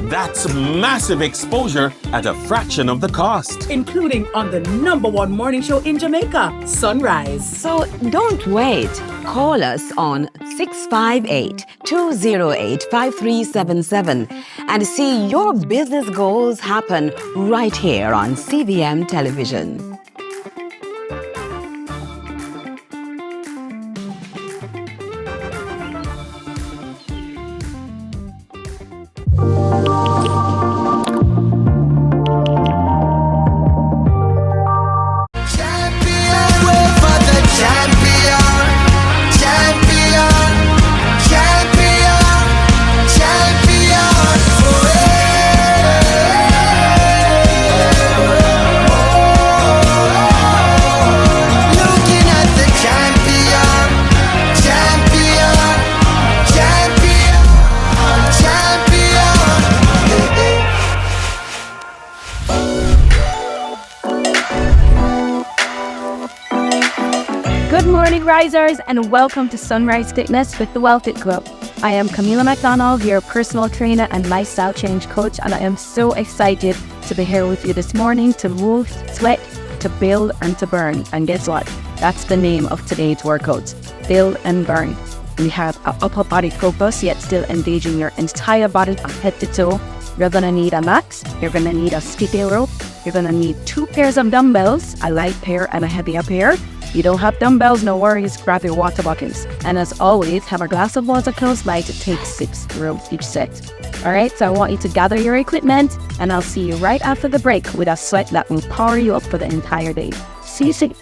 That's massive exposure at a fraction of the cost. Including on the #1 morning show in Jamaica, Sunrise. So don't wait. Call us on 658-208-5377 and see your business goals happen right here on CVM Television. Good morning, risers, and welcome to Sunrise Fitness with the Wealthy Club. I am Camila McDonald, your personal trainer and lifestyle change coach, and I am so excited to be here with you this morning to move, sweat, to build, and to burn. And guess what? That's the name of today's workout, build and burn. We have an upper body focus, yet still engaging your entire body from head to toe. You're gonna need a mat, you're gonna need a skipping rope, you're gonna need 2 pairs of dumbbells, a light pair and a heavier pair. You don't have dumbbells, no worries, grab your water bottles. And as always, have a glass of water close by to take sips throughout each set. Alright, so I want you to gather your equipment and I'll see you right after the break with a sweat that will power you up for the entire day. See you soon.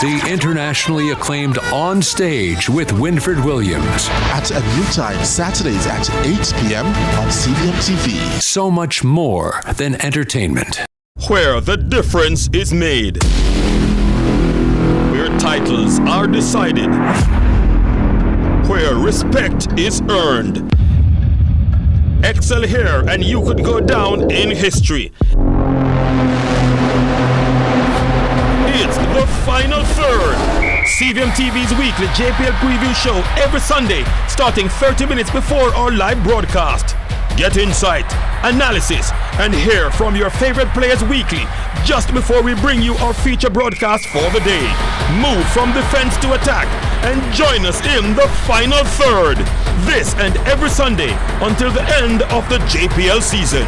The internationally acclaimed On Stage with Winford Williams. At a new time, Saturdays at 8 p.m. on CVM TV. So much more than entertainment. Where the difference is made. Where titles are decided. Where respect is earned. Excel here and you could go down in history. It's the final third. CVM TV's weekly JPL preview show every Sunday, starting 30 minutes before our live broadcast. Get insight, analysis, and hear from your favorite players weekly, just before we bring you our feature broadcast for the day. Move from defense to attack and join us in the final third. This and every Sunday until the end of the JPL season.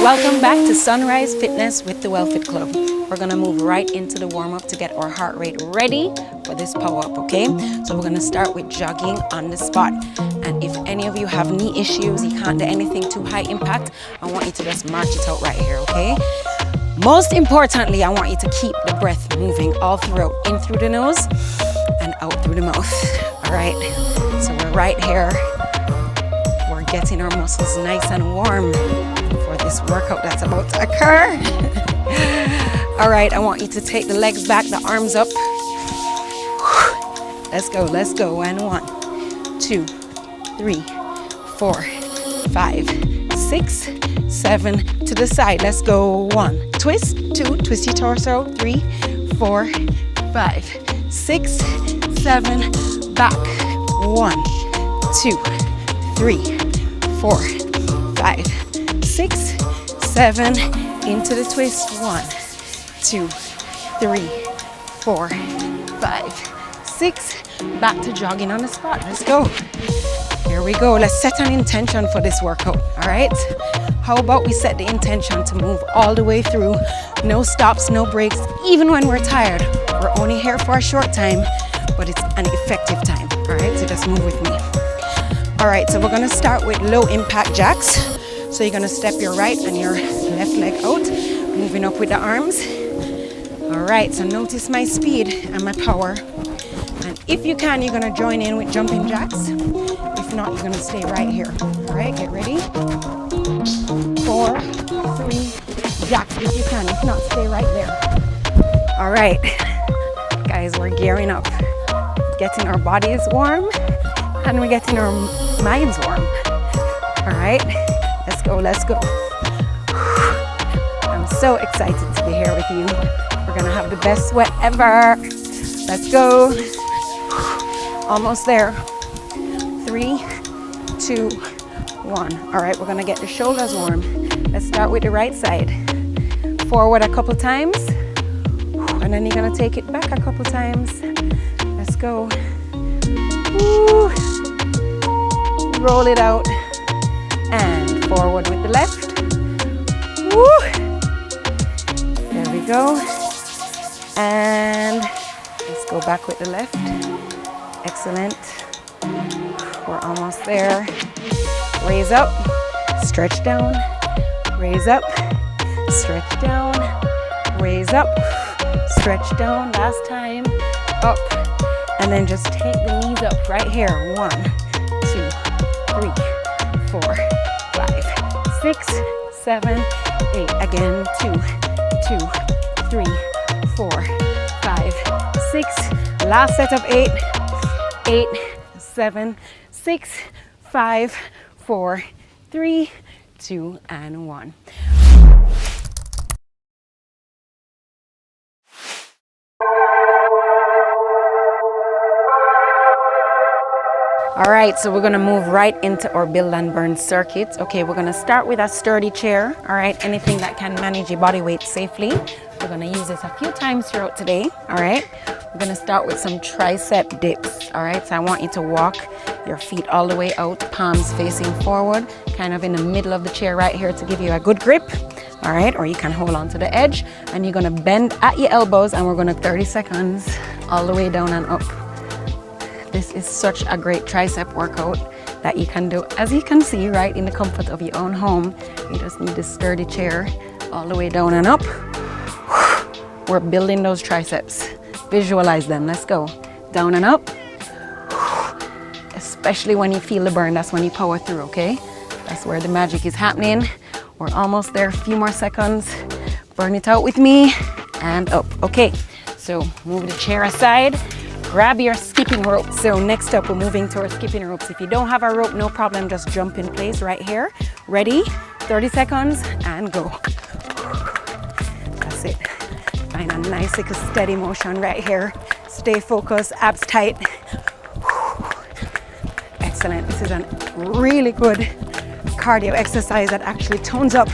Welcome back to Sunrise Fitness with the Wealthy Club. We're gonna move right into the warm-up to get our heart rate ready for this power-up, okay? So we're gonna start with jogging on the spot. And if any of you have knee issues, you can't do anything too high impact, I want you to just march it out right here, okay? Most importantly, I want you to keep the breath moving all throughout, in through the nose and out through the mouth, all right? So we're right here. We're getting our muscles nice and warm for this workout that's about to occur. All right, I want you to take the legs back, the arms up. Let's go. And 1, 2, 3, 4, 5, 6, 7, to the side. Let's go. 1, twist, 2, twist your torso. 3, 4, 5, 6, 7, back. 1, 2, 3, 4, 5, 6, 7, into the twist. 1, 2, 3, 4, 5, 6, back to jogging on the spot. Let's go. Here we go. Let's set an intention for this workout, all right? How about we set the intention to move all the way through, no stops, no breaks, even when we're tired. We're only here for a short time, but it's an effective time, all right? So just move with me. All right, so we're gonna start with low impact jacks. So you're gonna step your right and your left leg out, moving up with the arms. All right, so notice my speed and my power. And if you can, you're gonna join in with jumping jacks. If not, you're gonna stay right here, all right, get ready. 4, 3, jack if you can. If not, stay right there. All right, guys, we're gearing up. Getting our bodies warm and we're getting our minds warm. All right, let's go, let's go. I'm so excited to be here with you. We're gonna have the best sweat ever. Let's go. Almost there. 3, 2, 1. All right, we're gonna get the shoulders warm. Let's start with the right side. Forward a couple times, and then you're gonna take it back a couple times. Let's go. Woo. Roll it out, and forward with the left. Woo. There we go. And let's go back with the left. Excellent. We're almost there. Raise up, stretch down, raise up, stretch down, raise up, stretch down. Last time, up. And then just take the knees up right here. 1, 2, 3, 4, 5, 6, 7, 8. Again, 2, 2, 3, 4, 5, 6. Last set of 8. 8, 7, 6, 5, 4, 3, 2, and 1. All right, so we're gonna move right into our build and burn circuit. Okay, we're gonna start with a sturdy chair. All right, anything that can manage your body weight safely. We're gonna use this a few times throughout today. All right, we're gonna start with some tricep dips. All right, so I want you to walk your feet all the way out, palms facing forward, kind of in the middle of the chair right here to give you a good grip. All right, or you can hold on to the edge, and you're gonna bend at your elbows, and we're gonna 30 seconds all the way down and up. This is such a great tricep workout that you can do, as you can see, right in the comfort of your own home. You just need this sturdy chair all the way down and up. We're building those triceps. Visualize them. Let's go. Down and up. Especially when you feel the burn, that's when you power through, okay? That's where the magic is happening. We're almost there. A few more seconds. Burn it out with me. And up. Okay. So move the chair aside. Grab your skipping rope. So next up, we're moving to our skipping ropes. If you don't have a rope, no problem. Just jump in place right here. Ready? 30 seconds and go. That's it. Find a nice, like a steady motion right here. Stay focused, abs tight. Excellent. This is a really good cardio exercise that actually tones up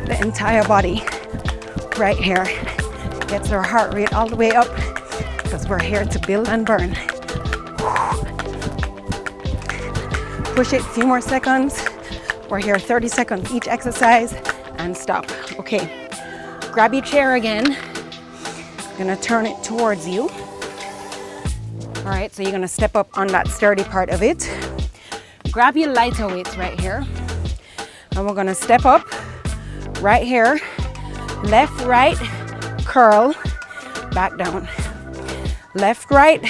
the entire body right here. Gets our heart rate all the way up, because we're here to build and burn. Push it, few more seconds. We're here 30 seconds each exercise and stop. Okay, grab your chair again. Gonna turn it towards you. All right, so you're gonna step up on that sturdy part of it. Grab your lighter weights right here. And we're gonna step up right here. Left, right, curl, back down. Left, right,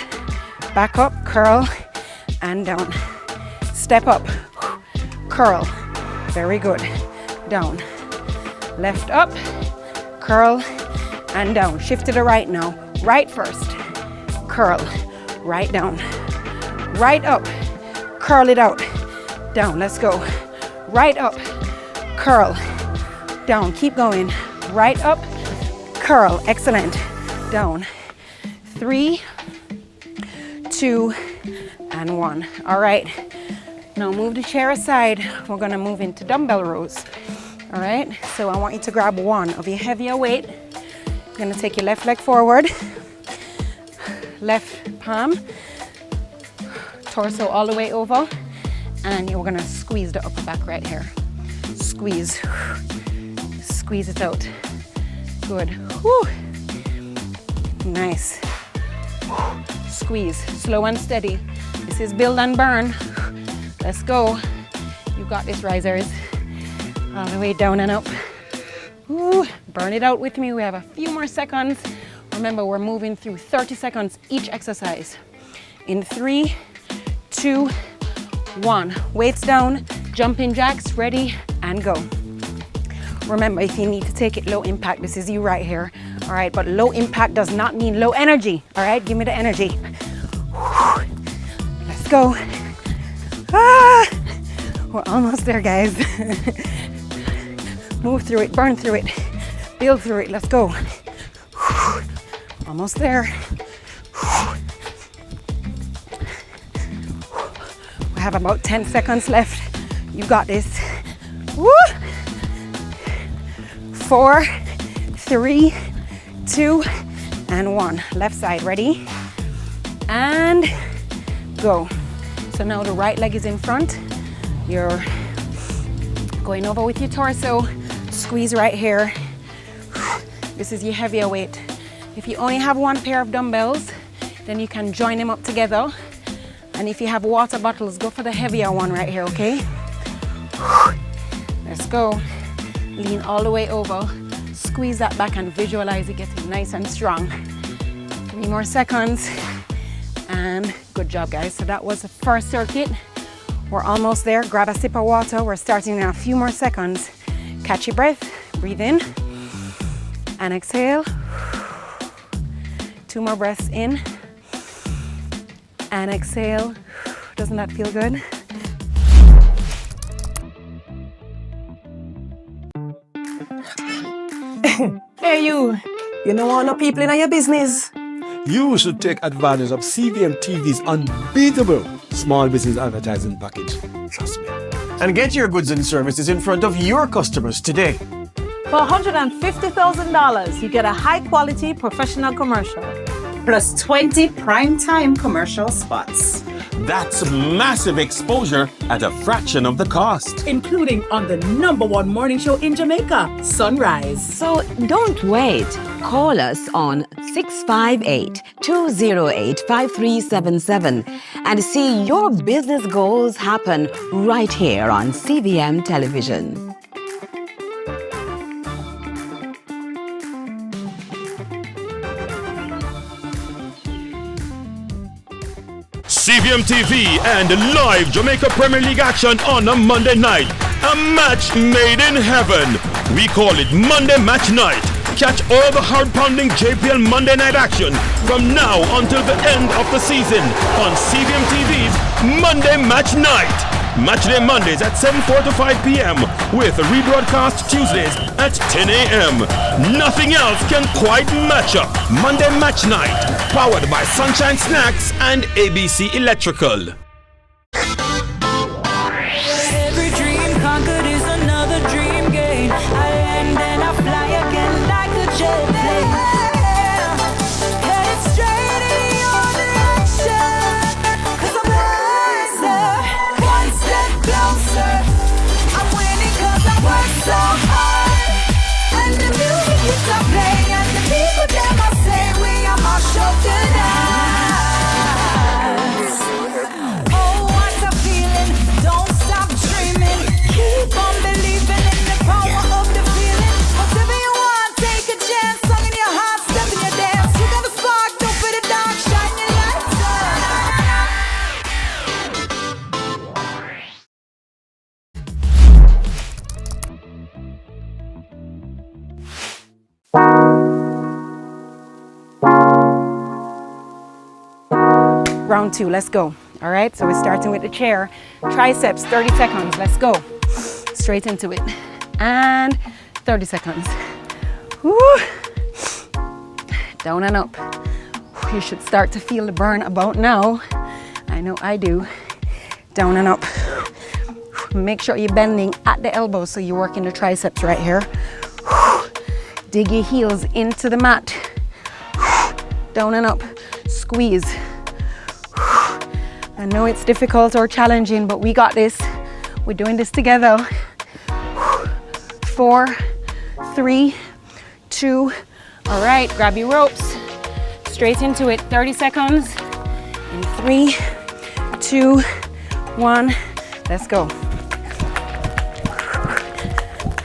back up, curl, and down. Step up, curl, very good, down. Left up, curl, and down. Shift to the right now. Right first, curl, right down. Right up, curl it out, down. Let's go. Right up, curl, down. Keep going. Right up, curl, excellent, down. 3, 2, and 1. All right, now move the chair aside. We're gonna move into dumbbell rows. All right, so I want you to grab one of your heavier weight. You're gonna take your left leg forward, left palm, torso all the way over, and you're gonna squeeze the upper back right here. Squeeze, squeeze it out. Good. Whew. Nice. Squeeze, slow and steady. This is build and burn. Let's go. You got this, risers. All the way down and up. Ooh, burn it out with me. We have a few more seconds. Remember, we're moving through 30 seconds each exercise. In 3, 2, 1. Weights down, Jumping jacks, ready and go. Remember, if you need to take it low impact, this is you right here. All right, but low impact does not mean low energy. All right, give me the energy. Let's go. Ah, we're almost there, guys. Move through it, burn through it, build through it. Let's go. Almost there. We have about 10 seconds left. You got this. Woo! 4, 3, 2, and 1. Left side, ready? And go. So now the right leg is in front. You're going over with your torso. Squeeze right here. This is your heavier weight. If you only have one pair of dumbbells, then you can join them up together. And if you have water bottles, go for the heavier one right here, okay? Let's go. Lean all the way over. Squeeze that back and visualize it getting nice and strong. 3 more seconds. And good job, guys. So that was the first circuit. We're almost there. Grab a sip of water. We're starting in a few more seconds. Catch your breath. Breathe in. And exhale. 2 more breaths in. And exhale. Doesn't that feel good? Hey you don't want no people in your business? You should take advantage of CVM TV's unbeatable small business advertising package. Trust me. And get your goods and services in front of your customers today. For $150,000, you get a high-quality professional commercial. Plus 20 prime-time commercial spots. That's massive exposure at a fraction of the cost. Including on the #1 morning show in Jamaica, Sunrise. So don't wait. Call us on 658-208-5377 and see your business goals happen right here on CVM Television. CVM TV and live Jamaica Premier League action on a Monday night. A match made in heaven. We call it Monday Match Night. Catch all the hard-pounding JPL Monday night action from now until the end of the season on CVM TV's Monday Match Night. Matchday Mondays at 7:45 p.m. with rebroadcast Tuesdays at 10 a.m. Nothing else can quite match up. Monday Match Night, powered by Sunshine Snacks and ABC Electrical. Every dream conquered is another dream game. I land and I fly again like a jet plane. Headed straight in your direction. 'Cause I'm wiser, one step closer. I'm winning 'cause I work so hard. And the music is to play, and the people them I say we are my show tonight. Oh, what a feeling! Don't stop dreaming. Keep on believing in the power of the feeling. Whatever you want, take a chance. Song in your heart, step in your dance. You got a spark, don't fit the dark, shine your lights Round 2, let's go. All right, so we're starting with the chair. Triceps, 30 seconds, let's go. Straight into it. And 30 seconds. Woo. Down and up. You should start to feel the burn about now. I know I do. Down and up. Make sure you're bending at the elbow so you're working the triceps right here. Dig your heels into the mat. Down and up. Squeeze. I know it's difficult or challenging, but we got this. We're doing this together. 4, 3, 2. All right, grab your ropes. Straight into it, 30 seconds. In 3, 2, 1. Let's go.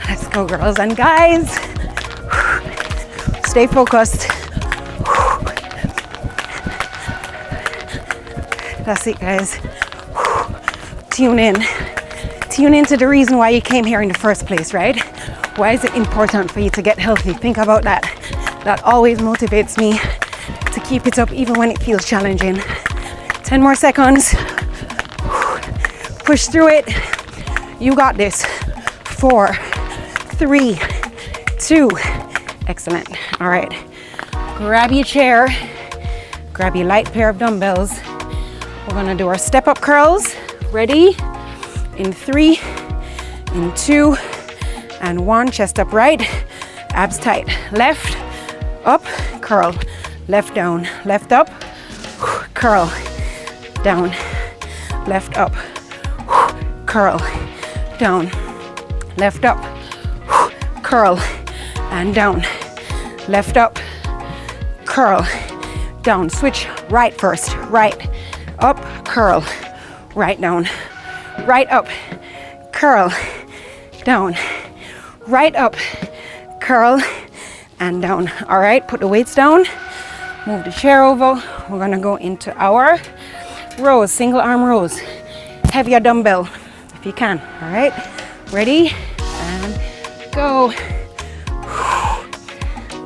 Let's go, girls and guys. Stay focused. That's it, guys. Tune in. tune into the reason why you came here in the first place, right? Why is it important for you to get healthy? Think about that. That always motivates me to keep it up even when it feels challenging. 10 more seconds. Push through it. You got this. 4, 3, 2. Excellent. All right. Grab your chair. Grab your light pair of dumbbells. We're gonna do our step-up curls. Ready? In 3, in 2, and 1. Chest up right. Abs tight. Left, up, curl. Left down. Left up, curl. Down. Left up, curl. Down. Left up, curl. And down. Left up, curl. Down. Switch right first. Right. Up, curl. Right down. Right up, curl. Down. Right up, curl. And down. All right, put the weights down. Move the chair over. We're gonna go into our rows, single arm rows. Heavier dumbbell if you can. All right, ready? And go.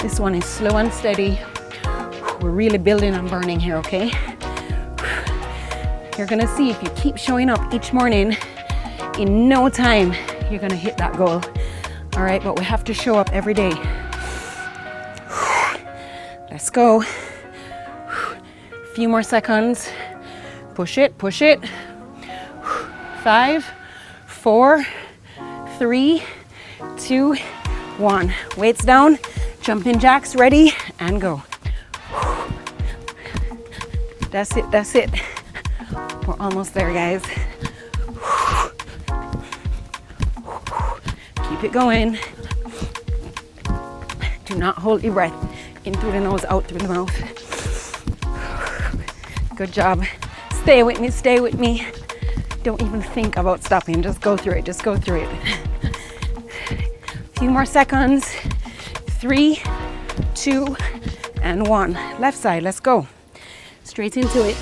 This one is slow and steady. We're really building and burning here, okay? You're gonna see if you keep showing up each morning, in no time, you're gonna hit that goal. All right, but we have to show up every day. Let's go. Few more seconds. Push it, push it. 5, 4, 3, 2, 1. Weights down, jumping jacks, ready, and go. That's it, that's it. We're almost there, guys. Keep it going. Do not hold your breath. In through the nose, out through the mouth. Good job. Stay with me, stay with me. Don't even think about stopping. Just go through it, just go through it. Few more seconds. 3, 2, and 1. Left side, let's go. Straight into it.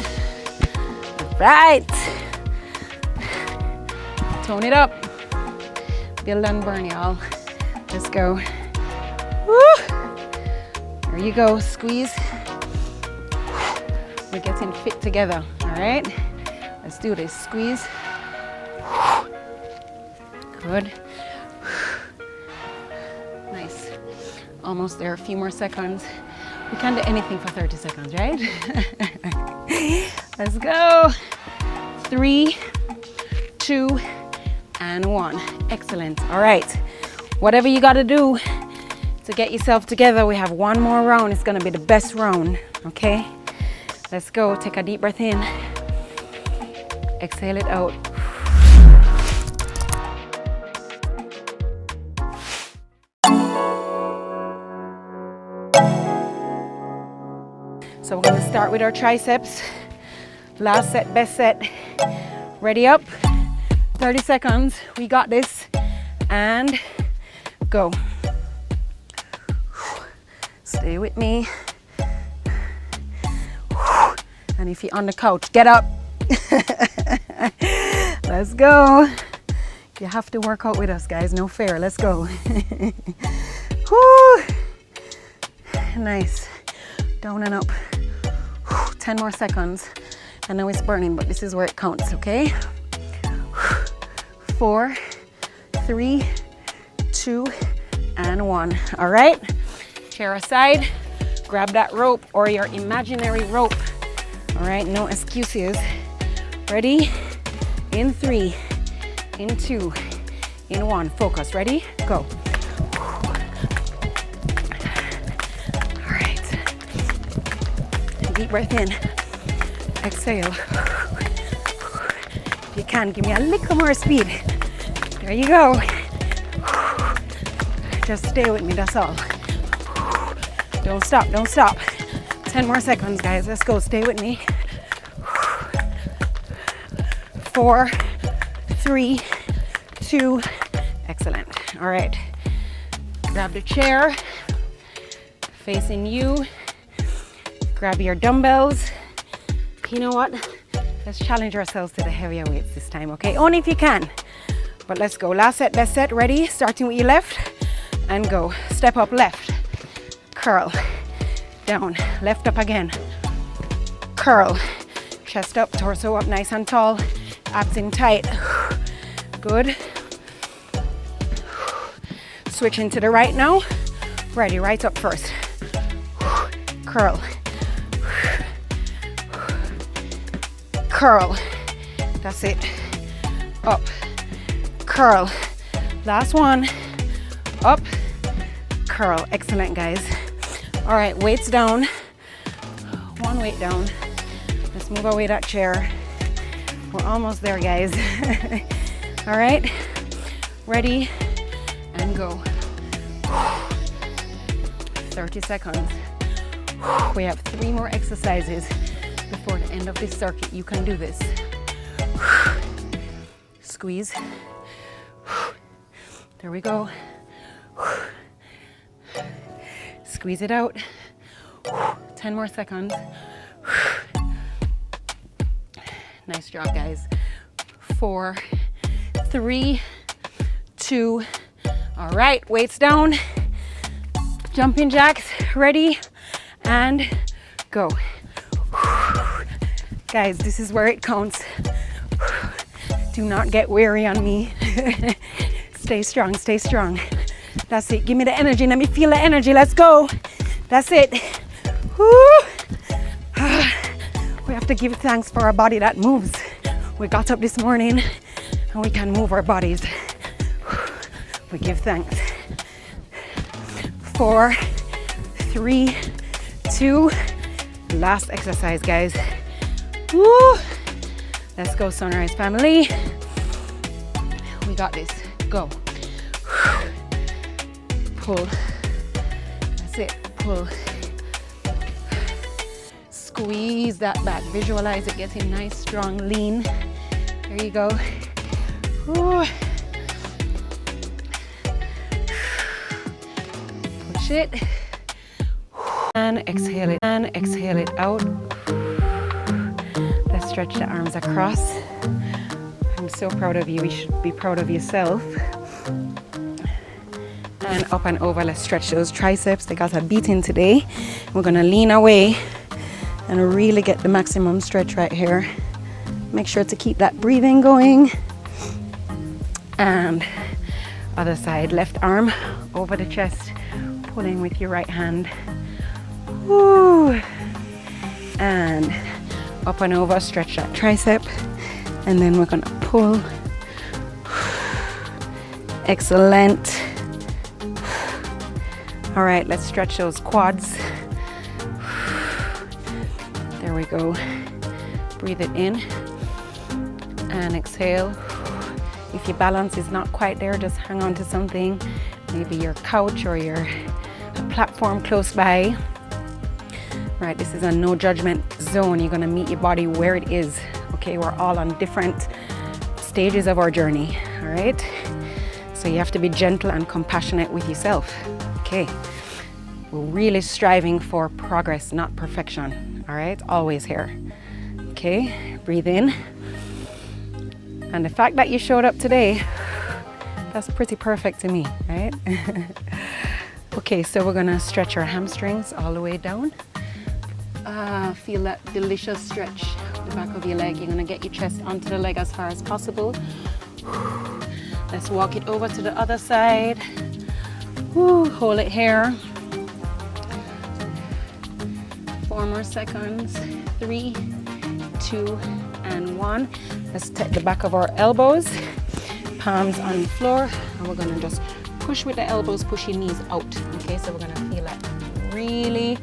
Right. Tone it up. Build and burn, y'all. Let's go. Woo. There you go. Squeeze. We're getting fit together. All right. Let's do this. Squeeze. Good. Nice. Almost there. A few more seconds. We can't do anything for 30 seconds, right? Let's go. 3, 2, and 1. Excellent. All right. Whatever you got to do to get yourself together, we have one more round. It's going to be the best round. Okay? Let's go. Take a deep breath in. Exhale it out. So we're going to start with our triceps. Last set, best set. Ready up. 30 seconds. We got this. And go. Stay with me. And if you're on the couch, get up. Let's go. You have to work out with us, guys. No fair. Let's go. Woo. Nice. Down and up. 10 more seconds. I know it's burning, but this is where it counts, okay? 4, 3, 2, and 1. All right? Chair aside. Grab that rope or your imaginary rope. All right? No excuses. Ready? In 3, in 2, in 1. Focus. Ready? Go. Deep breath in. Exhale. If you can, give me a little more speed. There you go. Just stay with me, that's all. Don't stop, don't stop. 10 more seconds, guys. Let's go. Stay with me. 4, 3, 2. Excellent. All right. Grab the chair. Facing you. Grab your dumbbells. You know what? Let's challenge ourselves to the heavier weights this time, okay? Only if you can. But let's go. Last set, best set. Ready? Starting with your left and go. Step up, left. Curl. Down. Left up again. Curl. Chest up, torso up, nice and tall. Abs in tight. Good. Switching to the right now. Ready, right up first. Curl. Curl. That's it. Up. Curl. Last one. Up. Curl. Excellent, guys. All right, weights down. One weight down. Let's move away that chair. We're almost there, guys. All right. Ready and go. 30 seconds. We have 3 more exercises before the end of this circuit. You can do this. Squeeze. There we go. Squeeze it out. 10 more seconds. Nice job, guys. 4, 3, 2. All right, weights down. Jumping jacks, ready, and go. Guys, this is where it counts. Do not get weary on me. Stay strong, stay strong. That's it. Give me the energy. Let me feel the energy. Let's go. That's it. Woo. We have to give thanks for our body that moves. We got up this morning and we can move our bodies. We give thanks. 4, 3, 2. Last exercise, guys. Woo. Let's go, Sunrise family. We got this. Go. Pull. That's it. Pull. Squeeze that back. Visualize it getting nice, strong, lean. There you go. Woo. Push it. And exhale it. And exhale it out. Let's stretch the arms across. I'm so proud of you. You should be proud of yourself. And up and over. Let's stretch those triceps. They got a beating today. We're gonna lean away and really get the maximum stretch right here. Make sure to keep that breathing going. And other side, left arm over the chest, pulling with your right hand. Woo. And up and over, stretch that tricep. And then we're gonna pull. Excellent. All right, let's stretch those quads. There we go. Breathe it in and exhale. If your balance is not quite there, just hang on to something, maybe your couch or your platform close by. Right, this is a no judgment zone. You're gonna meet your body where it is. Okay, we're all on different stages of our journey, all right? So you have to be gentle and compassionate with yourself. Okay, we're really striving for progress, not perfection, all right? Always here. Okay, breathe in. And the fact that you showed up today, that's pretty perfect to me, right? Okay, so we're gonna stretch our hamstrings all the way down. Feel that delicious stretch, the back of your leg. You're gonna get your chest onto the leg as far as possible. Let's walk it over to the other side. Woo, hold it here. 4 more seconds. 3, 2, and 1. Let's take the back of our elbows, palms on the floor, and we're gonna just push with the elbows, push your knees out. Okay, so we're gonna feel that really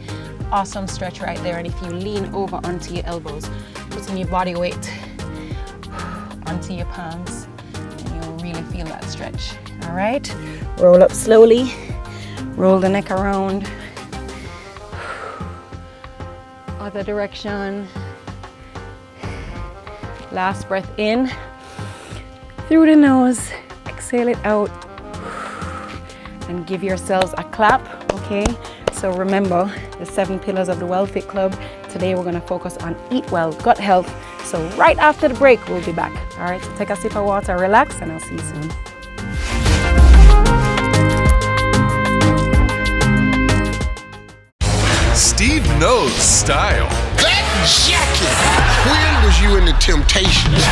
awesome stretch right there. And if you lean over onto your elbows, putting your body weight onto your palms, and you'll really feel that stretch. All right, roll up slowly, roll the neck around. Other direction. Last breath in through the nose, exhale it out, and give yourselves a clap. Okay, so remember the 7 pillars of the Well Fit Club. Today we're going to focus on eat well, gut health, So right after the break, we'll be back. All right, so take a sip of water, relax, and I'll see you soon. Steve knows style. That jacket! When was you in the Temptations?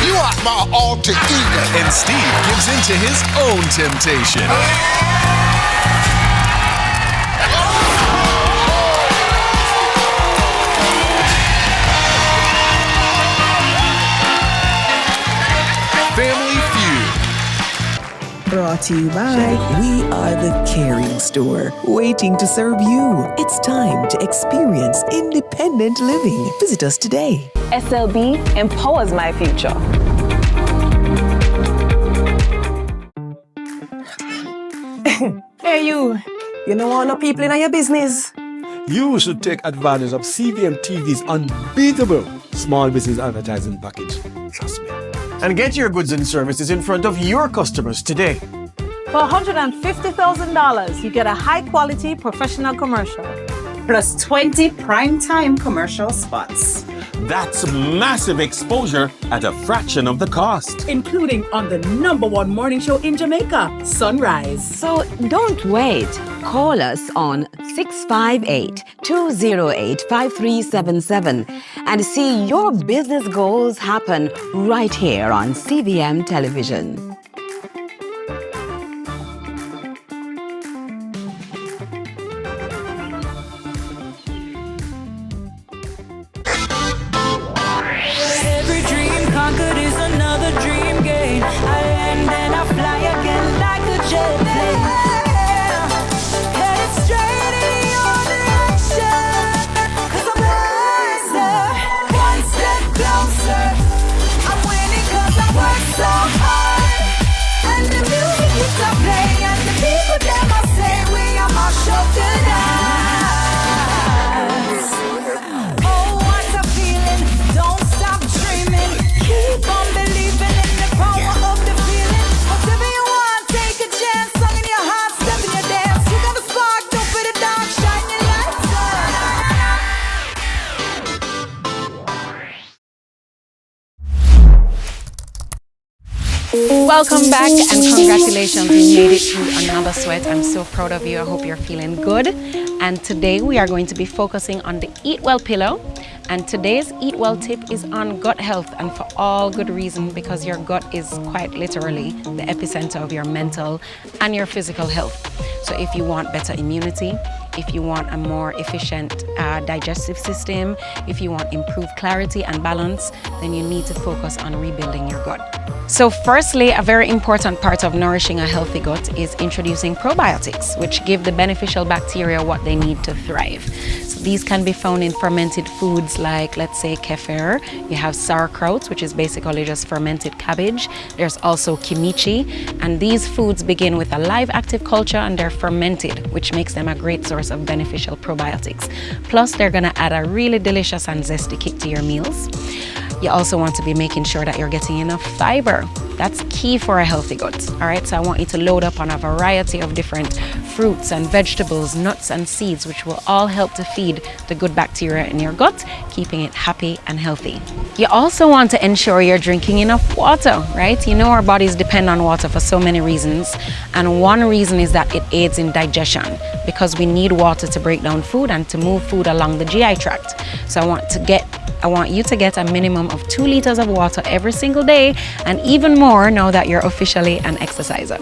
You are my alter ego. And Steve gives in to his own temptation. Family Feud. Brought to you by We Are the Caring Store, waiting to serve you. It's time to experience independent living. Visit us today. SLB empowers my future. Hey, you don't want no people in your business? You should take advantage of CVM TV's unbeatable small business advertising package. Trust me. And get your goods and services in front of your customers today. For $150,000, you get a high-quality professional commercial. Plus 20 prime-time commercial spots. That's massive exposure at a fraction of the cost. Including on the #1 morning show in Jamaica, Sunrise. So don't wait. Call us on 658-208-5377 and see your business goals happen right here on CVM Television. Every dream conquered is another dream gained. I land and I fly again like a jet plane. Headed straight in your direction. 'Cause I'm wiser, one step closer. I'm winning 'cause I work so hard. And the music keeps on playing. And the people them I say we are my show tonight. Oh, what a feeling. Don't stop dreaming. Keep on believing in the power of the feeling. Whatever you want, take a chance. Song in your heart, step in your dance. You got a spark, don't put it down. Shine your lights Welcome back and congratulations, you made it through another sweat. I'm so proud of you. I hope you're feeling good. And today we are going to be focusing on the Eat Well pillow. And today's Eat Well tip is on gut health, and for all good reason, because your gut is quite literally the epicenter of your mental and your physical health. So if you want better immunity, if you want a more efficient digestive system, if you want improved clarity and balance, then you need to focus on rebuilding your gut. So firstly, a very important part of nourishing a healthy gut is introducing probiotics, which give the beneficial bacteria what they need to thrive. So these can be found in fermented foods like, let's say, kefir. You have sauerkraut, which is basically just fermented cabbage. There's also kimchi, and these foods begin with a live active culture and they're fermented, which makes them a great source of beneficial probiotics. Plus, they're gonna add a really delicious and zesty kick to your meals. You also want to be making sure that you're getting enough fiber. That's key for a healthy gut. All right, so I want you to load up on a variety of different fruits and vegetables, nuts and seeds, which will all help to feed the good bacteria in your gut, keeping it happy and healthy. You also want to ensure you're drinking enough water, right? You know our bodies depend on water for so many reasons, and one reason is that it aids in digestion, because we need water to break down food and to move food along the GI tract. So I want you to get a minimum of 2 liters of water every single day, and even more now that you're officially an exerciser.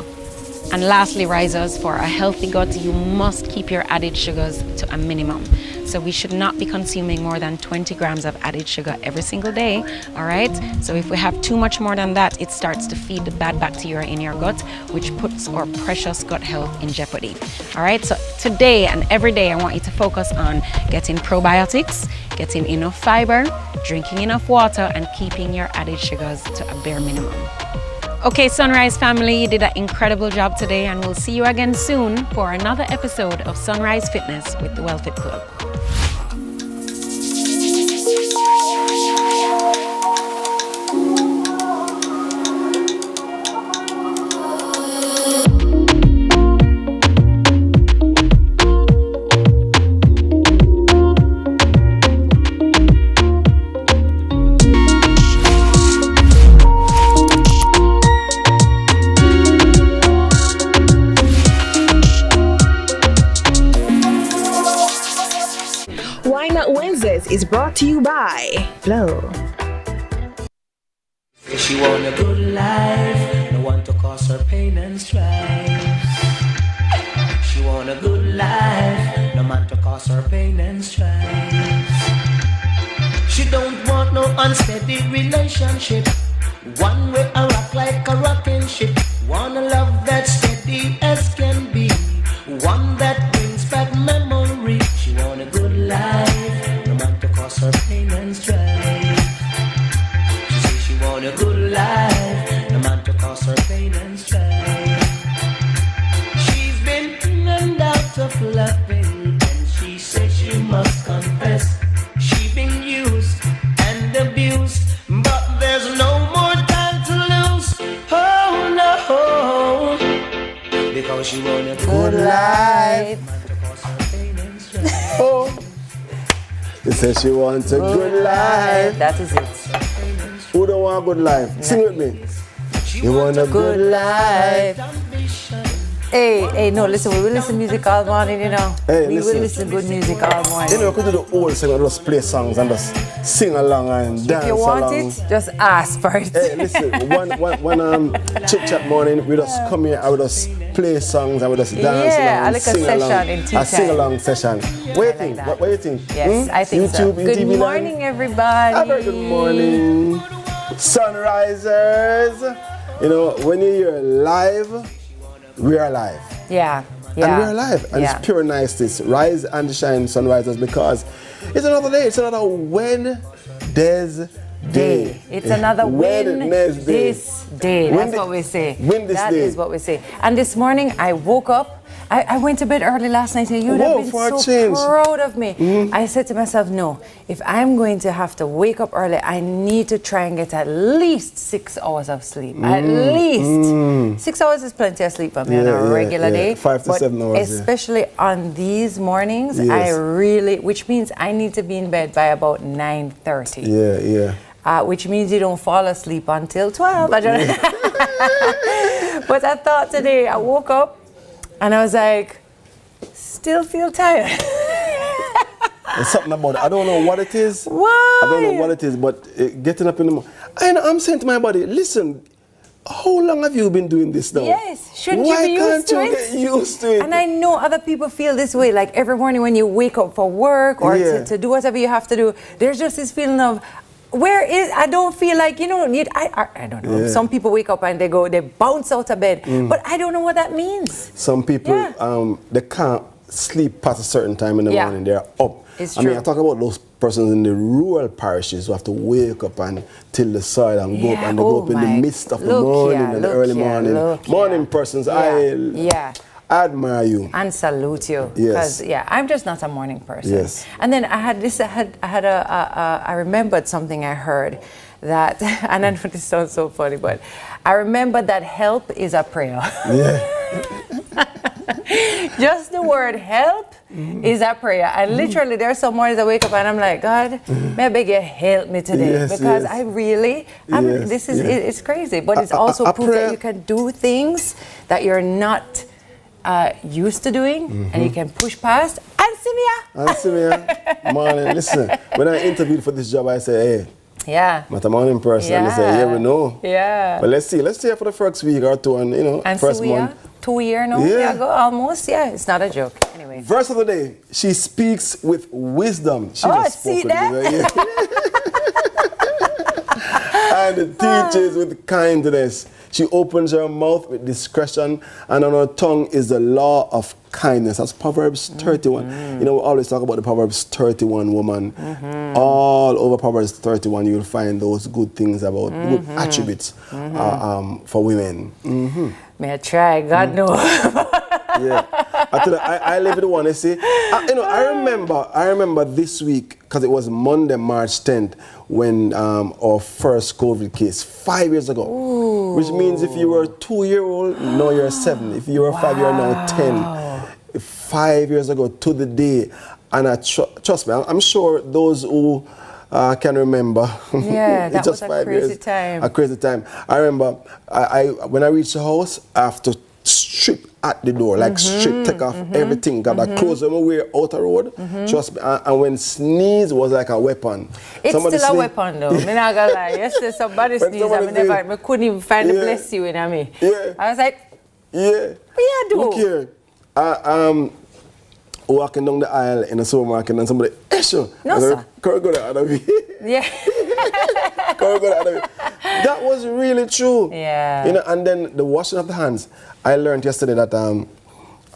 And lastly, risers, for a healthy gut, you must keep your added sugars to a minimum. So we should not be consuming more than 20 grams of added sugar every single day, all right? So if we have too much more than that, it starts to feed the bad bacteria in your gut, which puts our precious gut health in jeopardy, all right? So today and every day, I want you to focus on getting probiotics, getting enough fiber, drinking enough water, and keeping your added sugars to a bare minimum. Okay, Sunrise family, you did an incredible job today, and we'll see you again soon for another episode of Sunrise Fitness with the WellFit Club. Sunrise is brought to you by Flow. She want a good life, no one to cause her pain and strife. She want a good life, no man to cause her pain and strife. She don't want no unsteady relationship, one way I rock like a rocking ship. Want a love that's steady as can be, one that brings back memory. She want a good life, no man to cause her pain and strife. She say she want a good life, no man to cause her pain and strife. She's been in and out of loving, and she says she must confess she been used and abused, but there's no more time to lose. Oh no, because she want a good life. Oh, she says she wants a good life. That is it. Who don't want a good life? Sing with me. You want a good life. Hey, no, listen, we will listen to music all morning, you know. Hey, we will listen to good music all morning. You know, we could do the old song and just play songs and just sing along and dance along. If you want it, just ask for it. Hey, listen, one chit chat morning, we just come here and we just play songs and we just dance along. Like a session along, in tea time. A sing along session. What do you think? What do you think? Yes, I think YouTube, so. Good TV morning, everybody. A very good morning. Sunrisers. You know, when you hear live, we are live. Yeah. And we're alive. And it's pure niceness. Rise and shine, sunrisers, because it's another day. It's another Wednesday. It's another win this day. That's what we say. Win this day. That is what we say. And this morning I woke up. I went to bed early last night and you'd have been so proud of me. I said to myself, no, if I'm going to have to wake up early, I need to try and get at least 6 hours of sleep. At least. 6 hours is plenty of sleep for me on a regular day. 5 to 7 hours. Especially on these mornings, I really, which means I need to be in bed by about 9:30. Which means you don't fall asleep until 12. But I thought today, I woke up, and I was like, still feel tired. There's something about it. I don't know what it is. Why? I don't know what it is, but getting up in the morning. And I'm saying to my body, listen, how long have you been doing this now? Yes, shouldn't you be used to it? Why can't you get used to it? And I know other people feel this way, like every morning when you wake up for work or to do whatever you have to do, there's just this feeling of, I don't feel like, I don't know. Some people wake up and they bounce out of bed. But I don't know what that means. Some people, they can't sleep past a certain time in the morning. They're up. It's true. I mean, I talk about those persons in the rural parishes who have to wake up and till the side and go up, and they go up in the midst of the morning and the early morning. Morning persons, I admire you and salute you. Because I'm just not a morning person. Yes. And then I remembered something I heard that, and I know this sounds so funny, but I remembered that help is a prayer. Just the word help is a prayer. And literally there's some mornings I wake up and I'm like, God, may I beg you help me today? Because I really, it's crazy. But it's also proof that you can do things that you're not used to doing, and you can push past. Morning, listen, when I interviewed for this job, I said, hey, I'm a morning person. And they say, we know. But let's see for the first week or two, and first month. 2 years now, ago, almost. It's not a joke. Anyway. Verse of the day, she speaks with wisdom. She see that? And teaches with kindness. She opens her mouth with discretion, and on her tongue is the law of kindness. That's Proverbs 31. We always talk about the Proverbs 31 woman. All over Proverbs 31, you'll find those good things about good attributes for women. May I try? God knows. I live with one. You see, I remember this week, because it was Monday, March 10th, when our first COVID case 5 years ago. Which means if you were a 2-year-old, now you're 7. If you were 5, you're now 10. 5 years ago to the day, and trust me, I'm sure those who can remember. That just was a crazy time. A crazy time. I remember when I reached the house after strip at the door, like strip, take off everything, got that clothes when we wear out the road. Trust me, and when sneeze was like a weapon. It's somebody still a weapon though. Me not gonna lie. Yesterday somebody sneezed and I couldn't even find the bless you in me. Yeah. I was like, yeah. What you Look here. Walking down the aisle in a supermarket and somebody, Esho. No, sir. Go the other way. Yeah. Go the other way. That was really true. Yeah. You know, and then the washing of the hands. I learned yesterday that a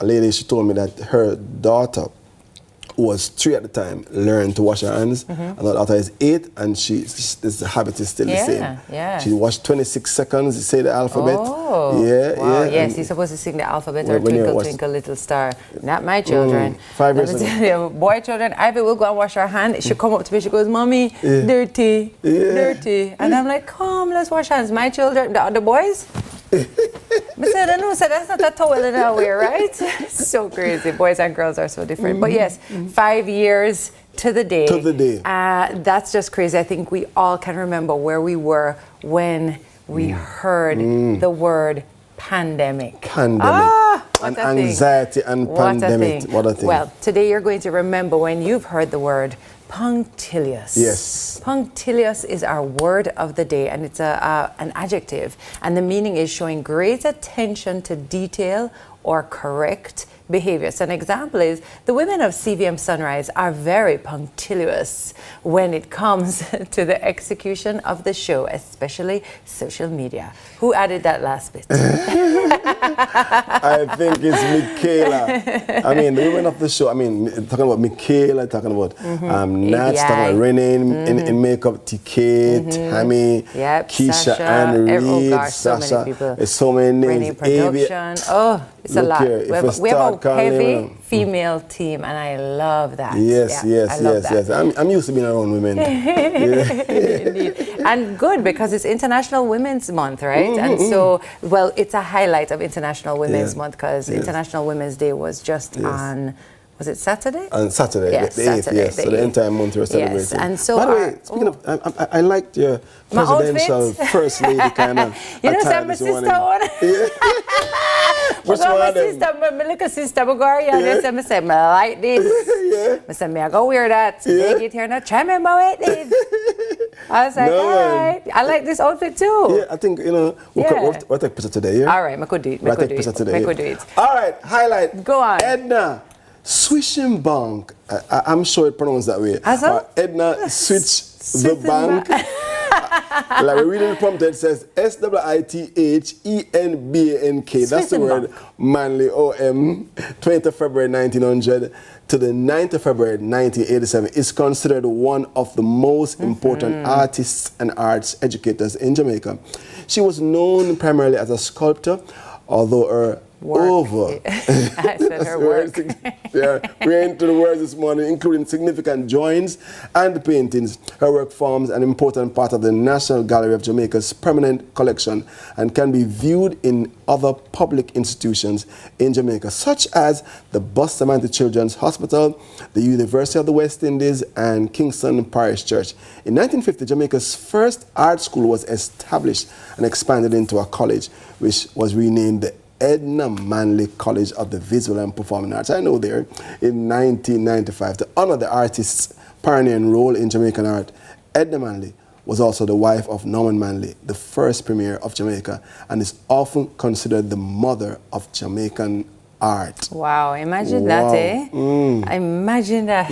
lady, she told me that her daughter, who was 3 at the time, learned to wash her hands. And her daughter is 8, and the habit is still the same. Yeah. She washed 26 seconds, say the alphabet. Oh. Yeah, wow. yeah. Yes, you're supposed to sing the alphabet or Twinkle, Twinkle, Little Star. Not my children. 5 years ago. Boy children, Ivy will go and wash her hand. She come up to me, she goes, Mommy, dirty, dirty. And I'm like, come, let's wash hands. My children, the other boys, I said, no, so that's not a towel in our way, right? So crazy. Boys and girls are so different. But yes, 5 years to the day. To the day. That's just crazy. I think we all can remember where we were when we heard the word pandemic. And anxiety and pandemic. What a thing. Well, today you're going to remember when you've heard the word punctilious. Yes. Punctilious is our word of the day, and it's an adjective. And the meaning is showing great attention to detail or correct behavior. So an example is the women of CVM Sunrise are very punctilious when it comes to the execution of the show, especially social media. Who added that last bit? I think it's Michaela. I mean, the women of the show, I mean, talking about Michaela, talking about Nats, talking about Renee in makeup, TK, Tami, Keisha, Sasha, Anne Reed, oh gosh, Sasha. So many people. There's so many names. Renee Production. Oh, it's a lot. Here, we have a heavy female team, and I love that. Yes, yes. I'm used to being around women. Indeed. And good, because it's International Women's Month, right? And so, well, it's a highlight of International Women's Month, because International Women's Day was just on, was it Saturday? On Saturday, yes, the 8th, Saturday, yes. So the entire month we're celebrating. Yes, and so by the way, speaking of, I liked your presidential first lady kind of you know, my sister one. Which one my of them? sister, my little sister, I say, I like this. I said, I go wear that. They get here now. Try me my this. I was like, all right. I like this outfit too. Yeah, I think, you know, we'll take picture today, yeah? All right, I could do it. We'll take picture today. All right, highlight. Go on. Edna, swishing bank. I'm sure it pronounced that way. Edna, switch the bank. Like we read in the prompt, it says SWITHENBANK. That's the word manly, OM. 20th February 1900 to the 9th of February 1987 is considered one of the most important artists and arts educators in Jamaica. She was known primarily as a sculptor, although her over. I said her work. Yeah, we're into the words this morning, including significant drawings and paintings. Her work forms an important part of the National Gallery of Jamaica's permanent collection and can be viewed in other public institutions in Jamaica, such as the Bustamante Children's Hospital, the University of the West Indies, and Kingston Parish Church. In 1950, Jamaica's first art school was established and expanded into a college, which was renamed the Edna Manley College of the Visual and Performing Arts. I know there in 1995 to honor the artist's pioneering role in Jamaican art. Edna Manley was also the wife of Norman Manley, the first premier of Jamaica, and is often considered the mother of Jamaican art. Wow, imagine that, eh? Imagine that.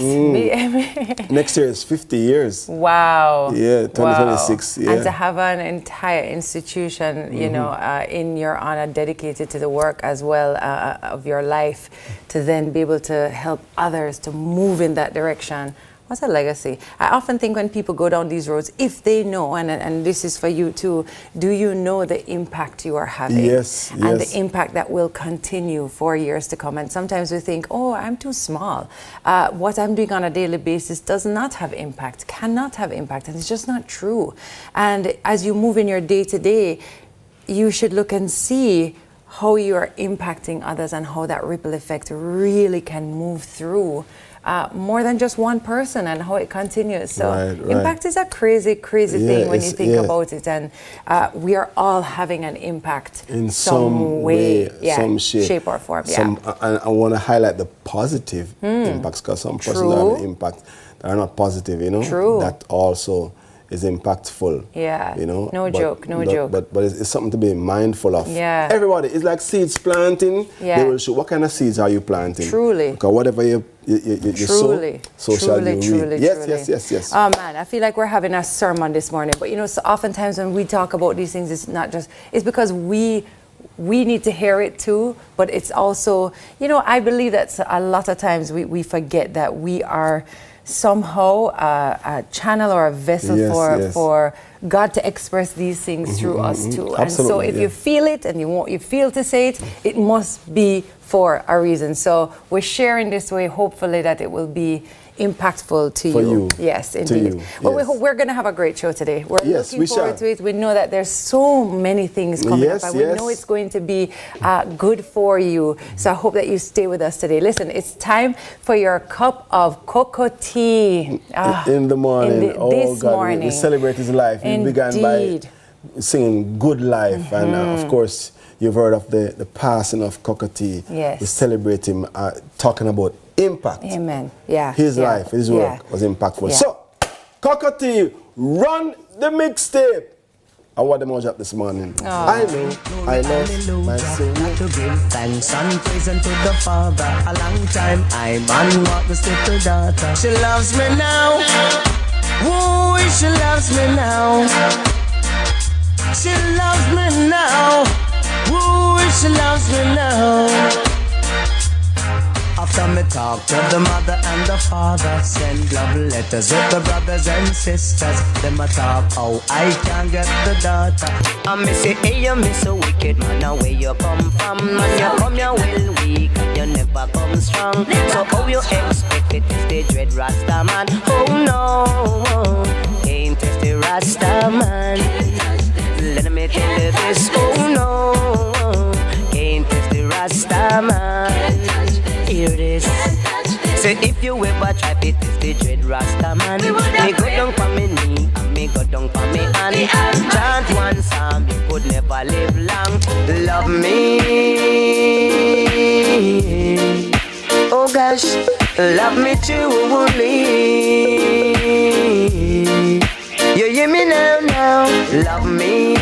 Next year is 50 years. Wow. Yeah, 2026. Wow. Yeah. And to have an entire institution, you know, in your honor, dedicated to the work as well of your life, to then be able to help others to move in that direction. What's a legacy? I often think when people go down these roads, if they know, and this is for you too, do you know the impact you are having? Yes, and the impact that will continue for years to come. And sometimes we think, oh, I'm too small. What I'm doing on a daily basis does not have impact, cannot have impact, and it's just not true. And as you move in your day-to-day, you should look and see how you are impacting others and how that ripple effect really can move through more than just one person and how it continues. So Right. impact is a crazy, crazy Yeah, thing when you it's- think yeah. about it. And we are all having an impact in some way, some shape or form. And I want to highlight the positive impacts, because some persons True. have an impact that are not positive, True. that also is impactful. Yeah. No But- joke. But it's something to be mindful of. Yeah. Everybody, it's like seeds planting. Yeah. They will show what kind of seeds are you planting. Truly. Because whatever you Truly, sow, so shall you truly, reap. Yes, truly. yes. Oh man, I feel like we're having a sermon this morning. But so oftentimes when we talk about these things, it's not just, it's because we need to hear it too. But it's also, I believe that a lot of times we forget that we are somehow a channel or a vessel for God to express these things through us too. And so if you feel it and you feel to say it, it must be for a reason. So we're sharing this way, hopefully that it will be impactful to you. Yes, indeed. Well, we hope we're going to have a great show today. We're looking forward to it. We know that there's so many things coming up, and we know it's going to be good for you. So I hope that you stay with us today. Listen, it's time for your cup of cocoa tea. In the morning. This morning. We celebrate his life. We began by singing Good Life. And of course, you've heard of the passing of Cocoa Tea. Yes. We celebrate him talking about impact. Amen. Yeah. His life, his work was impactful. Yeah. So, Cocoa Tea, run the mixtape. I want them all up this morning. I know, I lost my soul. To give thanks and praise unto the Father. A long time I'm on what was little daughter. She loves me now. Woo, she loves me now. She loves me now. Woo, she loves me now. After me talk to the mother and the father, send love letters with the brothers and sisters. Them a talk how I can get the daughter. I me say, hey, you miss a wicked man, now where you come from? Man, you come here well weak, and you never come strong. So how you expect it is the dread Rasta man? Oh no, ain't this the Rasta man? Let me tell you this, oh no, ain't this the Rasta man? Hear this. Say if you ever try it, it's the dread Rasta man. Me go down for me knee and me go down for me hand. Chant one psalm, you could never live long. Love me, oh gosh, love me truly. You hear me now, love me.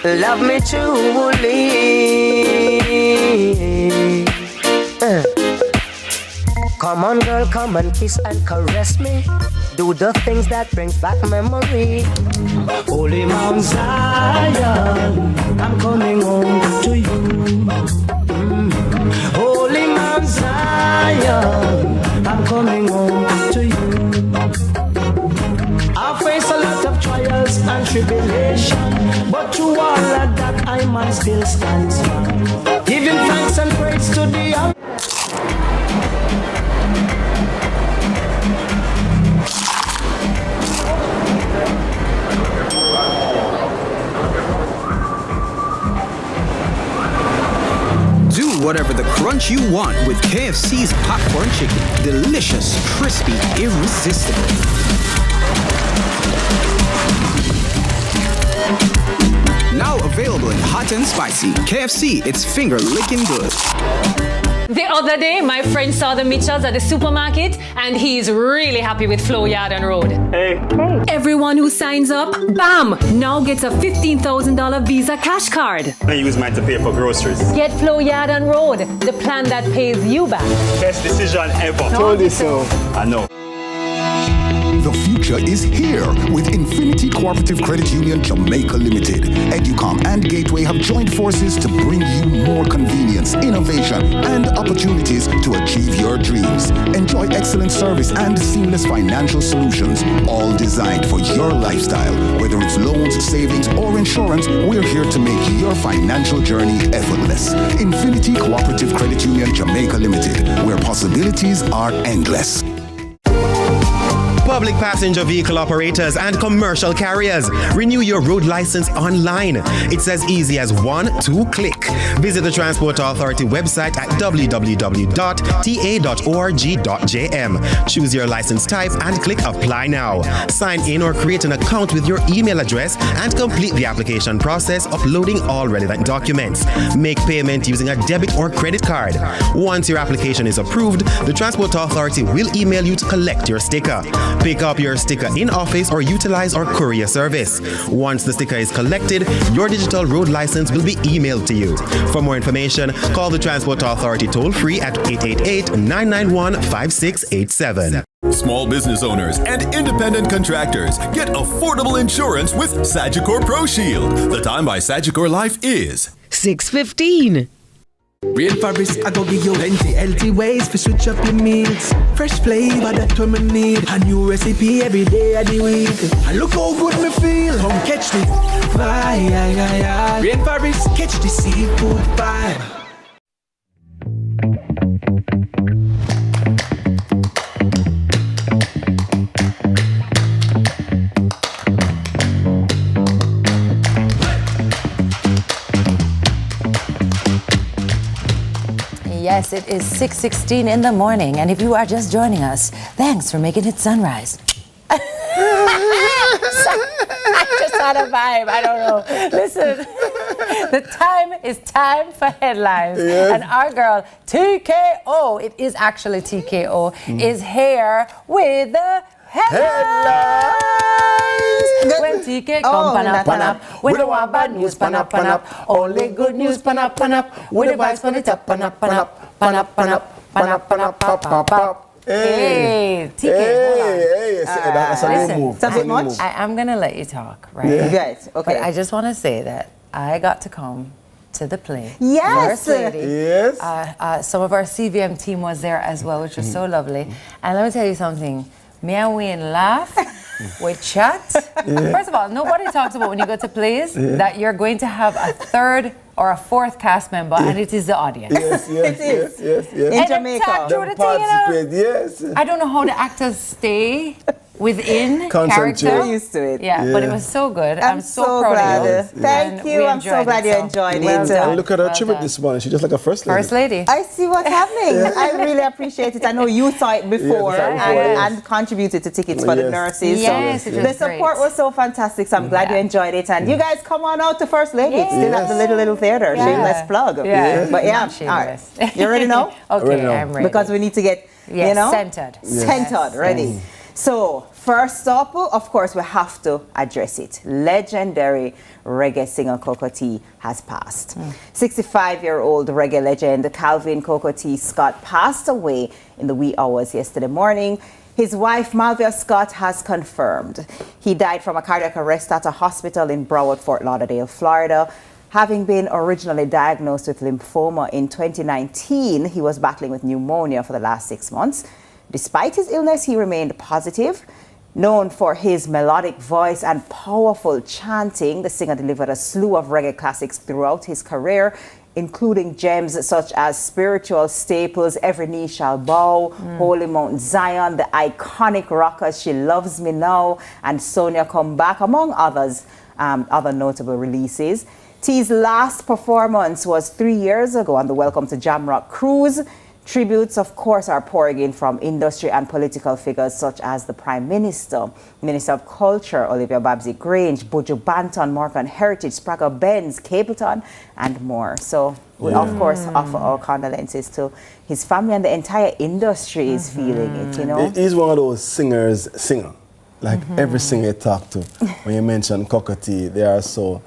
Love me truly. Come on, girl, come and kiss and caress me. Do the things that bring back memory. Holy Mount Zion, I'm coming home to you. Holy Mount Zion, I'm coming home to you. I face a lot of trials and tribulation, but through all of that I must still stand strong, giving thanks and praise to the Do whatever the crunch you want with KFC's popcorn chicken. Delicious, crispy, irresistible. Now available in hot and spicy. KFC, it's finger licking good. The other day, my friend saw the Mitchells at the supermarket, and he's really happy with Flo Yard Road. Hey. Everyone who signs up, bam, now gets a $15,000 Visa cash card. I use mine to pay for groceries. Get Flo Yard Road, the plan that pays you back. Best decision ever. Told you so. I know. The future is here with Infinity Cooperative Credit Union Jamaica Limited. Educom and Gateway have joined forces to bring you more convenience, innovation, and opportunities to achieve your dreams. Enjoy excellent service and seamless financial solutions, all designed for your lifestyle. Whether it's loans, savings, or insurance, we're here to make your financial journey effortless. Infinity Cooperative Credit Union Jamaica Limited, where possibilities are endless. Public passenger vehicle operators and commercial carriers. Renew your road license online. It's as easy as 1-2 click. Visit the Transport Authority website at www.ta.org.jm. Choose your license type and click Apply Now. Sign in or create an account with your email address and complete the application process, uploading all relevant documents. Make payment using a debit or credit card. Once your application is approved, the Transport Authority will email you to collect your sticker. Pick up your sticker in office or utilize our courier service. Once the sticker is collected, your digital road license will be emailed to you. For more information, call the Transport Authority toll-free at 888-991-5687. Small business owners and independent contractors get affordable insurance with Sagicor Pro Shield. The time by Sagicor Life is 6:15. Rainforest, I go give you plenty healthy ways to switch up your meals. Fresh flavor that we need. A new recipe every day of the week. And look how good me feel. Come catch the vibe. Rainforest, catch the seafood vibe. Yes, it is 6:16 in the morning, and if you are just joining us, thanks for making it sunrise. I just had a vibe. I don't know. Listen, the time is time for headlines, and our girl TKO, it is actually TKO, is here with the headlines. When TK come pan up, when the want bad news pan up, only good news pan up, with the vibes pan it up, pan up, pop. Hey, TK, Hey, that's a new move. It's a bit much. I'm gonna let you talk, right? Right, okay. But I just want to say that I got to come to the play. Yes. First lady. Yes. Some of our CVM team was there as well, which was so lovely. And let me tell you something. Me and Wayne laugh, we chat. First of all, nobody talks about when you go to plays that you're going to have a third or a fourth cast member, and it is the audience. Yes. In Jamaica. Yes. I don't know how the actors stay within Concentrate. character. We're used to it. Yeah, but it was so good. I'm so proud glad. of you. Thank you. I'm so glad you enjoyed it. And look at her tribute this morning. She's just like a first lady. First lady. I see what's happening. I really appreciate it. I know you saw it before and contributed to tickets for the nurses. Yes, so it was the support was so fantastic. So I'm glad you enjoyed it. And you guys come on out to First Lady. It's still at the Little Theater. Shameless plug. But yeah, all right. You ready now? Okay, I'm ready. Because we need to get, centered. Centered, ready. So, first up, of course, we have to address it. Legendary reggae singer Cocoa T has passed. 65-year-old reggae legend Calvin Cocoa T Scott passed away in the wee hours yesterday morning. His wife, Malvia Scott, has confirmed. He died from a cardiac arrest at a hospital in Broward, Fort Lauderdale, Florida. Having been originally diagnosed with lymphoma in 2019, he was battling with pneumonia for the last 6 months. Despite his illness, he remained positive. Known for his melodic voice and powerful chanting, the singer delivered a slew of reggae classics throughout his career, including gems such as spiritual staples, Every Knee Shall Bow, Holy Mount Zion, the iconic rockers She Loves Me Now, and Sonia Come Back, among others, other notable releases. T's last performance was 3 years ago on the Welcome to Jamrock cruise. Tributes, of course, are pouring in from industry and political figures such as the Prime Minister, Minister of Culture, Olivia Babsy Grange, Buju Banton, Morgan Heritage, Sprague Benz, Capleton, and more. So we, of course, offer our condolences to his family, and the entire industry is feeling it, you know. He's one of those singer. Like every singer you talk to, when you mention Cocoa T, they are so...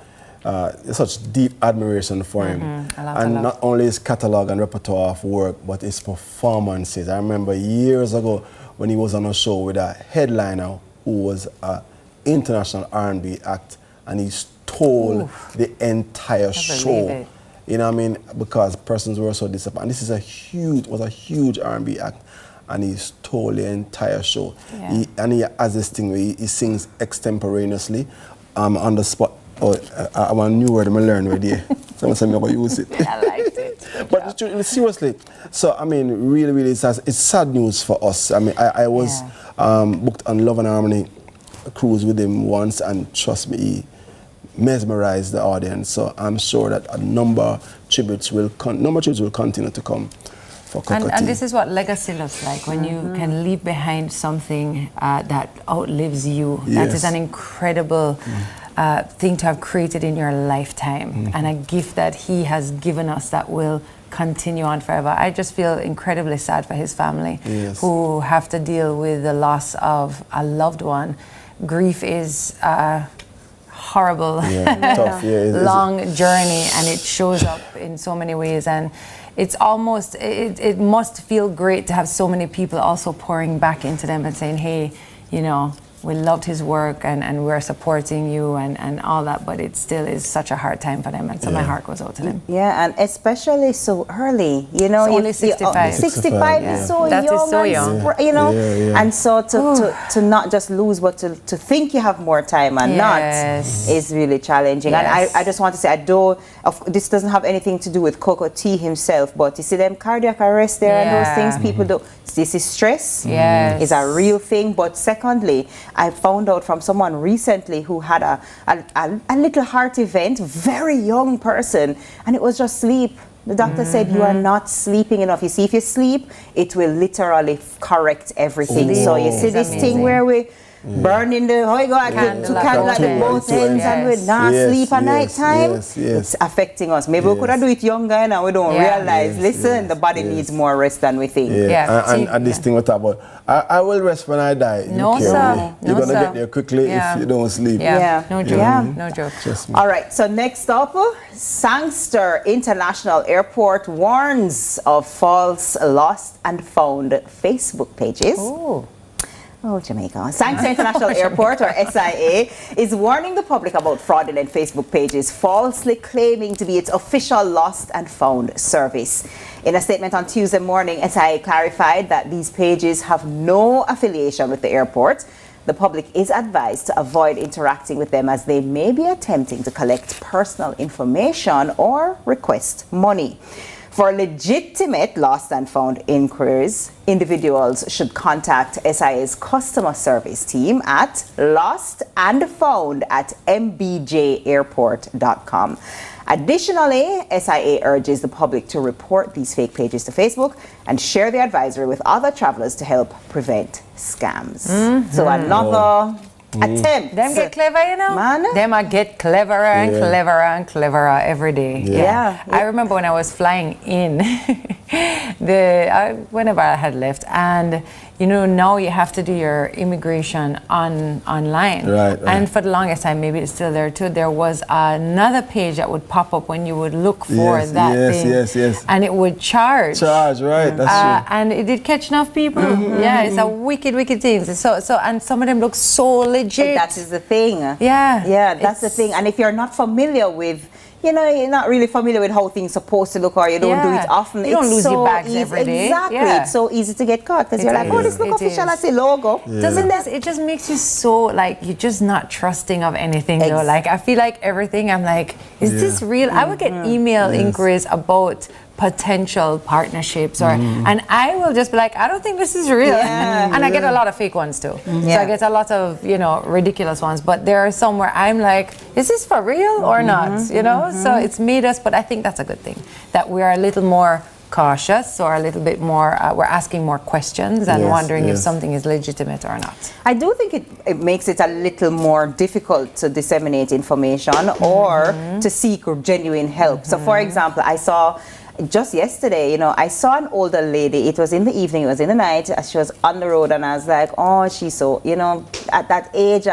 such deep admiration for him, and not only his catalog and repertoire of work, but his performances. I remember years ago when he was on a show with a headliner who was an international R&B act, and he stole the entire show. You know what I mean? Because persons were so disappointed. And this is was a huge R&B act, and he stole the entire show. He has this thing where he sings extemporaneously on the spot. Oh, I want a new word I learned already. Someone said I'm going to use it. I liked it. But seriously, so I mean, really, it's sad news for us. I mean, I was booked on Love and Harmony cruise with him once, and trust me, he mesmerized the audience. So I'm sure that a number of tributes will continue to come for Cocoa Tea. And this is what legacy looks like, when you can leave behind something that outlives you. That is an incredible thing to have created in your lifetime, and a gift that he has given us that will continue on forever. I just feel incredibly sad for his family, who have to deal with the loss of a loved one. Grief is horrible, tough, long journey, and it shows up in so many ways, and it's almost, it must feel great to have so many people also pouring back into them and saying, hey, you know, we loved his work and we're supporting you and all that, but it still is such a hard time for them, and so my heart goes out to them. Yeah, and especially so early, you know. It's only 65. 65 is so that young. Is so young. You know, and so to not just lose, but to think you have more time and not is really challenging. And I just want to say, this doesn't have anything to do with Cocoa Tea himself, but you see them cardiac arrest there and those things people do. This is stress. Is a real thing. But secondly, I found out from someone recently who had a little heart event, very young person, and it was just sleep. The doctor said, you are not sleeping enough. You see, if you sleep, it will literally correct everything. So you see this thing where we burning the candle at both ends and we not sleep at night time. It's affecting us. Maybe we could have do it younger and we don't realize. Listen, the body needs more rest than we think. And this thing we talk about, I will rest when I die. No, sir. You're going to get there quickly if you don't sleep. No joke. No joke. All right, so next up, Sangster International Airport warns of false lost and found Facebook pages. Oh, Jamaica. Sangster International Airport, or SIA, is warning the public about fraudulent Facebook pages falsely claiming to be its official lost and found service. In a statement on Tuesday morning, SIA clarified that these pages have no affiliation with the airport. The public is advised to avoid interacting with them, as they may be attempting to collect personal information or request money. For legitimate lost and found inquiries, individuals should contact SIA's customer service team at lostandfound@mbjairport.com. Additionally, SIA urges the public to report these fake pages to Facebook and share the advisory with other travelers to help prevent scams. So another attempt. Them get clever, you know? Man. Them get cleverer and cleverer and cleverer every day. I remember when I was flying in, whenever I had left, and you know, now you have to do your immigration online. Right. And for the longest time, maybe it's still there too, there was another page that would pop up when you would look for that thing. And it would charge. Right. That's true. And it did catch enough people. It's a wicked thing. So and some of them look so legit. That is the thing. That's the thing. And if you're not familiar with, you know, you're not really familiar with how things are supposed to look, or you don't do it often. You don't lose your bags every day. Exactly. It's so easy to get caught because you're like, oh, this look official. I see logo. Doesn't that? It just makes you so like you're just not trusting of anything. Though. Like I feel like everything. I'm like, is this real? I would get email inquiries about potential partnerships, or and I will just be like, I don't think this is real. And I get a lot of fake ones too. So I get a lot of, you know, ridiculous ones, but there are some where I'm like, is this for real or not? You know, so it's made us, but I think that's a good thing, that we're a little more cautious, or a little bit more, we're asking more questions and wondering if something is legitimate or not. I do think it makes it a little more difficult to disseminate information or to seek genuine help. So for example, I saw just yesterday, you know, I saw an older lady. It was in the evening, it was in the night. She was on the road, and I was like, oh, she's so, you know, at that age,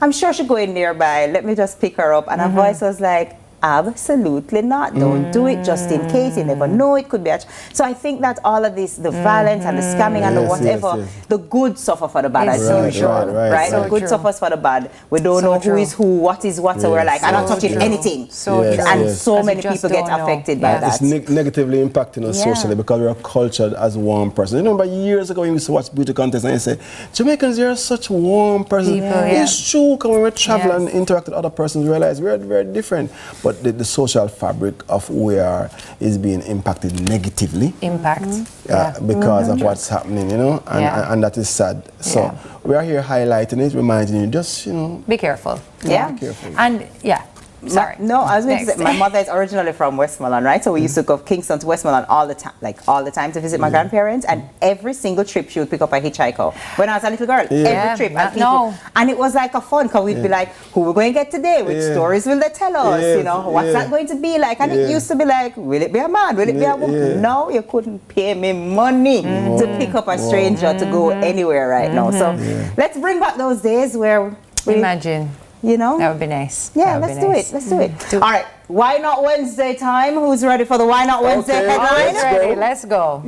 I'm sure she's going nearby. Let me just pick her up. And her voice was like, absolutely not. Don't do it, just in case. You never know, it could be. So I think that all of this, the violence and the scamming and the whatever, the good suffer for the bad. It's so true. Right? So the good suffers for the bad. We don't know who is who, what is what. So we're like, I'm not touching anything. And so many people get affected by that. It's negatively impacting us socially because we're cultured as warm persons. You remember years ago when we used to watch beauty contests and you say, Jamaicans, you're such warm persons. It's true, because when we travel and interact with other persons, we realize we're very different. But but the social fabric of where is being impacted negatively. Because of what's happening, and that is sad. So we are here highlighting it, reminding you, just, be careful. Be careful. And sorry. No, I was going to say, my mother is originally from Westmoreland, right? So we used to go Kingston to Westmoreland all the time, to visit my grandparents. And every single trip, she would pick up a hitchhiker. When I was a little girl, every trip. And it was like a fun, because we'd be like, who we're going to get today? Which stories will they tell us? What's that going to be like? And it used to be like, will it be a man? Will it be a woman? No, you couldn't pay me money to pick up a stranger to go anywhere right now. So let's bring back those days where imagine. That would be nice. Yeah, let's do it. Let's do it. All right. Why Not Wednesday time? Who's ready for the Why Not Wednesday headline? Ready. Let's go.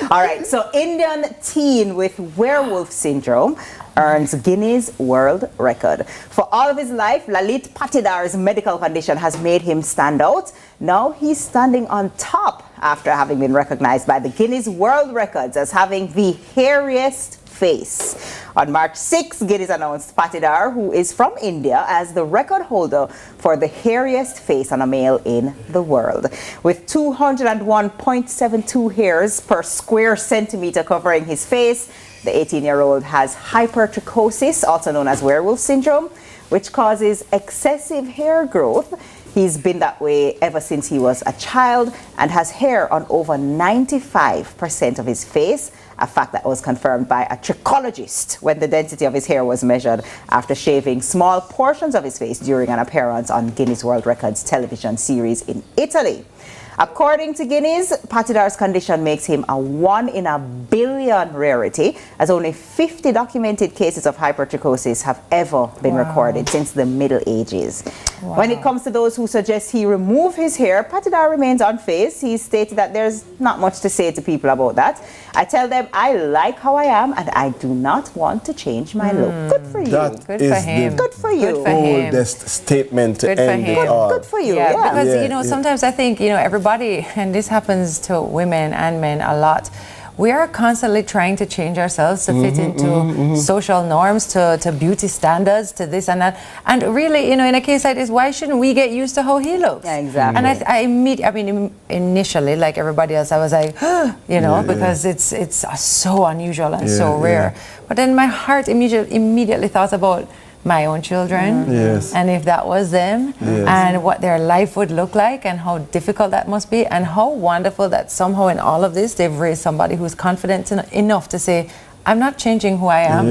All right. So, Indian teen with werewolf syndrome earns Guinness World Record. For all of his life, Lalit Patidar's medical condition has made him stand out. Now he's standing on top after having been recognized by the Guinness World Records as having the hairiest face. On March 6, Guinness announced Patidar, who is from India, as the record holder for the hairiest face on a male in the world. With 201.72 hairs per square centimeter covering his face, the 18-year-old has hypertrichosis, also known as werewolf syndrome, which causes excessive hair growth. He's been that way ever since he was a child and has hair on over 95% of his face, a fact that was confirmed by a trichologist when the density of his hair was measured after shaving small portions of his face during an appearance on Guinness World Records television series in Italy. According to Guinness, Patidar's condition makes him a 1 in a billion rarity, as only 50 documented cases of hypertrichosis have ever been recorded since the Middle Ages. When it comes to those who suggest he remove his hair, Patidar remains unfazed. He stated that there's not much to say to people about that. I tell them I like how I am and I do not want to change my look. Good for you. That Good is for him. Good for you. the oldest statement to Good for end him. it all. Good for you. Yeah, because Yeah. sometimes I think everybody, and this happens to women and men a lot, we are constantly trying to change ourselves to fit into social norms, to beauty standards, to this and that. And really, in a case like this, why shouldn't we get used to how he looks? Yeah, exactly. And initially, like everybody else, I was like, because it's so unusual and so rare. But then my heart immediately thought about my own children, and if that was them, and what their life would look like, and how difficult that must be, and how wonderful that somehow in all of this they've raised somebody who's confident enough to say, I'm not changing who I am,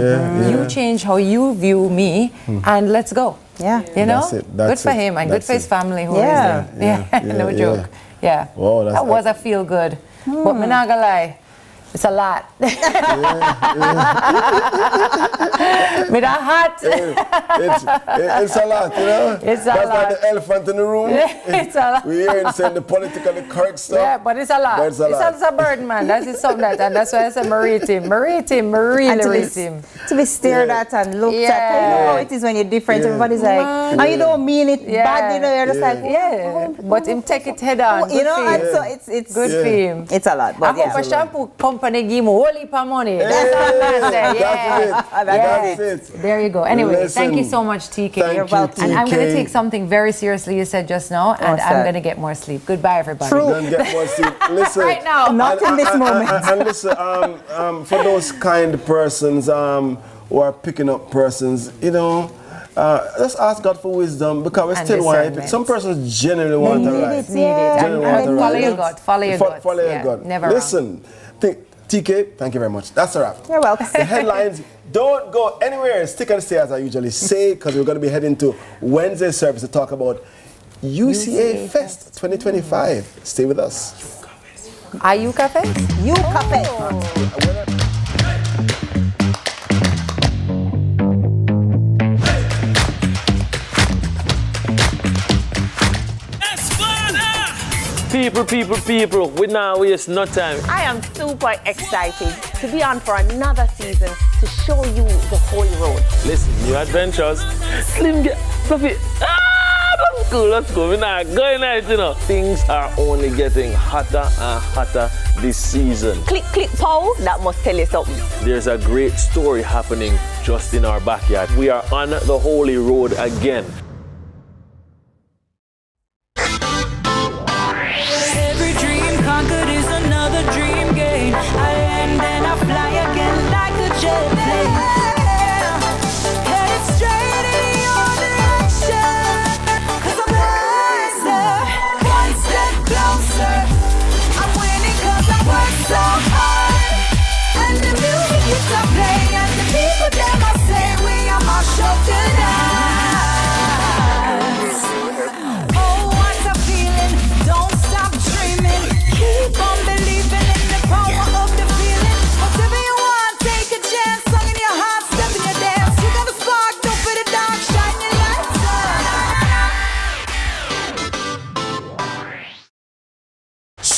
you change how you view me, and let's go. Yeah. That's it. Good for him, and good for his family who raised him. No joke. Yeah. Wow, that was a feel good. But me not gonna lie, it's a lot. With a hat. It's a lot, It's a That's lot. like the elephant in the room. It's a lot. We hear him saying the politically correct stuff. Yeah, but it's a lot. But it's a lot. It's a burden, man. That is something and that's why I said rate him. Rate him, really rate him. To be stared at and looked at. You know how it is when you're different. Everybody's like, and you don't mean it bad, you're just like, but him take it head on. And so it's good for him. It's a lot. But I hope a shampoo company give him a whole heap of money. That's all I say. That's it. There you go. Anyway, Listen, thank you so much, TK. You're welcome. And I'm going to TK. take something very seriously you said just now, and I'm going to get more sleep. Goodbye, everybody. Don't get more sleep. Listen, Right now. Not in this moment. And listen, for those kind persons who are picking up persons, let's ask God for wisdom, because we still want to pick. Some persons genuinely want to write. And follow your gut. Follow your gut. Follow your gut. Never Listen, TK, thank you very much. That's a wrap. You're welcome. The headlines, don't go anywhere. Stick and stay, as I usually say, because we're going to be heading to Wednesday service to talk about UCA Fest 2025. Stay with us. Are you cafe? You cafe. People, we now waste no time. I am super excited to be on for another season to show you the whole road. Listen, new adventures. Slim get fluffy. Let's go. We're not going out, Things are only getting hotter and hotter this season. Click, pow. That must tell you something. There's a great story happening just in our backyard. We are on the Holy Road again.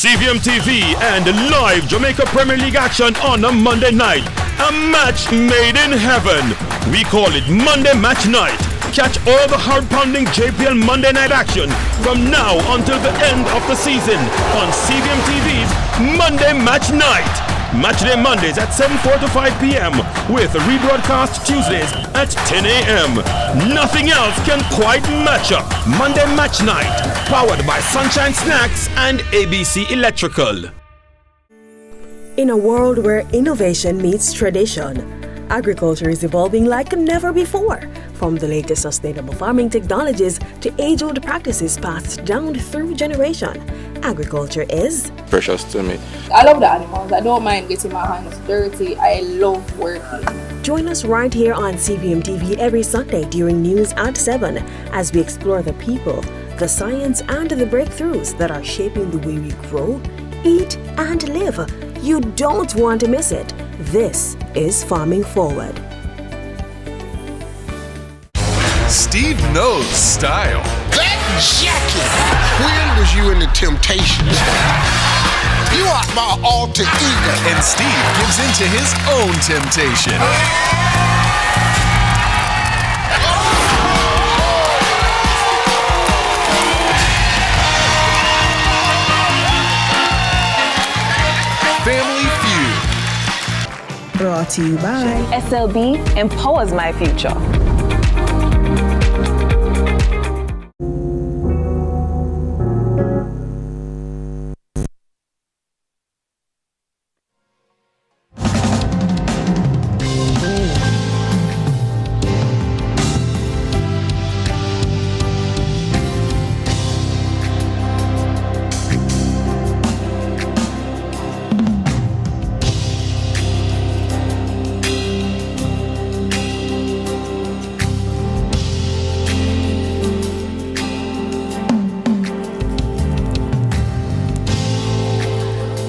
CVM TV and live Jamaica Premier League action on a Monday night. A match made in heaven. We call it Monday Match Night. Catch all the hard-pounding JPL Monday night action from now until the end of the season on CVM TV's Monday Match Night. Matchday Mondays at 7:45 p.m. with a rebroadcast Tuesdays at 10 a.m. Nothing else can quite match up. Monday Match Night, powered by Sunshine Snacks and ABC Electrical. In a world where innovation meets tradition, agriculture is evolving like never before. From the latest sustainable farming technologies to age-old practices passed down through generation, agriculture is precious to me. I love the animals. I don't mind getting my hands dirty. I love working. Join us right here on CVM TV every Sunday during news at 7 as we explore the people, the science, and the breakthroughs that are shaping the way we grow, eat, and live. You don't want to miss it. This is Farming Forward. Steve knows style. That jacket! When was you in the Temptations? You are my alter ego. And Steve gives in to his own temptation. Family Feud. Brought to you by SLB empowers my future.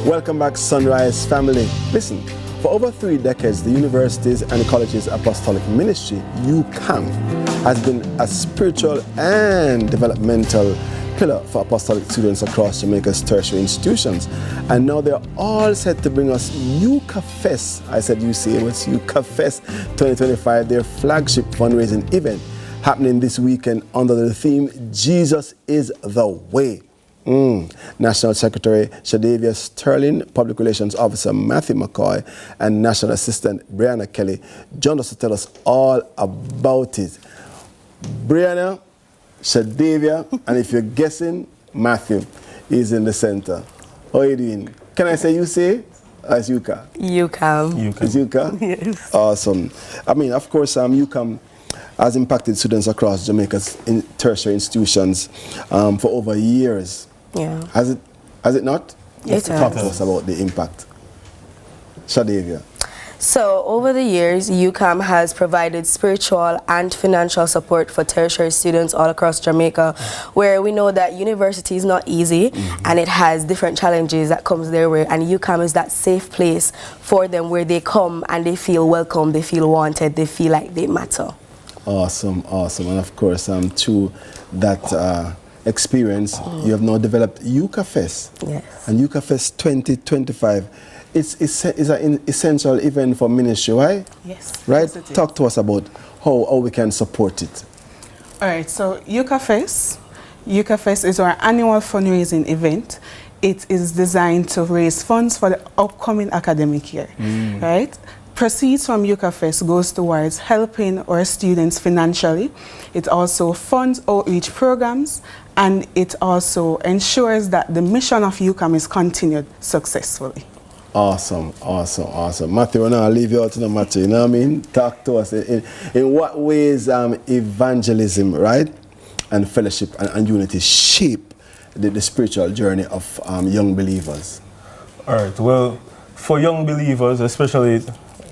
Welcome back, Sunrise family. Listen, for over 3 decades, the Universities and Colleges Apostolic Ministry, UCAM, has been a spiritual and developmental pillar for apostolic students across Jamaica's tertiary institutions. And now they're all set to bring us UCA Fest. I said UCA, but it's UCA Fest 2025, their flagship fundraising event happening this weekend under the theme, Jesus is the Way. National Secretary Shadavia Sterling, Public Relations Officer Matthew McCoy, and National Assistant Brianna Kelly joined us to tell us all about it. Brianna, Shadavia, and if you're guessing, Matthew is in the center. How are you doing? Can I say you say? As UCA? UCAM. Is UCA? Yes. Awesome. I mean, of course, UCAM has impacted students across Jamaica's tertiary institutions for over years. Yeah. Has it not? It Talk has. to us about the impact. Shadavia. So, over the years, UCAM has provided spiritual and financial support for tertiary students all across Jamaica, where we know that university is not easy and it has different challenges that comes their way, and UCAM is that safe place for them where they come and they feel welcome, they feel wanted, they feel like they matter. Awesome, awesome. And of course, through that experience, you have now developed UCA Fest. Yes. And UCA Fest 2025. It's an essential event for ministry, right? Yes. Right? Yes, it is. Talk to us about how we can support it. All right, so UCA Fest is our annual fundraising event. It is designed to raise funds for the upcoming academic year, right? Proceeds from UCA Fest goes towards helping our students financially. It also funds outreach programs, and it also ensures that the mission of UCAM is continued successfully. Awesome, awesome, awesome. Matthew, we're not leave you out in the matter, you know what I mean? Talk to us. In what ways evangelism, right, and fellowship and unity shape the spiritual journey of young believers? All right, well, for young believers, especially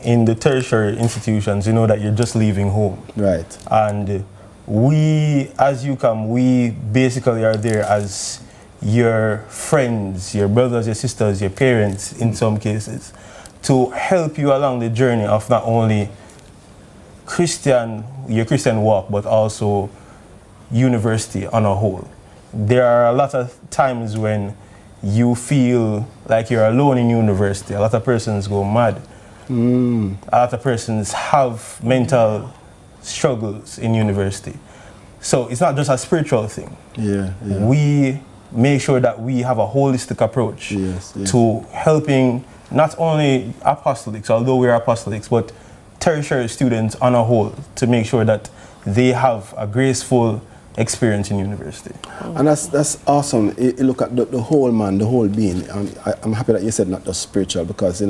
in the tertiary institutions, you know that you're just leaving home. Right. And we, as UCAM, we basically are there as your friends, your brothers, your sisters, your parents, in some cases, to help you along the journey of not only your Christian walk, but also university on a whole. There are a lot of times when you feel like you're alone in university. A lot of persons go mad. A lot of persons have mental struggles in university. So it's not just a spiritual thing. We make sure that we have a holistic approach to helping not only apostolics, although we're apostolics, but tertiary students on a whole, to make sure that they have a graceful experience in university. And that's awesome. You look at the whole man, the whole being. I'm happy that you said not just spiritual, because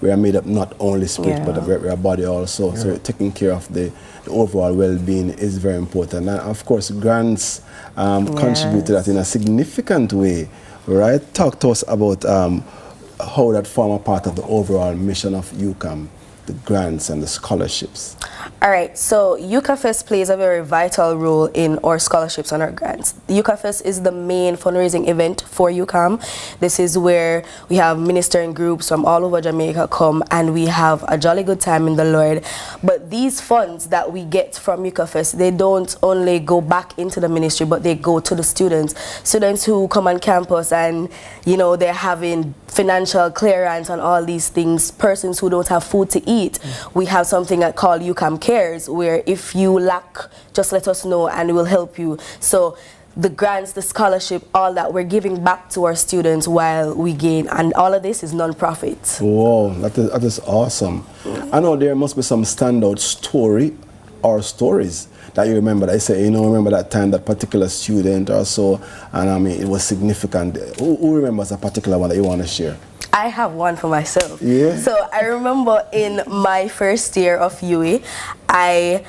we are made up not only spirit, but we're a body also. So taking care of the overall well-being is very important. And of course, grants contribute to that in a significant way, right? Talk to us about how that form a part of the overall mission of UCAM, the grants and the scholarships. All right, so UCAFest plays a very vital role in our scholarships and our grants. UCAFest is the main fundraising event for UCAM. This is where we have ministering groups from all over Jamaica come, and we have a jolly good time in the Lord. But these funds that we get from UCAFest, they don't only go back into the ministry, but they go to the students. Students who come on campus and, they're having financial clearance and all these things, persons who don't have food to eat. We have something called UCAM Cares, where if you lack, just let us know and we'll help you. So the grants, the scholarship, all that, we're giving back to our students while we gain, and all of this is non-profit. Wow, that is awesome. I know there must be some standout story or stories that you remember, that you say, remember that time, that particular student or so, and it was significant. Who remembers a particular one that you want to share? I have one for myself. Yeah. So I remember in my first year of UE, I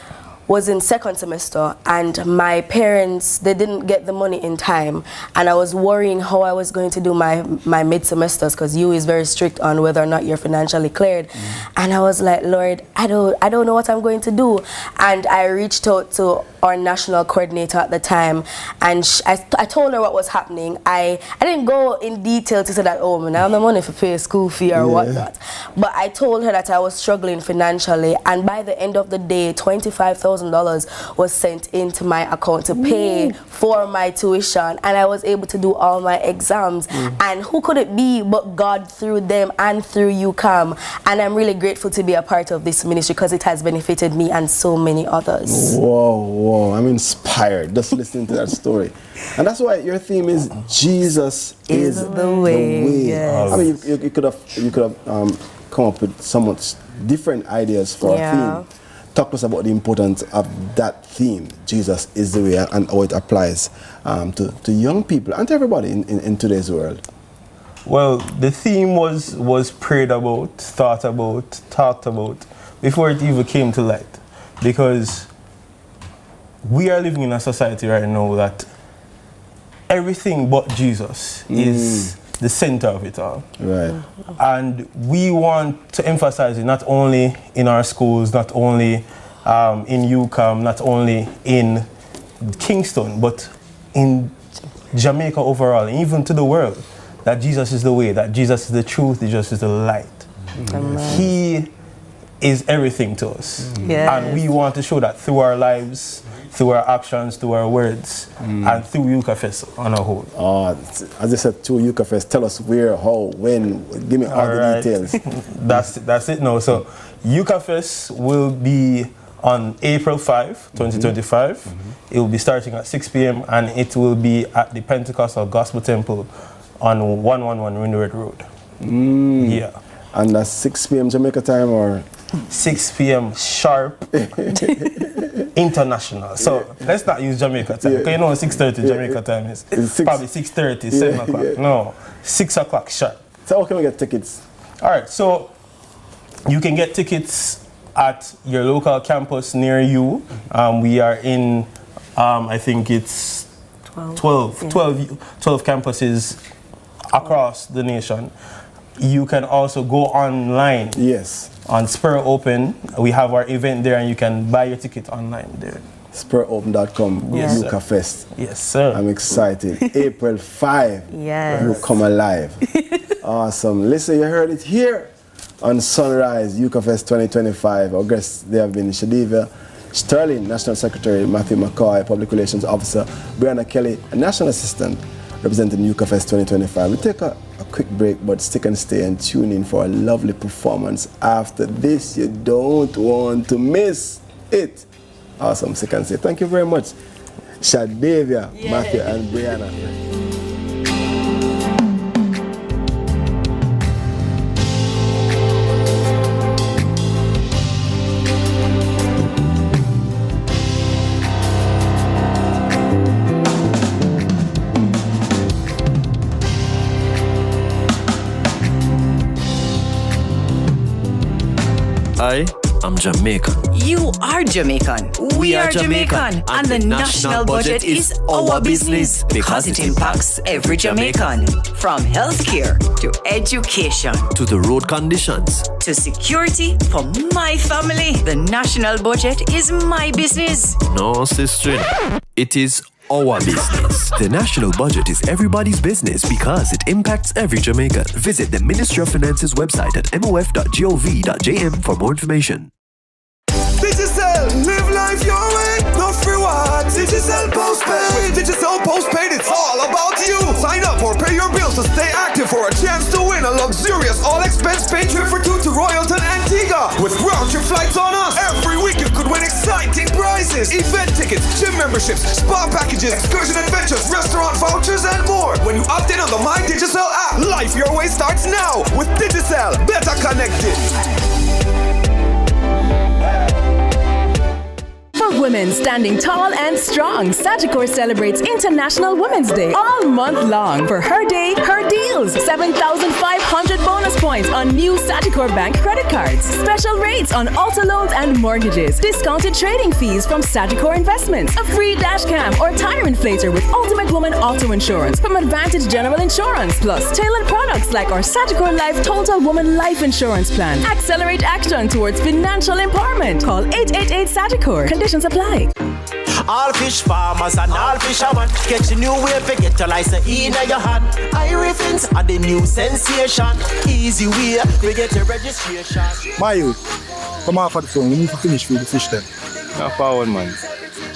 was in second semester, and my parents, they didn't get the money in time, and I was worrying how I was going to do my mid-semesters, because UE is very strict on whether or not you're financially cleared. And I was like, Lord, I don't know what I'm going to do. And I reached out to our national coordinator at the time, and I told her what was happening. I didn't go in detail to say that, oh, man, I have no money for pay school fee or whatnot, but I told her that I was struggling financially, and by the end of the day, $25,000 was sent into my account to pay for my tuition, and I was able to do all my exams. And who could it be but God through them and through UCAM? And I'm really grateful to be a part of this ministry, because it has benefited me and so many others. Whoa, I'm inspired just listening to that story. And that's why your theme is Jesus is the way. Yes. I mean, you could have come up with somewhat different ideas for a theme. Talk to us about the importance of that theme, Jesus is the way, and how it applies to young people and to everybody in today's world. Well, the theme was prayed about, thought about, talked about before it even came to light, because we are living in a society right now that everything but Jesus is the center of it all. Right. And we want to emphasize it not only in our schools, not only in UCAM, not only in Kingston, but in Jamaica overall, and even to the world, that Jesus is the way, that Jesus is the truth, Jesus is the light. He is everything to us. And we want to show that through our lives, through our actions, through our words, and through UCAFest on a whole. As I said, through UCAFest, tell us where, how, when, give me all the details. That's it now. So UCAFest will be on April 5, 2025. It will be starting at 6 p.m. and it will be at the Pentecostal Gospel Temple on 111 Windward Road. Yeah. And that's 6 p.m. Jamaica time, or? 6 p.m. sharp international. So let's not use Jamaica time. Because 6:30 Jamaica time is probably 6:30, 7 o'clock. No, 6 o'clock sharp. So how can we get tickets? All right, so you can get tickets at your local campus near you. We are in, I think it's 12 campuses across the nation. You can also go online. Yes. On Spur Open, we have our event there, and you can buy your ticket online there. SpurOpen.com, UCAFest. Yes, sir. I'm excited. April 5. Yes. You come alive. Awesome. Listen, you heard it here on Sunrise UCAFest 2025. Our guests, they have been Shadiva Sterling, National Secretary, Matthew McCoy, Public Relations Officer, Brianna Kelly, National Assistant, representing Yuka Fest 2025. We take a quick break, but stick and stay and tune in for a lovely performance after this. You don't want to miss it. Awesome, stick and stay. Thank you very much, Shadavia, Matthew, and Brianna. I'm Jamaican. You are Jamaican. We are Jamaican. And the national budget is our business because it impacts every Jamaican. From healthcare to education To the road conditions. to security for my family. The national budget is my business. No, sister. It is our business. The national budget is everybody's business because it impacts every Jamaican. Visit the Ministry of Finance's website at mof.gov.jm for more information. Digicel, live life your way, no free what? Digicel postpaid. With Digicel postpaid, it's all about you. Sign up or pay your bills to stay active for a chance to win a luxurious all-expense paid trip for two to Royalton, Antigua. With round-trip flights on us, every week you could win exciting prizes, event tickets, gym memberships, spa packages, excursion adventures, restaurant vouchers, and more. When you opt in on the My Digicel app, life your way starts now with Digicel. Better connected. For women standing tall and strong, Sagicor celebrates International Women's Day all month long. For her day, her deals. 7,500 bonus points on new Sagicor Bank credit cards. Special rates on auto loans and mortgages. Discounted trading fees from Sagicor Investments. A free dash cam or tire inflator with Ultimate Woman Auto Insurance from Advantage General Insurance. Plus, tailored products like our Sagicor Life Total Woman Life Insurance Plan. Accelerate action towards financial empowerment. Call 888 Sagicor. Conditions apply. All fish farmers and all fishermen get your new way to get your license in your hand. Irifins are the new sensation. Easy way to get your registration. My youth, come off of the phone. We need to finish with the fish then. Not forward, man.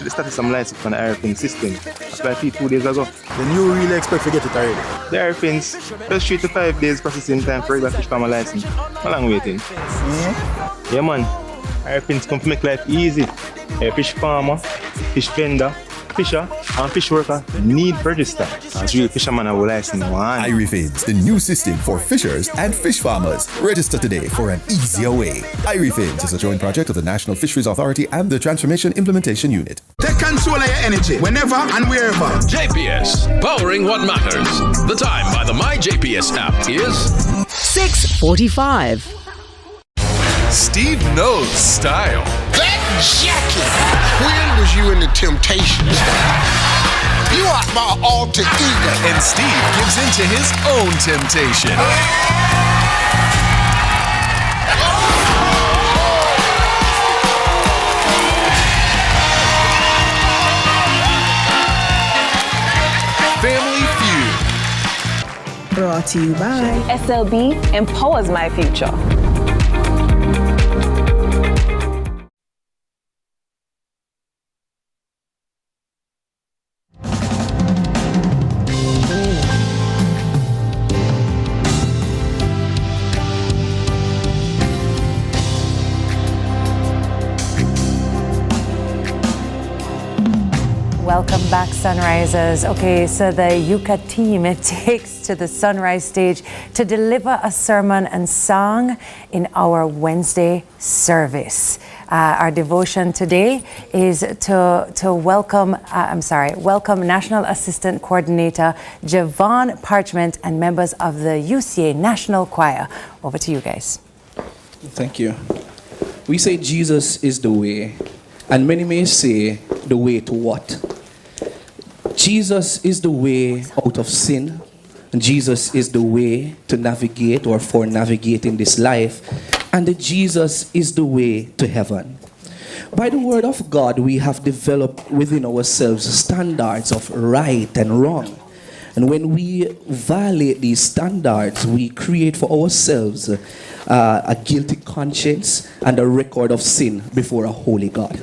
They started some license from the Irifin system. Applied 2 days ago. Then you really expect to get it already? The Irifins, just 3 to 5 days processing time for regular fish farmer license. How long waiting? Mm-hmm. Yeah, man. Irifins come to make life easy. A fish farmer, fish vendor, fisher, and fish worker need to register. As real fishermen are license one. Irifins, the new system for fishers and fish farmers. Register today for an easier way. Irifins is a joint project of the National Fisheries Authority and the Transformation Implementation Unit. Take control of your energy whenever and wherever. JPS, powering what matters. The time by the My JPS app is 6:45. Steve knows style. That jacket! When was you in the Temptations? You are my alter ego. And Steve gives in to his own temptation. Family Feud. Brought to you by SLB empowers my future. Welcome back, Sunrisers. Okay, so the Yuka team, it takes to the Sunrise stage to deliver a sermon and song in our Wednesday service. Our devotion today is to welcome National Assistant Coordinator Javon Parchment and members of the UCA National Choir. Over to you guys. Thank you. We say Jesus is the way, and many may say the way to what? Jesus is the way out of sin, and Jesus is the way to navigate or for navigating this life, and Jesus is the way to heaven. By the word of God, we have developed within ourselves standards of right and wrong. And when we violate these standards, we create for ourselves a guilty conscience and a record of sin before a holy God.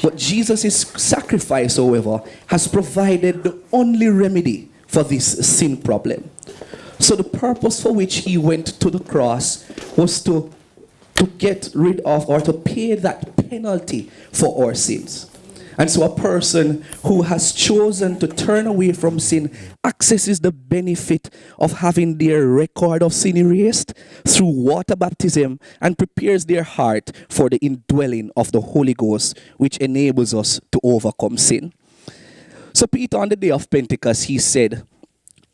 But Jesus' sacrifice, however, has provided the only remedy for this sin problem. So the purpose for which he went to the cross was to get rid of or to pay that penalty for our sins. And so a person who has chosen to turn away from sin accesses the benefit of having their record of sin erased through water baptism and prepares their heart for the indwelling of the Holy Ghost, which enables us to overcome sin. So Peter, on the day of Pentecost, he said,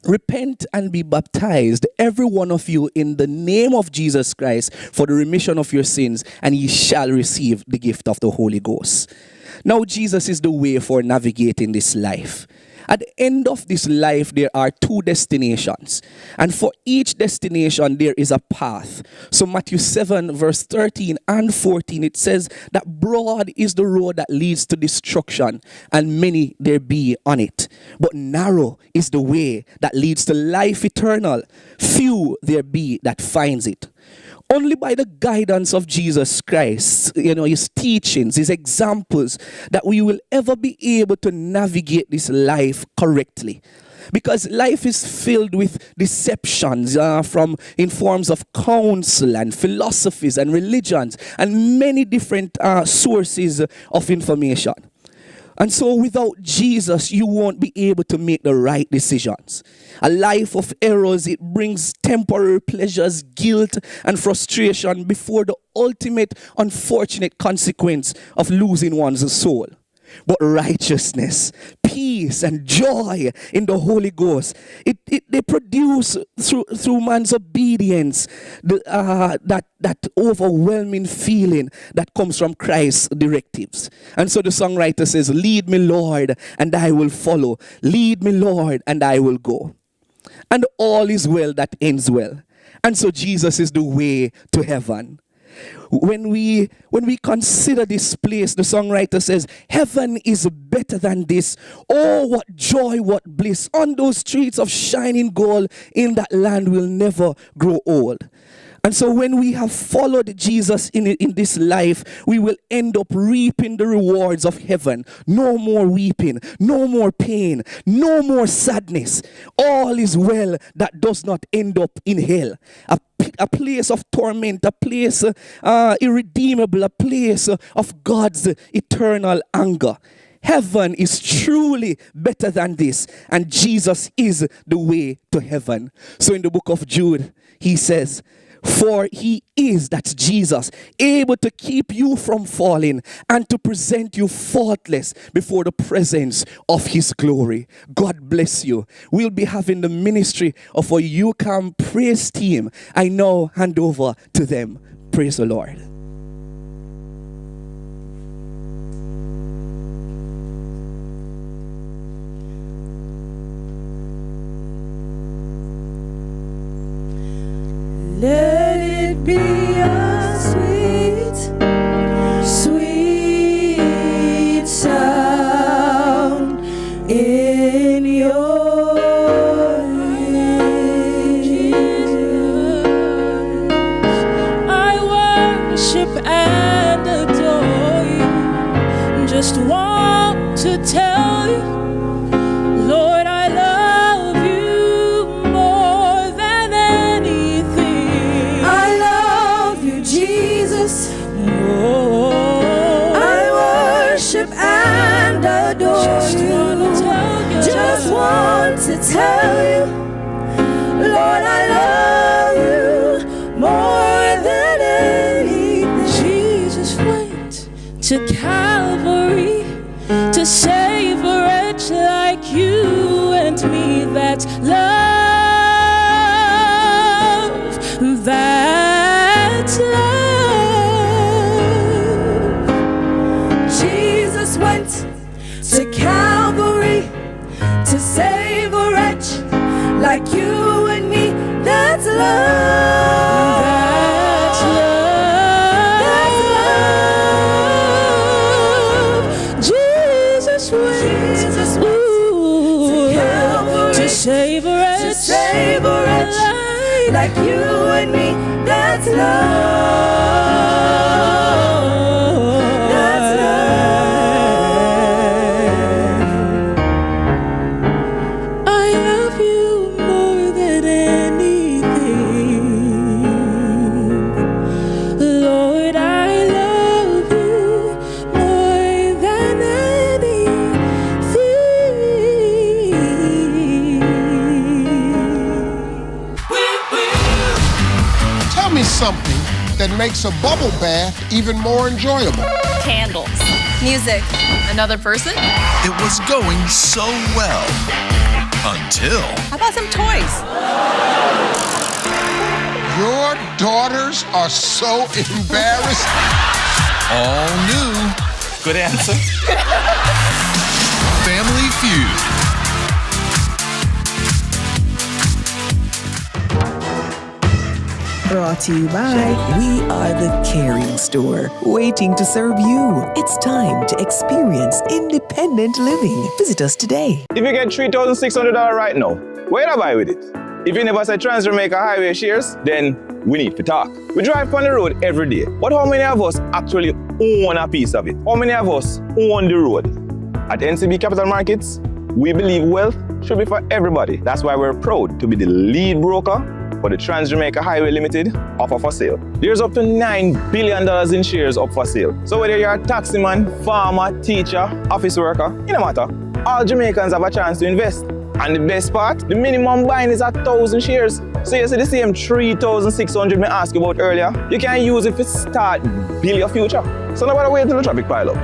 "Repent and be baptized, every one of you, in the name of Jesus Christ for the remission of your sins, and ye shall receive the gift of the Holy Ghost." Now, Jesus is the way for navigating this life. At the end of this life, there are two destinations. And for each destination, there is a path. So Matthew 7, verse 13 and 14, it says that broad is the road that leads to destruction, and many there be on it. But narrow is the way that leads to life eternal. Few there be that finds it. Only by the guidance of Jesus Christ, his teachings, his examples, that we will ever be able to navigate this life correctly. Because life is filled with deceptions in forms of counsel and philosophies and religions and many different sources of information. And so without Jesus, you won't be able to make the right decisions. A life of errors, it brings temporary pleasures, guilt, and frustration before the ultimate unfortunate consequence of losing one's soul. But righteousness, peace, and joy in the Holy Ghost, they produce through man's obedience that overwhelming feeling that comes from Christ's directives. And so the songwriter says, "Lead me, Lord, and I will follow. Lead me, Lord, and I will go." And all is well that ends well. And so Jesus is the way to heaven. When we consider this place, the songwriter says, "Heaven is better than this. Oh, what joy, what bliss. On those streets of shining gold, in that land will never grow old." And so when we have followed Jesus in this life, we will end up reaping the rewards of heaven. No more weeping, no more pain, no more sadness. All is well that does not end up in hell. A place of torment, a place irredeemable, a place of God's eternal anger. Heaven is truly better than this, and Jesus is the way to heaven. So in the book of Jude, he says, "For he is," that's Jesus, "able to keep you from falling and to present you faultless before the presence of his glory." God bless you. We'll be having the ministry of a UCAM praise team. I now hand over to them. Praise the Lord. Let it be a sweet, sweet sound in your ears. I worship and adore you. Just want to tell you, Lord, I love you more than anything. I love you, Jesus. Oh, I worship and adore you. Just want to tell you, Lord, I love you more than anything. Jesus went to Calvary to save a wretch like you and me. That's love. That's love. Jesus went to Calvary to save a wretch like you and me. That's love. That's love. That's love. Jesus went to Calvary to save a wretch like you and me. That's love. That's love. I love something that makes a bubble bath even more enjoyable. Candles. Music. Another person? It was going so well. Until... How about some toys? Your daughters are so embarrassed. All new. Good answer. Family Feud. Brought to you by We Are the Caring Store, waiting to serve you. It's time to experience independent living. Visit us today. If you get $3,600 right now, where do I buy with it? If you never say Trans-Jamaica Highway shares, then we need to talk. We drive on the road every day, but how many of us actually own a piece of it? How many of us own the road? At NCB Capital Markets, we believe wealth should be for everybody. That's why we're proud to be the lead broker for the Trans-Jamaica Highway Limited offer for sale. There's up to $9 billion in shares up for sale. So whether you're a taximan, farmer, teacher, office worker, it no matter, all Jamaicans have a chance to invest. And the best part, the minimum buying is 1,000 shares. So you see the same 3,600 me asked you about earlier, you can use it to start build your future. So no matter wait till the traffic pile up.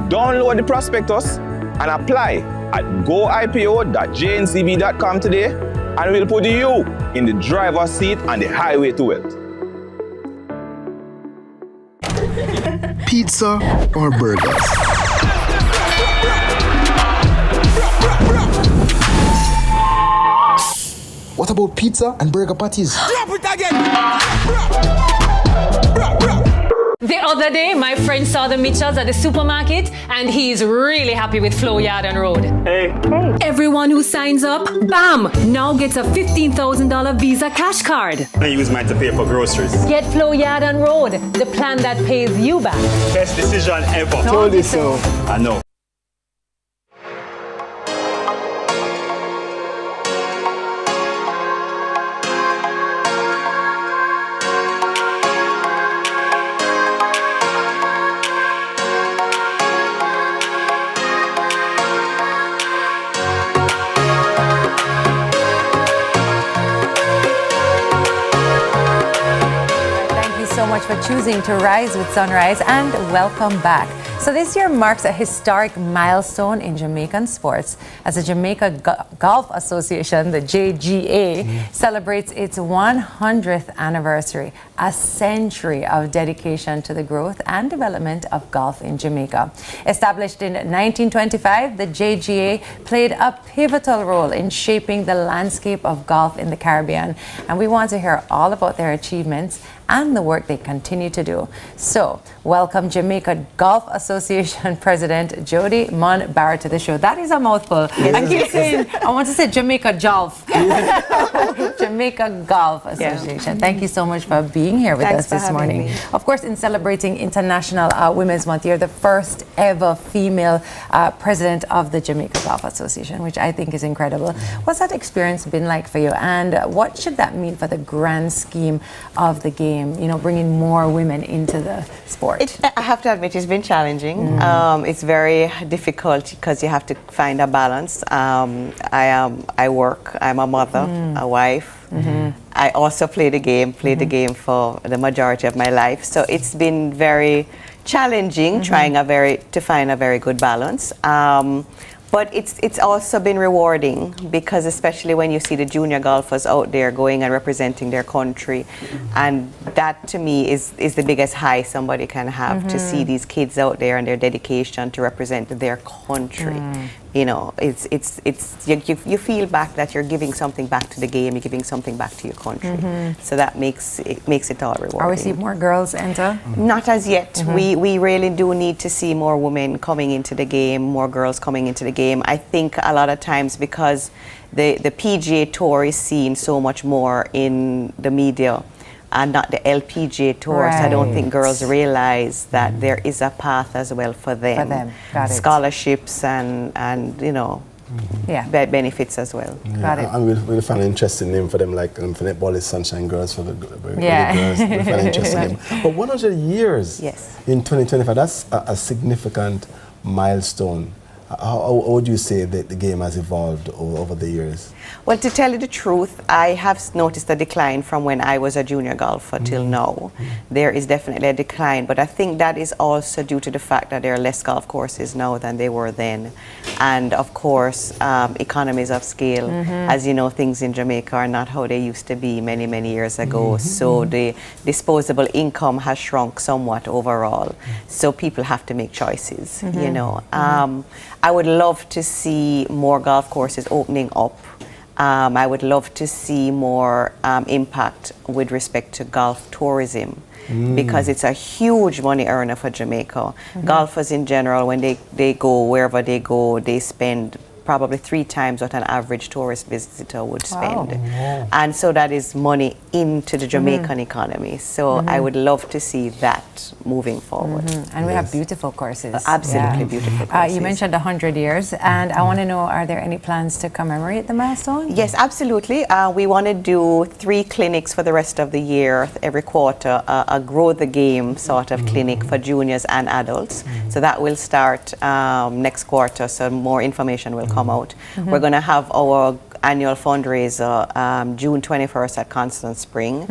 Download the prospectus and apply at goipo.jncb.com today, and we'll put you in the driver's seat on the highway to wealth. Pizza or burgers? What about pizza and burger patties? Drop it again! The other day, my friend saw the Mitchells at the supermarket, and he's really happy with Flow Yard and Road. Hey. Everyone who signs up, bam, now gets a $15,000 Visa cash card. I use mine to pay for groceries. Get Flow Yard and Road, the plan that pays you back. Best decision ever. Told you so. I know. For choosing to rise with sunrise, and welcome back. So this year marks a historic milestone in Jamaican sports as the Jamaica Golf Association, the JGA, celebrates its 100th anniversary, a century of dedication to the growth and development of golf in Jamaica. Established in 1925, the JGA played a pivotal role in shaping the landscape of golf in the Caribbean, and we want to hear all about their achievements and the work they continue to do. So, welcome Jamaica Golf Association President Jody Munn Barrett to the show. That is a mouthful. Yes. I keep saying, I want to say Jamaica Jolf. Jamaica Golf Association. Yeah. Thank you so much for being here with us this morning. Me. Of course, in celebrating International Women's Month, you're the first ever female president of the Jamaica Golf Association, which I think is incredible. What's that experience been like for you, and what should that mean for the grand scheme of the game? You know, bringing more women into the sport. I have to admit, it's been challenging. It's very difficult because you have to find a balance. I work. I'm a mother, a wife. I also play the game. Played the game for the majority of my life. So it's been very challenging trying to find a very good balance. But it's also been rewarding because especially when you see the junior golfers out there going and representing their country, and that to me is the biggest high somebody can have, to see these kids out there and their dedication to represent their country. You know, you feel back that you're giving something back to the game, you're giving something back to your country. So that makes it all rewarding. Are we seeing more girls enter? Not as yet. We really do need to see more women coming into the game, more girls coming into the game. I think a lot of times because the PGA Tour is seen so much more in the media and not the LPGA Tour. Right. So I don't think girls realize that there is a path as well for them. Got it. Scholarships and you know, benefits as well. Got it. And we'll find an interesting name for them, like for netball is Sunshine Girls for the girls. We'll find an interesting name. But 100 years in 2025, that's a significant milestone. How would you say that the game has evolved over the years? Well, to tell you the truth, I have noticed a decline from when I was a junior golfer till now. There is definitely a decline, but I think that is also due to the fact that there are less golf courses now than they were then. And of course, economies of scale. As you know, things in Jamaica are not how they used to be many, many years ago. So the disposable income has shrunk somewhat overall. So people have to make choices, you know. I would love to see more golf courses opening up. I would love to see more impact with respect to golf tourism. Because it's a huge money earner for Jamaica. Golfers in general, when they go wherever they go, they spend probably 3 times what an average tourist visitor would spend. And so that is money into the Jamaican economy. So I would love to see that moving forward. And we have beautiful courses. Absolutely beautiful courses. You mentioned 100 years, and I want to know, are there any plans to commemorate the milestone? Yes, absolutely. We want to do 3 clinics for the rest of the year, every quarter, a grow the game sort of clinic for juniors and adults. So that will start next quarter, so more information will come out. We're going to have our annual fundraiser June 21st at Constant Spring.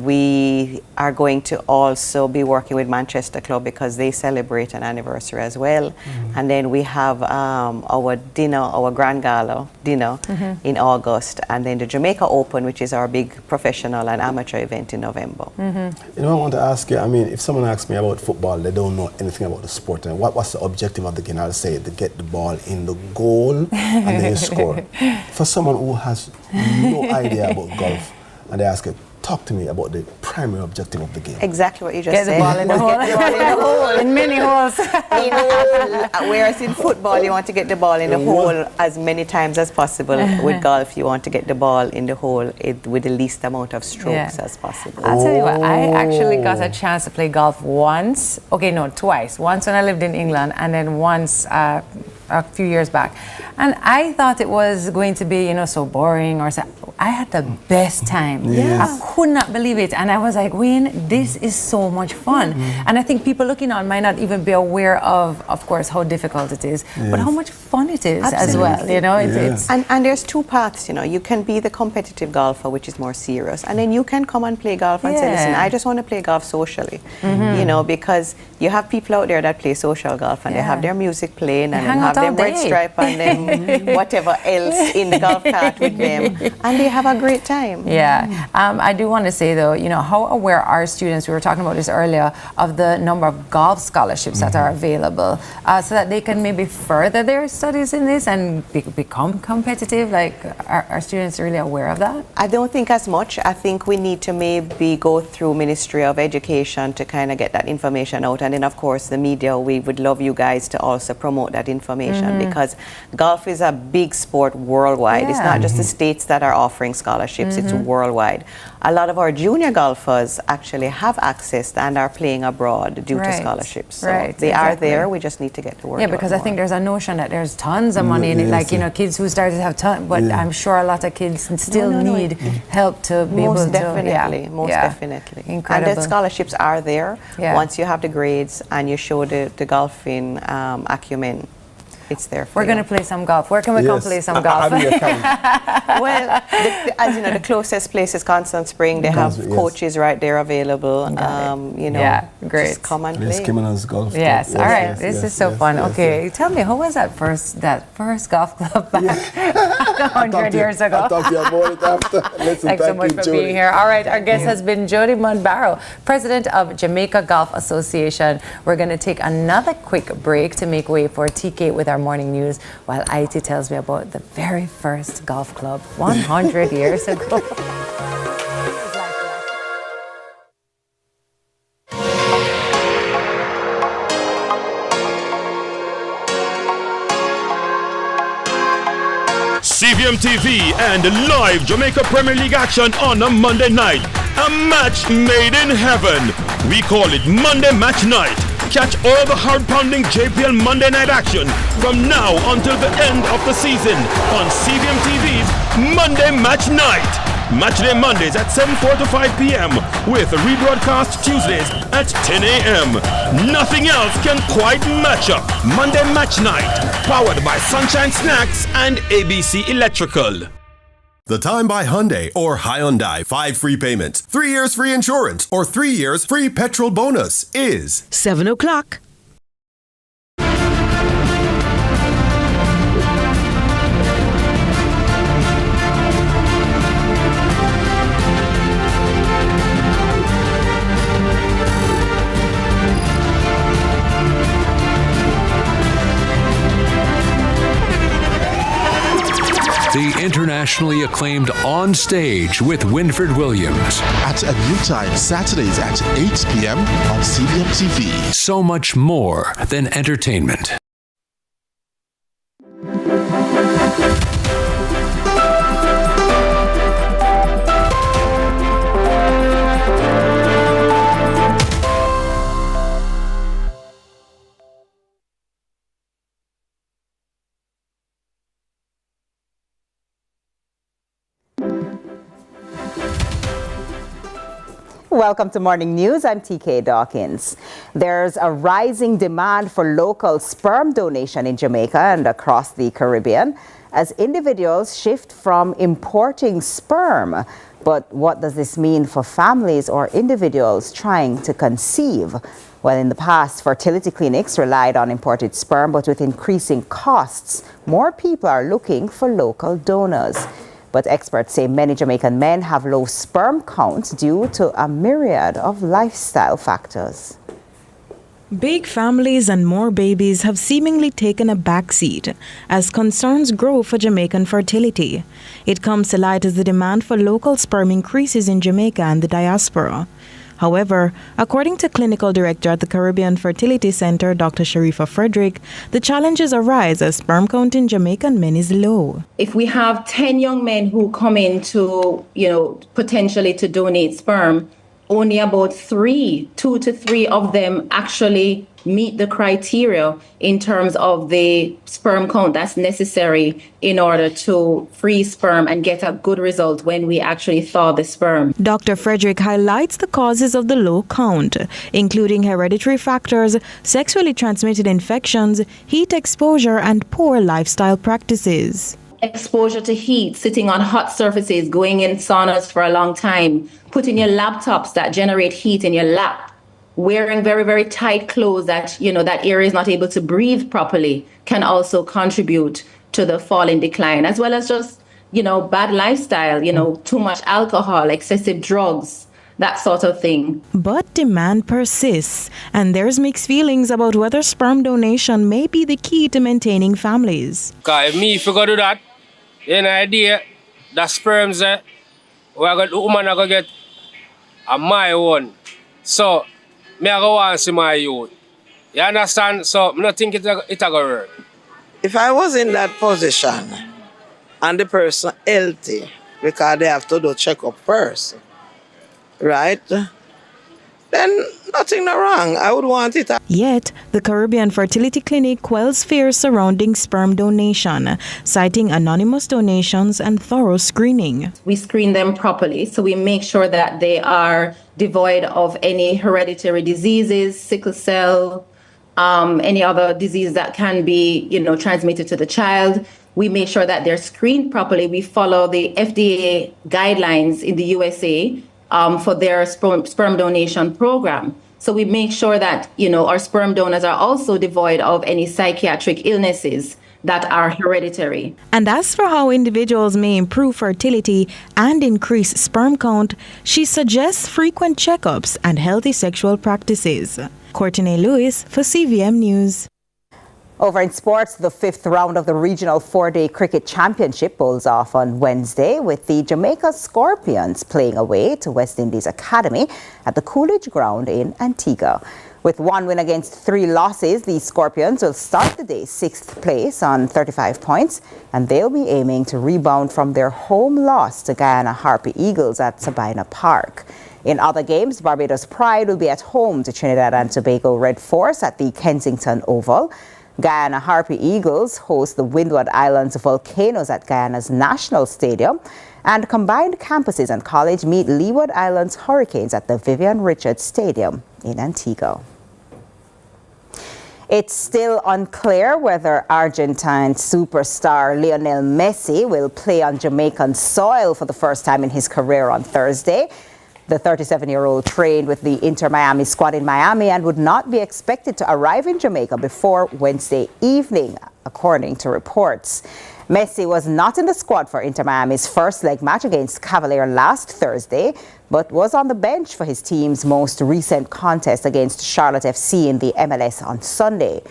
We are going to also be working with Manchester Club because they celebrate an anniversary as well. And then we have our dinner, our Grand Gala dinner in August, and then the Jamaica Open, which is our big professional and amateur event in November. You know, I want to ask you, I mean, if someone asks me about football, they don't know anything about the sport, and what's the objective of the game? I'll say to get the ball in the goal and then you score. For someone who has no idea about golf and they ask you, talk to me about the primary objective of the game. Exactly what you just said. Get the ball in the hole. In many holes. Whereas in football, you want to get the ball in the hole as many times as possible. With golf, you want to get the ball in the hole with the least amount of strokes as possible. I'll tell you what, I actually got a chance to play golf once. Okay, no, twice. Once when I lived in England, and then once a few years back. And I thought it was going to be, you know, so boring or so. I had the best time. I could not believe it. And I was like, Wayne, this is so much fun. And I think people looking on might not even be aware of course, how difficult it is, but how much fun it is as well. You know, it's and there's 2 paths, you know. You can be the competitive golfer, which is more serious, and then you can come and play golf and say, listen, I just want to play golf socially. You know, because you have people out there that play social golf and they have their music playing and then have them red stripe and then whatever else in the golf cart with them, and they have a great time. I do want to say though, you know, how aware are students, we were talking about this earlier, of the number of golf scholarships that are available, so that they can maybe further their studies in this and become competitive? Like, are students really aware of that? I don't think as much. I think we need to maybe go through Ministry of Education to kind of get that information out, and then of course the media, we would love you guys to also promote that information, because golf is a big sport worldwide. It's not just the states that are offering scholarships, it's worldwide. A lot of our junior golfers actually have access and are playing abroad due to scholarships. So they are there, we just need to get to work. Yeah, because I think there's a notion that there's tons of money in it, like, you know, kids who started to have tons, but I'm sure a lot of kids still need help to be able to. Most definitely. Incredible. And the scholarships are there. Once you have the grades and you show the golfing acumen, it's there for We're going to play some golf. Where can we come play some golf? Well, as you know, the closest place is Constant Spring. They have coaches right there available. You know, great. Just come and play. Golf yes, all right. This is so fun. Okay, tell me, how was that first golf club back 100 years ago? I'll talk to you about it after. Listen, Thanks so much for being here. All right, our guest has been Jody Munbarrow, President of Jamaica Golf Association. We're going to take another quick break to make way for TK with our morning news, while IT tells me about the very first golf club 100 years ago. CVM TV and live Jamaica Premier League action on a Monday night. A match made in heaven. We call it Monday Match Night. Catch all the hard-pounding JPL Monday night action from now until the end of the season on CVM TV's Monday Match Night. Matchday Mondays at 7:45 to 5 p.m. with a rebroadcast Tuesdays at 10 a.m. Nothing else can quite match up. Monday Match Night, powered by Sunshine Snacks and ABC Electrical. The Time by Hyundai or Hyundai 5 free payments, 3 years free insurance, or 3 years free petrol bonus is 7 o'clock. The internationally acclaimed On Stage with Winfred Williams. At a new time, Saturdays at 8 p.m. on CVM TV. So much more than entertainment. Welcome to Morning News. I'm TK Dawkins. There's a rising demand for local sperm donation in Jamaica and across the Caribbean as individuals shift from importing sperm. But what does this mean for families or individuals trying to conceive? Well, in the past, fertility clinics relied on imported sperm, but with increasing costs, more people are looking for local donors. But experts say many Jamaican men have low sperm counts due to a myriad of lifestyle factors. Big families and more babies have seemingly taken a backseat as concerns grow for Jamaican fertility. It comes to light as the demand for local sperm increases in Jamaica and the diaspora. However, according to Clinical Director at the Caribbean Fertility Center, Dr. Sharifa Frederick, the challenges arise as sperm count in Jamaican men is low. If we have 10 young men who come in to, potentially to donate sperm, only about 2 to 3 of them actually meet the criteria in terms of the sperm count that's necessary in order to freeze sperm and get a good result when we actually thaw the sperm. Dr. Frederick highlights the causes of the low count, including hereditary factors, sexually transmitted infections, heat exposure, and poor lifestyle practices. Exposure to heat, sitting on hot surfaces, going in saunas for a long time, putting your laptops that generate heat in your lap, wearing very, very tight clothes that, that area is not able to breathe properly can also contribute to the fall in decline, as well as just, bad lifestyle, too much alcohol, excessive drugs, that sort of thing. But demand persists, and there's mixed feelings about whether sperm donation may be the key to maintaining families. If you go do that, an idea, the sperms, the woman are going to get my own. So, me I go want to see my youth. You understand? So, I don't think it's going to work. If I was in that position and the person healthy, because they have to do check-up first, right? Then nothing wrong. I would want it. Yet, the Caribbean Fertility Clinic quells fears surrounding sperm donation, citing anonymous donations and thorough screening. We screen them properly, so we make sure that they are devoid of any hereditary diseases, sickle cell, any other disease that can be, transmitted to the child. We make sure that they're screened properly. We follow the FDA guidelines in the USA for their sperm donation program. So we make sure that, our sperm donors are also devoid of any psychiatric illnesses that are hereditary. And as for how individuals may improve fertility and increase sperm count, she suggests frequent checkups and healthy sexual practices. Courtney Lewis for CVM News. Over in sports, the 5th round of the Regional 4-Day Cricket Championship bowls off on Wednesday with the Jamaica Scorpions playing away to West Indies Academy at the Coolidge Ground in Antigua. With 1 win against 3 losses, the Scorpions will start the day 6th place on 35 points, and they'll be aiming to rebound from their home loss to Guyana Harpy Eagles at Sabina Park. In other games, Barbados Pride will be at home to Trinidad and Tobago Red Force at the Kensington Oval. Guyana Harpy Eagles host the Windward Islands Volcanoes at Guyana's National Stadium, and combined campuses and college meet Leeward Islands Hurricanes at the Vivian Richards Stadium in Antigua. It's still unclear whether Argentine superstar Lionel Messi will play on Jamaican soil for the first time in his career on Thursday. The 37-year-old trained with the Inter Miami squad in Miami and would not be expected to arrive in Jamaica before Wednesday evening, according to reports. Messi was not in the squad for Inter Miami's first leg match against Cavalier last Thursday, but was on the bench for his team's most recent contest against Charlotte FC in the MLS on Sunday.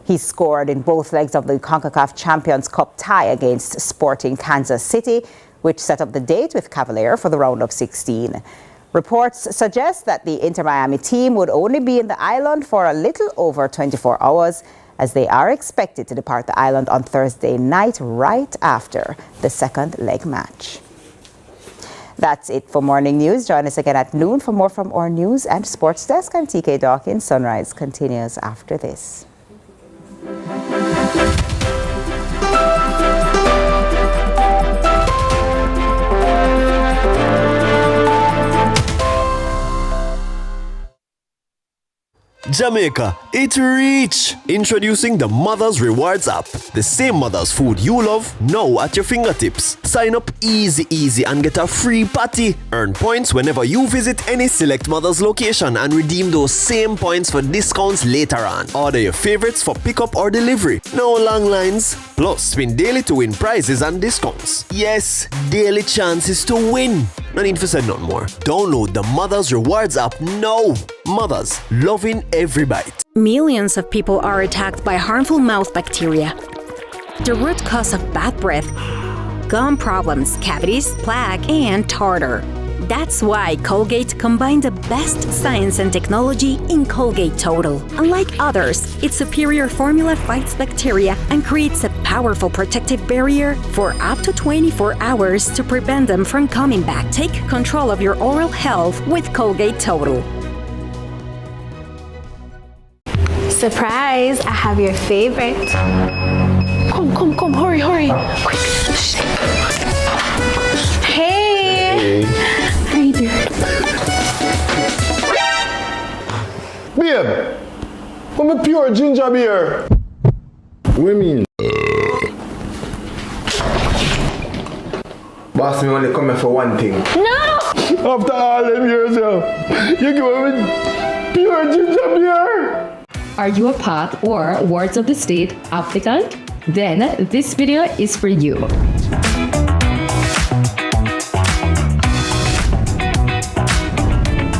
He scored in both legs of the CONCACAF Champions Cup tie against Sporting Kansas City, which set up the date with Cavalier for the round of 16. Reports suggest that the Inter Miami team would only be in the island for a little over 24 hours, as they are expected to depart the island on Thursday night right after the second leg match. That's it for Morning News. Join us again at noon for more from our news and sports desk. I'm TK Dawkins. Sunrise continues after this. Jamaica, it reach! Introducing the Mother's Rewards app. The same mother's food you love, now at your fingertips. Sign up easy and get a free patty. Earn points whenever you visit any select Mother's location and redeem those same points for discounts later on. Order your favorites for pickup or delivery. No long lines. Plus, win daily to win prizes and discounts. Yes, daily chances to win. No need to say nothing more. Download the Mother's Rewards app now. Mothers, loving every bite. Millions of people are attacked by harmful mouth bacteria. The root cause of bad breath, gum problems, cavities, plaque, and tartar. That's why Colgate combined the best science and technology in Colgate Total. Unlike others, its superior formula fights bacteria and creates a powerful protective barrier for up to 24 hours to prevent them from coming back. Take control of your oral health with Colgate Total. Surprise! I have your favorite. Come, hurry, quick. Hey! How you doing? Babe, I'm a pure ginger beer. What do you mean? Boss, me only come here for one thing. No! After all them years, you give me pure ginger beer. Are you a PATH or Wards of the State applicant? Then this video is for you.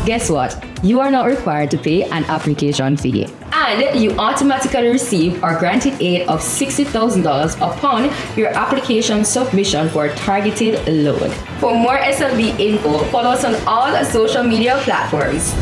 Guess what? You are not required to pay an application fee. And you automatically receive our granted aid of $60,000 upon your application submission for a targeted loan. For more SLB info, follow us on all social media platforms.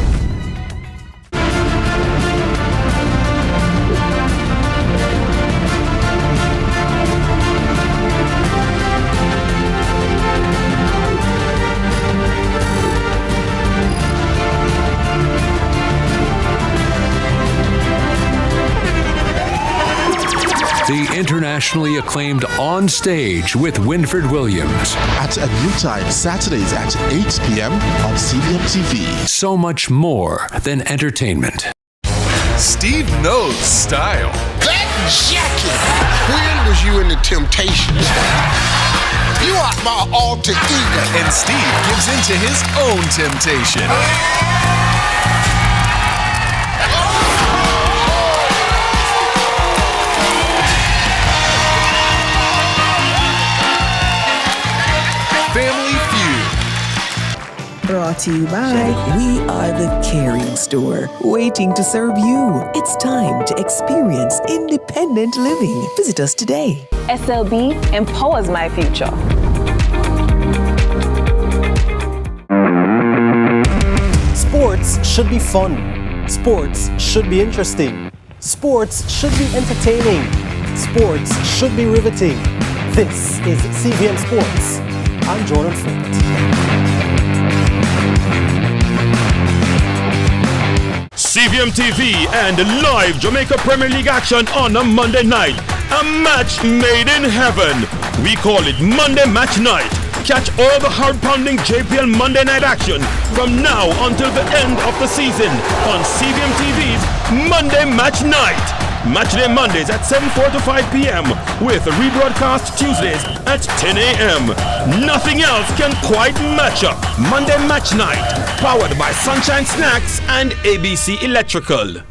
The internationally acclaimed On Stage with Winfred Williams. At a new time, Saturdays at 8 p.m. on CVM TV. So much more than entertainment. Steve knows style. That jacket! When was you in the Temptations? You are my alter ego. And Steve gives in to his own temptation. Family Feud. Brought to you by We Are the Caring Store, waiting to serve you. It's time to experience independent living. Visit us today. SLB empowers my future. Sports should be fun. Sports should be interesting. Sports should be entertaining. Sports should be riveting. This is CVM Sports. I'm Jordan Freight. CVM TV and live Jamaica Premier League action on a Monday night. A match made in heaven. We call it Monday Match Night. Catch all the hard-pounding JPL Monday night action from now until the end of the season on CVM TV's Monday Match Night. Matchday Mondays at 7:45 p.m. with a rebroadcast Tuesdays at 10 a.m. Nothing else can quite match up. Monday Match Night, powered by Sunshine Snacks and ABC Electrical.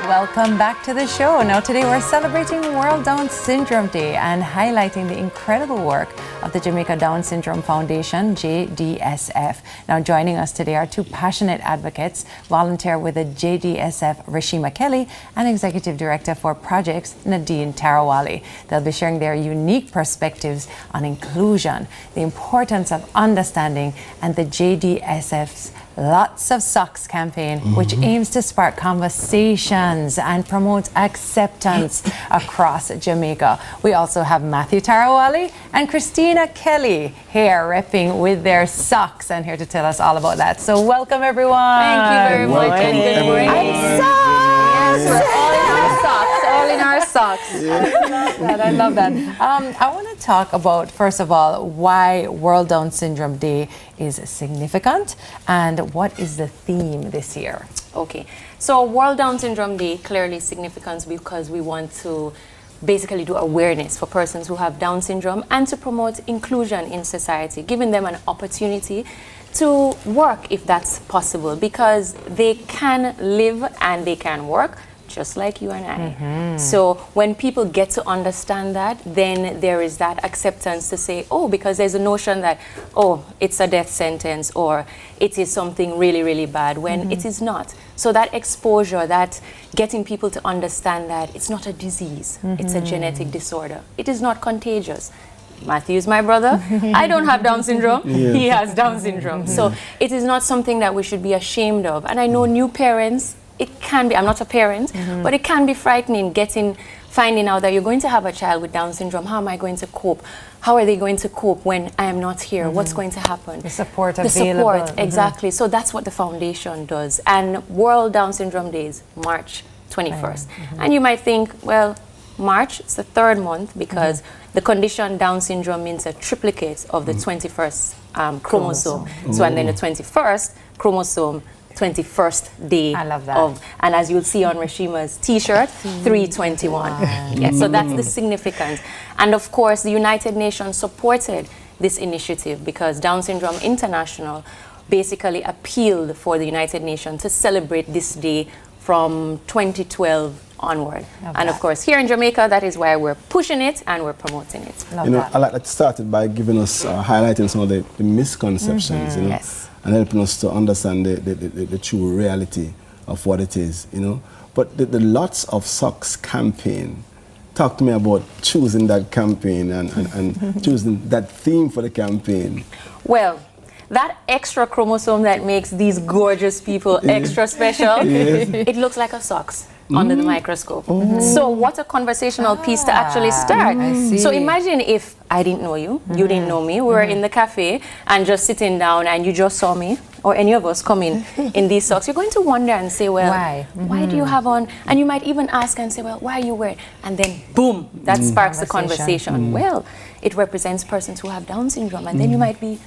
Welcome back to the show. Now today we're celebrating World Down Syndrome Day and highlighting the incredible work of the Jamaica Down Syndrome Foundation, JDSF. Now joining us today are two passionate advocates, volunteer with the JDSF, Rashima Kelly, and Executive Director for Projects, Nadine Tarawali. They'll be sharing their unique perspectives on inclusion, the importance of understanding, and the JDSF's Lots of Socks campaign, which aims to spark conversations and promote acceptance across Jamaica. We also have Matthew Tarawali and Christina Kelly here repping with their socks and here to tell us all about that. So welcome everyone. Thank you very much. And good morning. Yes, we're all in our socks. All in our socks. I love that. I want to talk about, first of all, why World Down Syndrome Day is significant and what is the theme this year? Okay, so World Down Syndrome Day clearly significant because we want to basically do awareness for persons who have Down syndrome and to promote inclusion in society, giving them an opportunity to work if that's possible, because they can live and they can work just like you and I. So when people get to understand that, then there is that acceptance to say, oh, because there's a notion that, oh, it's a death sentence or it is something really, really bad, when it is not. So that exposure, that getting people to understand that it's not a disease, it's a genetic disorder. It is not contagious. Matthew is my brother. I don't have Down syndrome. He has Down syndrome. So it is not something that we should be ashamed of. And I know new parents, it can be, I'm not a parent, but it can be frightening finding out that you're going to have a child with Down syndrome. How am I going to cope? How are they going to cope when I am not here? What's going to happen? The support the available. Support, exactly. So that's what the foundation does. And World Down Syndrome Day is March 21st. And you might think, well, March, it's the third month because the condition Down syndrome means a triplicate of the 21st chromosome. So and then the 21st chromosome, 21st day. I love that. And as you'll see on Rashima's t-shirt, 321. Yes, so that's the significance. And of course, the United Nations supported this initiative because Down Syndrome International basically appealed for the United Nations to celebrate this day from 2012 onward. And of course, here in Jamaica, that is why we're pushing it and we're promoting it. I like that started by giving us, highlighting some of the misconceptions, and helping us to understand the true reality of what it is, But the Lots of Socks campaign, talk to me about choosing that campaign and choosing that theme for the campaign. Well, that extra chromosome that makes these gorgeous people extra special, it looks like a socks under the microscope. So what a conversational piece to actually start. So imagine if I didn't know you, you didn't know me, we were in the cafe and just sitting down and you just saw me or any of us come in these socks. You're going to wonder and say, well, why do you have on? And you might even ask and say, well, why are you wearing? And then boom, that sparks the conversation. Well, it represents persons who have Down syndrome. And then you might be,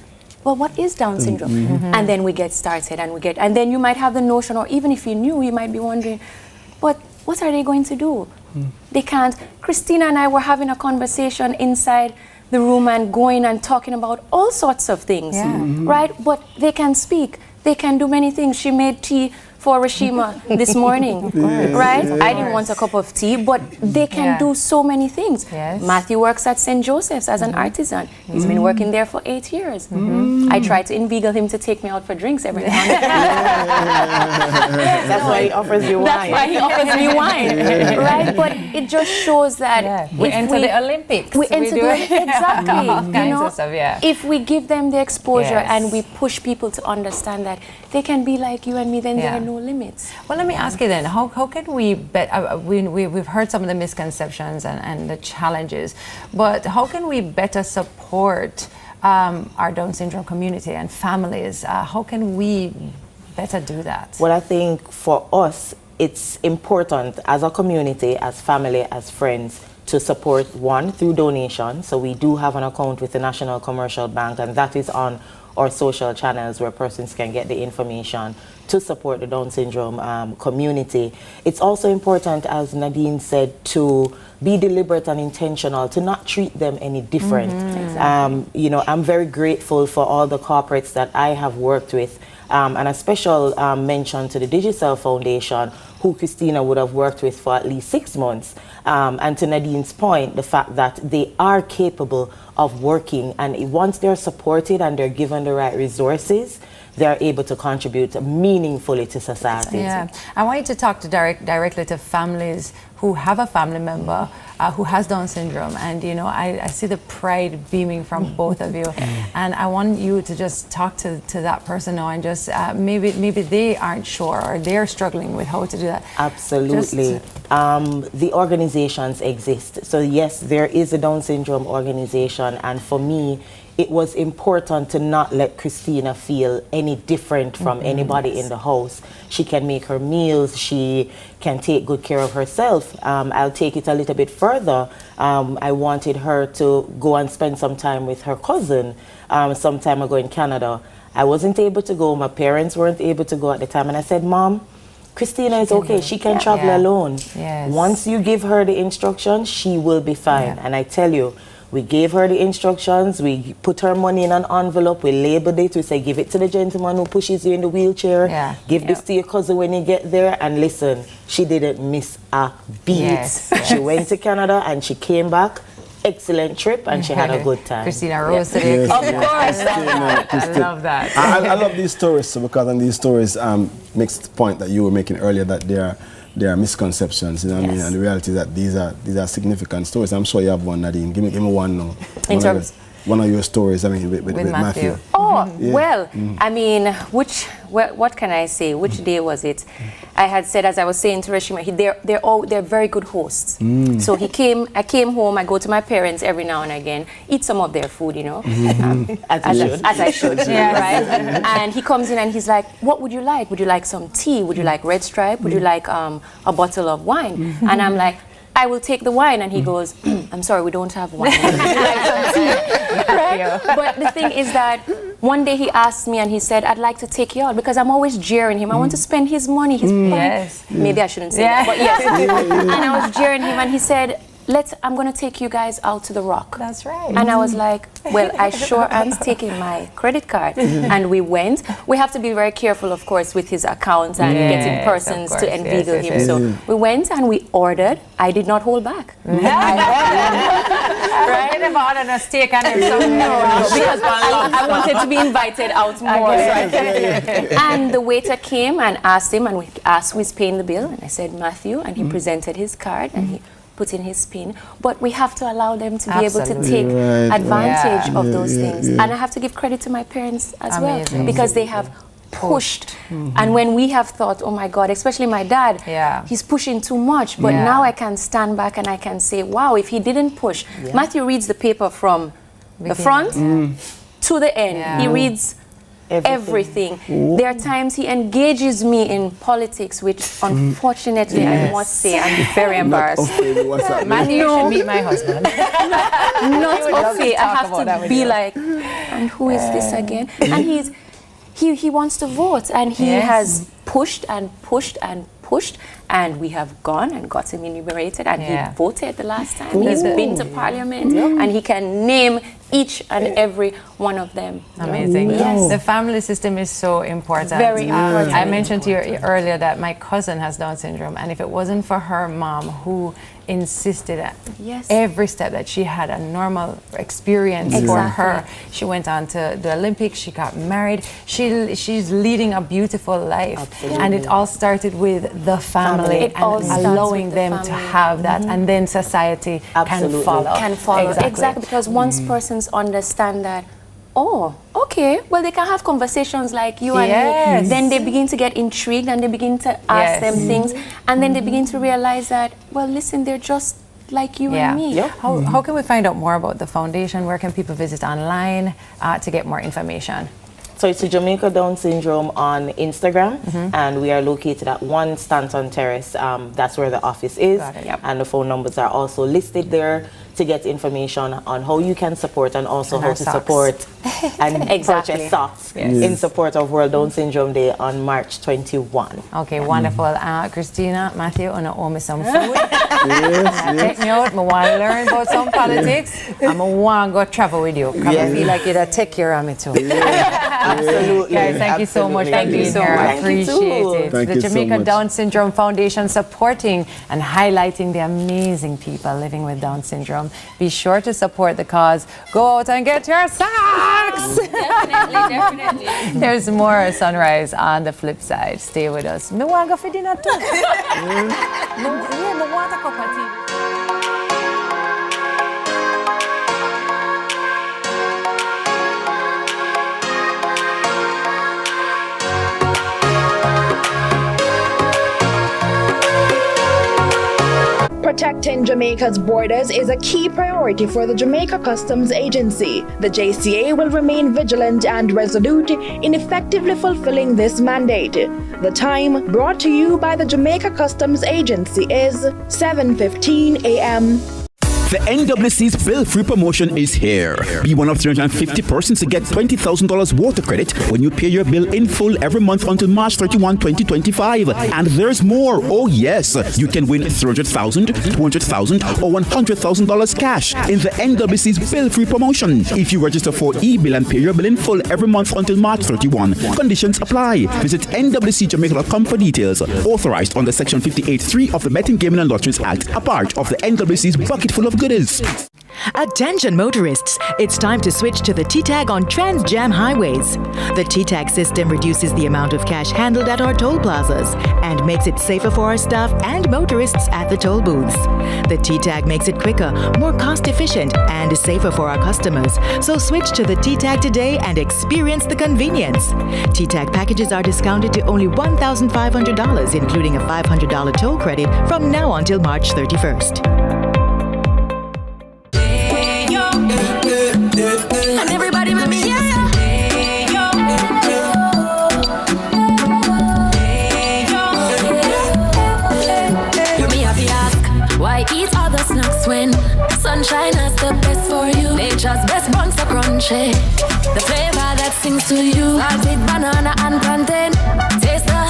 well, what is Down syndrome? And then we get started and then you might have the notion, or even if you knew, you might be wondering, but what are they going to do? They can't. Christina and I were having a conversation inside the room and going and talking about all sorts of things, right? But they can speak. They can do many things. She made tea for Rashima this morning, right? I didn't want a cup of tea, but they can do so many things. Matthew works at St. Joseph's as an artisan. He's been working there for 8 years. I tried to inveigle him to take me out for drinks every now and then. That's why he offers you wine. That's why he offers me wine, right? But it just shows that we enter the Olympics. We enter the exactly. All kinds of stuff, if we give them the exposure and we push people to understand that they can be like you and me, then there are no no limits. Well, let me ask you then, how can we, we've heard some of the misconceptions and the challenges, but how can we better support our Down syndrome community and families? How can we better do that? Well, I think for us, it's important as a community, as family, as friends, to support one through donation. So we do have an account with the National Commercial Bank, and that is on our social channels where persons can get the information to support the Down syndrome community. It's also important, as Nadine said, to be deliberate and intentional, to not treat them any different. You know, I'm very grateful for all the corporates that I have worked with, and a special mention to the Digicel Foundation, who Christina would have worked with for at least 6 months. And to Nadine's point, the fact that they are capable of working, and once they're supported and they're given the right resources, they're able to contribute meaningfully to society. Yeah, I want you to talk to directly to families who have a family member who has Down syndrome, and you know, I see the pride beaming from both of you, and I want you to just talk to that person now and just maybe they aren't sure or they're struggling with how to do that. Absolutely. The organizations exist. So yes, there is a Down syndrome organization, and for me, it was important to not let Christina feel any different from anybody in the house. She can make her meals, she can take good care of herself. I'll take it a little bit further. I wanted her to go and spend some time with her cousin some time ago in Canada. I wasn't able to go, my parents weren't able to go at the time, and I said, Mom, Christina is okay, she can travel alone. Yes. Once you give her the instructions, she will be fine. And I tell you, we gave her the instructions, we put her money in an envelope, we labeled it, we say give it to the gentleman who pushes you in the wheelchair, give this to your cousin when you get there, and listen, she didn't miss a beat. She went to Canada and she came back, excellent trip, and she had a good time. Christina Rose today. Yes, Of yes. course. I love that. I love these stories, so because on these stories makes the point that you were making earlier, that there are misconceptions, you know what I mean, and the reality is that these are significant stories. I'm sure you have one, Nadine. Give me one now. One of your stories, I mean, with Matthew. Oh, well, I mean, what can I say? Which day was it? I had said, as I was saying to Rashima, they're very good hosts. So I came home, I go to my parents every now and again, eat some of their food, you know, as I should, right? And he comes in and he's like, what would you like? Would you like some tea? Would you like Red Stripe? Would you like a bottle of wine? And I'm like, I will take the wine, and he goes, I'm sorry, we don't have wine. Right? But the thing is that one day he asked me and he said, I'd like to take you out, because I'm always jeering him. I want to spend his money, his money. Maybe I shouldn't say that, but yes. And I was jeering him, and he said, I'm going to take you guys out to the Rock. That's right. And I was like, well, I sure am taking my credit card. And we went. We have to be very careful, of course, with his accounts and getting persons to inveigle him. So we went and we ordered. I did not hold back. Right? I never ordered a steak and because I wanted to be invited out more. And the waiter came and asked him, and we asked who is paying the bill. And I said, Matthew, and he presented his card, and he put in his PIN. But we have to allow them to be able to take advantage of those things. And I have to give credit to my parents as well, because they have pushed. And when we have thought, oh my God, especially my dad, he's pushing too much. But now I can stand back and I can say, wow, if he didn't push. Matthew reads the paper from the front to the end. He reads everything. There are times he engages me in politics, which unfortunately I must say I'm very embarrassed. Matthew, you should meet my husband. Not okay. I have to be like, and who is this again? And he wants to vote, and he has pushed and pushed and pushed, and we have gone and got him enumerated, and he voted the last time. He's been to Parliament, and he can name each and every one of them. Amazing. Yes. The family system is so important. Very important. I mentioned to you earlier that my cousin has Down syndrome, and if it wasn't for her mom, who insisted at every step that she had a normal experience for her. She went on to the Olympics, she got married, she's leading a beautiful life. And it all started with the family and allowing them to have that, and then society can follow. Exactly, because once persons understand that oh, okay, well, they can have conversations like you and me. Then they begin to get intrigued and they begin to ask them things. And then they begin to realize that, well, listen, they're just like you and me. How can we find out more about the foundation? Where can people visit online to get more information? So it's the Jamaica Down Syndrome on Instagram, and we are located at 1 Stanton Terrace. That's where the office is, and the phone numbers are also listed there to get information on how you can support and also how to support and purchase socks in support of World Down Syndrome Day on March 21. Okay, wonderful. Christina, Matthew, I owe me some food. Take me out. I want to learn about some politics. I want to go travel with you. Because I feel like you'd take care of me too. Absolutely. Guys, thank you so much for being here. I appreciate it. The Jamaica Down Syndrome Foundation supporting and highlighting the amazing people living with Down syndrome. Be sure to support the cause. Go out and get your socks! Definitely. There's more Sunrise on the flip side. Stay with us. Me want to go for dinner too. Me want a cup of tea. Protecting Jamaica's borders is a key priority for the Jamaica Customs Agency. The JCA will remain vigilant and resolute in effectively fulfilling this mandate. The time brought to you by the Jamaica Customs Agency is 7:15 a.m. The NWC's bill-free promotion is here. Be one of 350 persons to get $20,000 water credit when you pay your bill in full every month until March 31, 2025. And there's more. Oh yes, you can win $300,000, $200,000, or $100,000 cash in the NWC's bill-free promotion if you register for e-bill and pay your bill in full every month until March 31. Conditions apply. Visit nwcjamaica.com for details. Authorized under Section 58(3) of the Betting, Gaming and Lotteries Act, a part of the NWC's bucket full of goodies. Attention motorists, it's time to switch to the T-Tag on Trans-Jam highways. The T-Tag system reduces the amount of cash handled at our toll plazas and makes it safer for our staff and motorists at the toll booths. The T-Tag makes it quicker, more cost-efficient, and safer for our customers. So switch to the T-Tag today and experience the convenience. T-Tag packages are discounted to only $1,500, including a $500 toll credit from now until March 31st. And everybody with me, You may have to ask, why eat other snacks when sunshine is the best for you? Nature's best buns are crunchy. The flavor that sings to you, salted banana and plantain. Taste the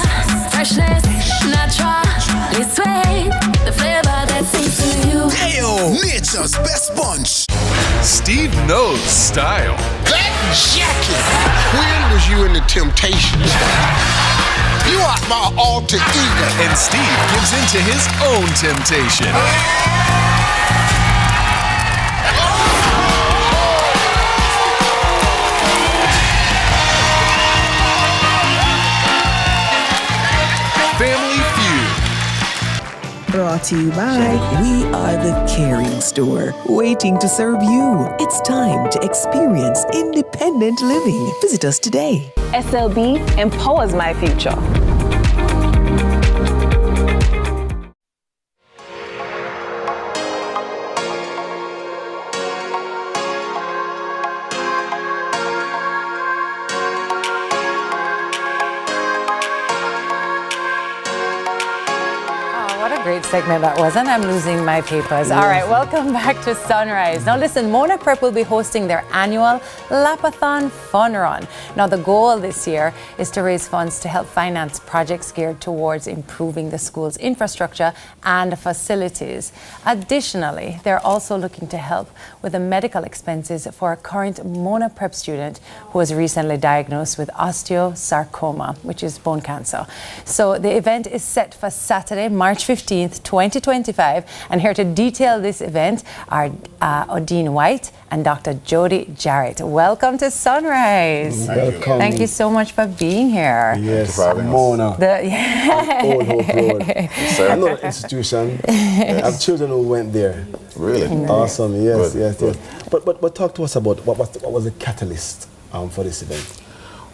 freshness, naturally sweet. The flavor that sings to you. Ayo, nature's best bunch. Steve knows style. That jacket! When was you in the Temptations? You are my alter ego. And Steve gives in to his own temptation. Family Feud. Brought to you by We Are the Caring Store, waiting to serve you. It's time to experience independent living. Visit us today. SLB empowers my future. Great segment that was, and I'm losing my papers. All right, welcome back to Sunrise. Now listen, Mona Prep will be hosting their annual Lapathon Fun Run. Now the goal this year is to raise funds to help finance projects geared towards improving the school's infrastructure and facilities. Additionally, they're also looking to help with the medical expenses for a current Mona Prep student who was recently diagnosed with osteosarcoma, which is bone cancer. So the event is set for Saturday, March 15th, 2025. And here to detail this event are Odine White and Dr. Jody Jarrett. Welcome to Sunrise. Welcome. Thank you so much for being here. Yes, Mona. Old Hope Road. I know the institution. I have children who went there. Really? Awesome. Yes, yes, yes. But talk to us about what was the catalyst for this event?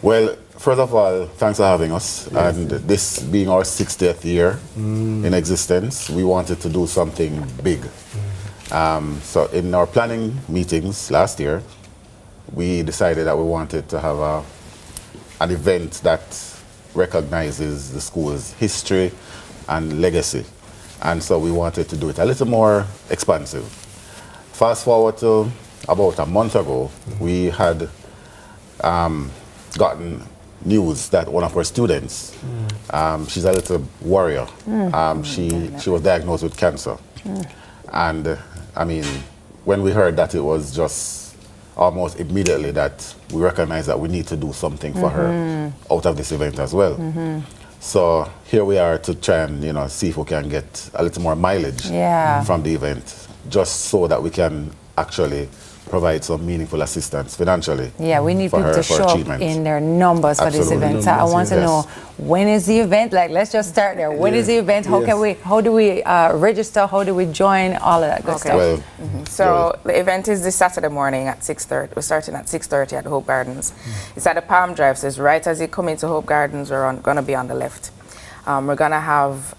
Well, first of all, thanks for having us. Yes. And this being our 60th year in existence, we wanted to do something big. So in our planning meetings last year, we decided that we wanted to have an event that recognizes the school's history and legacy. And so we wanted to do it a little more expansive. Fast forward to about a month ago, we had gotten news that one of our students, she's a little warrior. She was diagnosed with cancer. And I mean, when we heard that, it was just almost immediately that we recognized that we need to do something for her out of this event as well. So here we are to try and see if we can get a little more mileage from the event, just so that we can actually provide some meaningful assistance financially. Yeah, we need people to show up in their numbers for this event. So I want to know, when is the event? Like, let's just start there. When is the event? How can we? How do we register? How do we join? All of that good stuff. Well, so the event is this Saturday morning at 6:30. We're starting at 6:30 at Hope Gardens. It's at the Palm Drive. So it's right as you come into Hope Gardens. We're going to be on the left. We're going to have.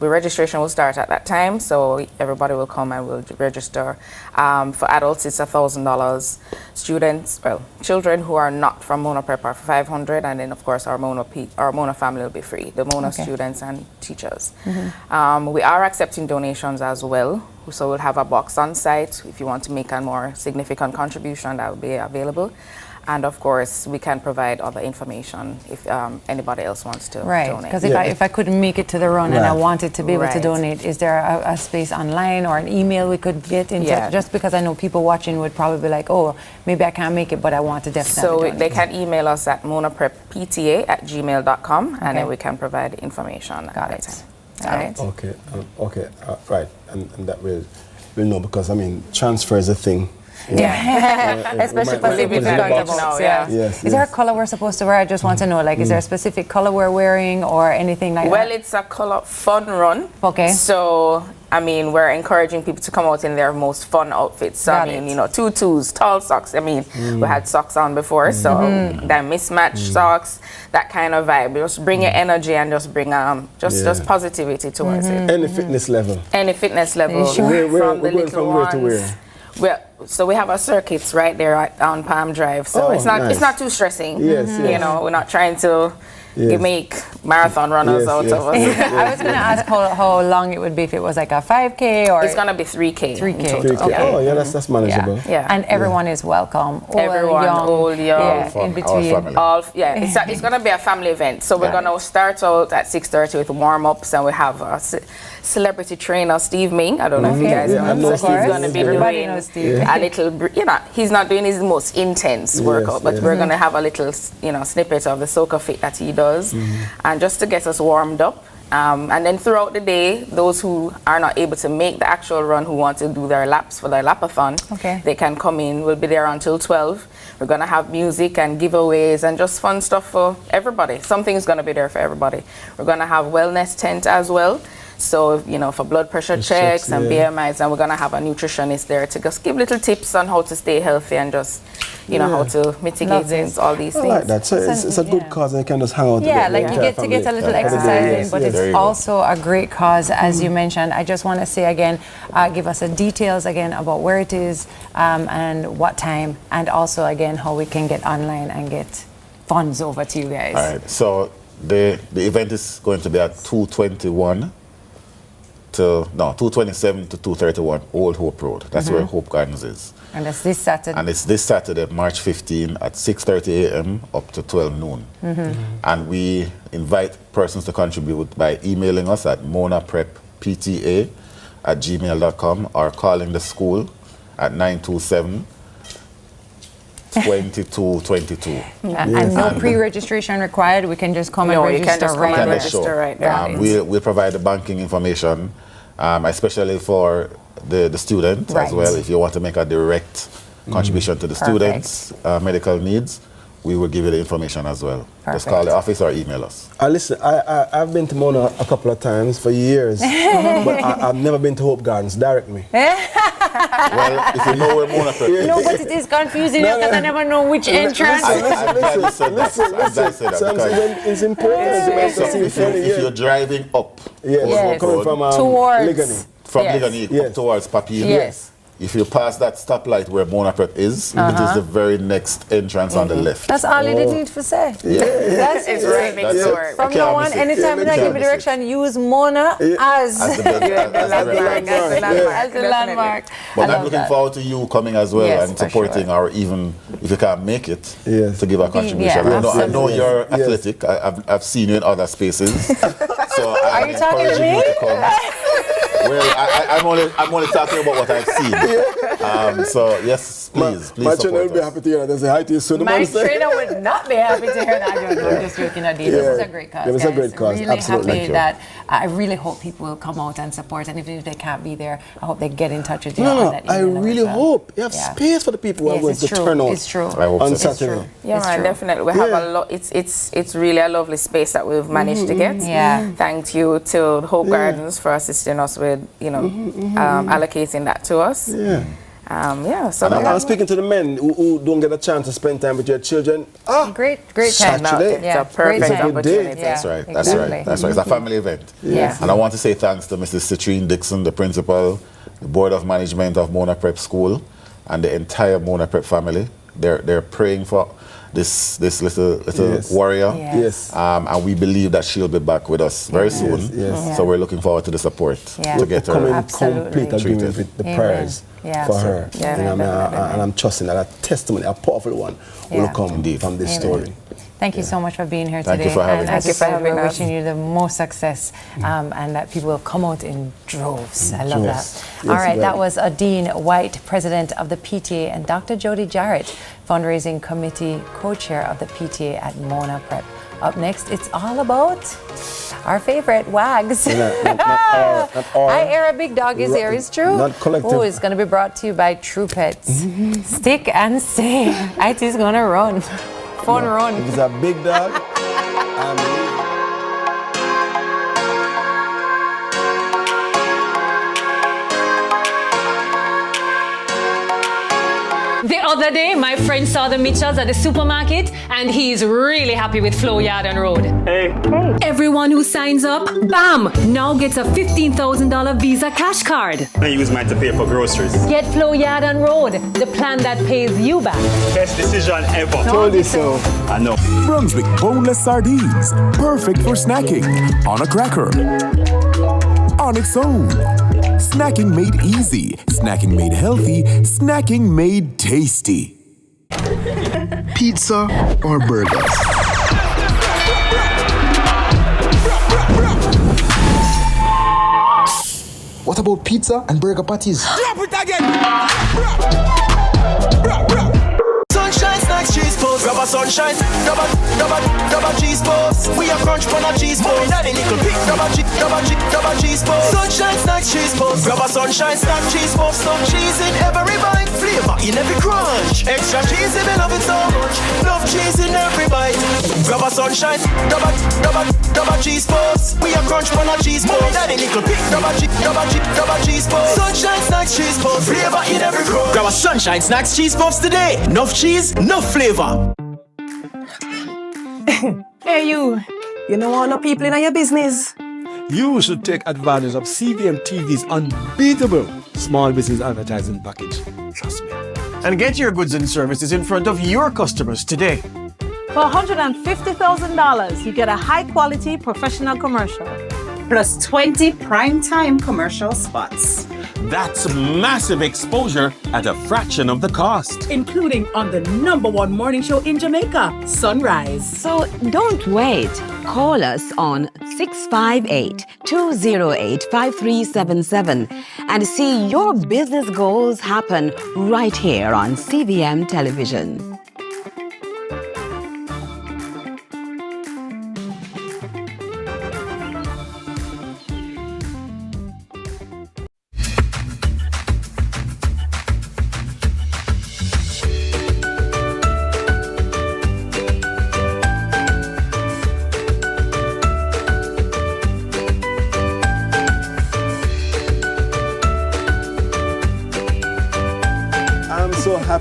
The registration will start at that time, so everybody will come and will register. For adults, it's $1,000. Students, children who are not from Mona Prep are $500, and then of course our Mona family will be free. The Mona students and teachers. We are accepting donations as well, so we'll have a box on site if you want to make a more significant contribution. That will be available. And of course, we can provide other information if anybody else wants to donate. Because if I couldn't make it to the run and I wanted to be able to donate, is there a space online or an email we could get in touch? Just because I know people watching would probably be like, oh, maybe I can't make it, but I want to definitely donate. They can email us at monapreppta@gmail.com, and then we can provide information. Got it. Right. Okay, right. And that we'll know, because I mean, transfer is a thing. Especially for significant amounts. Is there a color we're supposed to wear? I just want to know, like, is there a specific color we're wearing or anything like that? Well, it's a color fun run. Okay. So, I mean, we're encouraging people to come out in their most fun outfits. So, I mean, tutus, tall socks. I mean, we had socks on before, so that mismatched socks, that kind of vibe. Just bring your energy and just bring just positivity towards it. Any fitness level. Any fitness level. From the little ones. To where? So we have our circuits right there on Palm Drive. So it's not too stressing. We're not trying to make marathon runners out of us. I was going to ask how long it would be if it was like a 5K or... It's going to be 3K. 3K. Okay. Oh, yeah, that's manageable. Yeah. And everyone is welcome. Everyone, old, young. In between. It's going to be a family event. So we're going to start out at 6:30 with warm-ups, and we have a celebrity trainer, Steve Ming. I don't know if you guys know. So he's going to be doing a little, he's not doing his most intense workout, but we're going to have a little, snippet of the soca fit that he does, and just to get us warmed up. And then throughout the day, those who are not able to make the actual run, who want to do their laps for their lapathon, they can come in. We'll be there until 12. We're going to have music and giveaways and just fun stuff for everybody. Something's going to be there for everybody. We're going to have wellness tent as well. So, for blood pressure checks and BMIs, and we're going to have a nutritionist there to just give little tips on how to stay healthy and just, how to mitigate all these things. I like that. So it's a good cause, and you can just hang out. Yeah, like you get to get a little exercise in, but it's also a great cause, as you mentioned. I just want to say again, give us the details again about where it is and what time, and also again how we can get online and get funds over to you guys. All right. So the event is going to be at 227 to 231 Old Hope Road. That's where Hope Gardens is. And it's this Saturday. And it's this Saturday, March 15 at 6:30 a.m. up to 12 noon. And we invite persons to contribute by emailing us at monapreppta@gmail.com or calling the school at 927-2222. And no pre-registration required. We can just come and register right there. We'll provide the banking information, especially for the student as well. If you want to make a direct contribution to the students' medical needs, we will give you the information as well. Just call the office or email us. Listen, I've been to Mona a couple of times for years, but I've never been to Hope Gardens. Direct me. Well, if you know where Mona Prep is. No, but it is confusing because I never know which entrance. It's important to see if you're driving up, coming from towards Ligani. From Ligani up towards Papine. Yes. If you pass that stoplight where Mona Prep is, it is the very next entrance on the left. That's all you need to say. That's It's right next door. From now on, anytime I give you direction, use Mona as the landmark. But I'm looking forward to you coming as well and supporting, or even if you can't make it, to give a contribution. I know you're athletic. I've seen you in other spaces. So are you talking to me? Well, I'm only talking about what I've seen. So yes, please my trainer will support be happy to hear that. There's a high to you soon. My trainer would not be happy to hear that. I'm just joking, Adine. This is a great cause. It's a great cause. Really happy that I really hope people will come out and support. And even if they can't be there, I hope they get in touch with you. I really hope you have space for the people who are going to turn out. It's true. On Saturday. Yeah, man, definitely. We have a lot. It's really a lovely space that we've managed to get. Yeah. Thank you to Hope Gardens for assisting us with, allocating that to us. So I'm speaking to the men who don't get a chance to spend time with your children. Great time. Saturday. It's a perfect opportunity. That's right. That's right. It's a family event. Yeah. And I want to say thanks to Mrs. Citrine Dixon, the principal, the board of management of Mona Prep School, and the entire Mona Prep family. They're praying for this little warrior. Yes. And we believe that she'll be back with us very soon. Yes. So we're looking forward to the support to get her in complete agreement with the prayers for her. And I'm trusting that a testimony, a powerful one, will come from this story. Thank you so much for being here today. Thank you for having us. Thank you for having us. We're wishing you the most success and that people will come out in droves. I love that. All right, that was Adine White, president of the PTA, and Dr. Jody Jarrett, fundraising committee co-chair of the PTA at Mona Prep. Up next, it's all about our favorite wags. I Air a Big Dog is here, is true. Not collective. Oh, it's going to be brought to you by True Pets. Stick and stay. It is going to run. Fun run. If it's a big dog, The other day, my friend saw the Mitchells at the supermarket, and he's really happy with Flow Yard and Road. Hey. Everyone who signs up, bam, now gets a $15,000 Visa cash card. I use mine to pay for groceries. Get Flow Yard and Road, the plan that pays you back. Best decision ever. Told you so. I know. Brunswick boneless sardines, perfect for snacking on a cracker, on its own. Snacking made easy, snacking made healthy, snacking made tasty. Pizza or burgers? What about pizza and burger patties? Drop it again! Sunshine snacks, cheese post. Grab a sunshine, grab a cheese post. We a crunch on a cheese post. Daddy nickel pick, grab a cheese post. Sunshine snacks, cheese post. Grab a sunshine snack, cheese post. Some cheese in every bite, flavor in every crunch. Extra cheese if you love it so much. Love cheese in every bite. Grab a sunshine, grab a cheese post. We a crunch on a cheese post. Daddy nickel pick, grab a cheese post. Sunshine snacks, cheese post. Flavor in every crunch. Grab a sunshine snacks, cheese puffs today. Enough cheese, enough flavor. Hey you don't want no people in your business? You should take advantage of CVM TV's unbeatable small business advertising package. Trust me. And get your goods and services in front of your customers today. For $150,000, you get a high-quality professional commercial, plus 20 prime-time commercial spots. That's massive exposure at a fraction of the cost. Including on the #1 morning show in Jamaica, Sunrise. So don't wait. Call us on 658-208-5377 and see your business goals happen right here on CVM Television.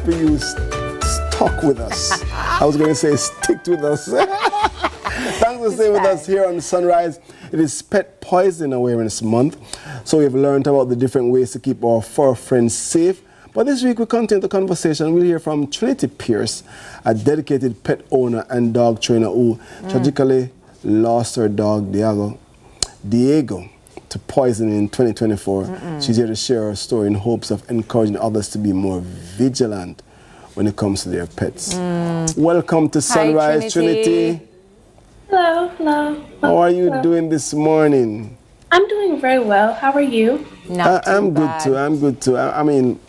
for you stuck with us. I was going to say stick with us. Thanks for staying with us here on Sunrise. It is Pet Poison Awareness Month, so we've learned about the different ways to keep our fur friends safe. But this week we continue the conversation. We'll hear from Trinity Pierce, a dedicated pet owner and dog trainer who tragically lost her dog Diego to poison in 2024. She's here to share her story in hopes of encouraging others to be more vigilant when it comes to their pets. Welcome to Sunrise, Trinity. Hello, hello. How are you doing this morning? I'm doing very well. How are you? I'm good too. I'm good too. I'm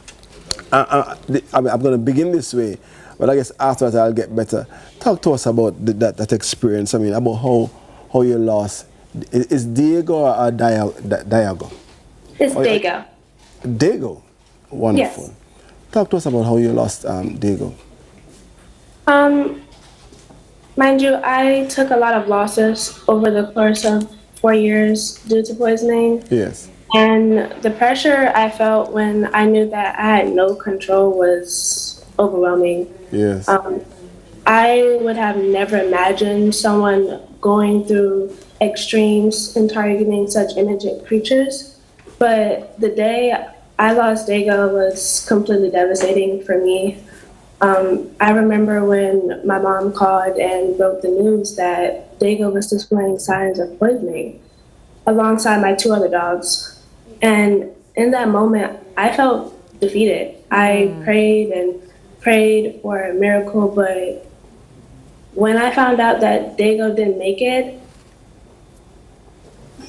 going to begin this way, but I guess after that I'll get better. Talk to us about that experience. I mean, about how you lost. Is Diego or Diego? It's Diego. Diego? Wonderful. Yes. Talk to us about how you lost Diego. Mind you, I took a lot of losses over the course of 4 years due to poisoning. Yes. And the pressure I felt when I knew that I had no control was overwhelming. Yes. I would have never imagined someone going through extremes in targeting such innocent creatures. But the day I lost Diego was completely devastating for me. I remember when my mom called and broke the news that Diego was displaying signs of poisoning alongside my 2 other dogs. And in that moment, I felt defeated. I prayed and prayed for a miracle, but when I found out that Diego didn't make it,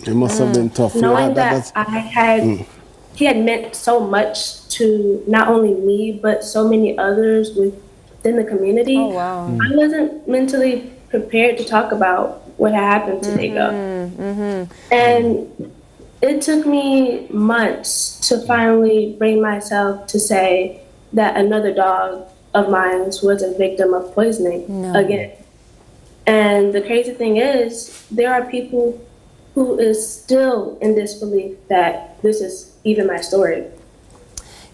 it must have been tough. Knowing he had meant so much to not only me, but so many others within the community. Oh, wow. I wasn't mentally prepared to talk about what had happened to Diego. And it took me months to finally bring myself to say that another dog of mine was a victim of poisoning again. And the crazy thing is, there are people who is still in disbelief that this is even my story.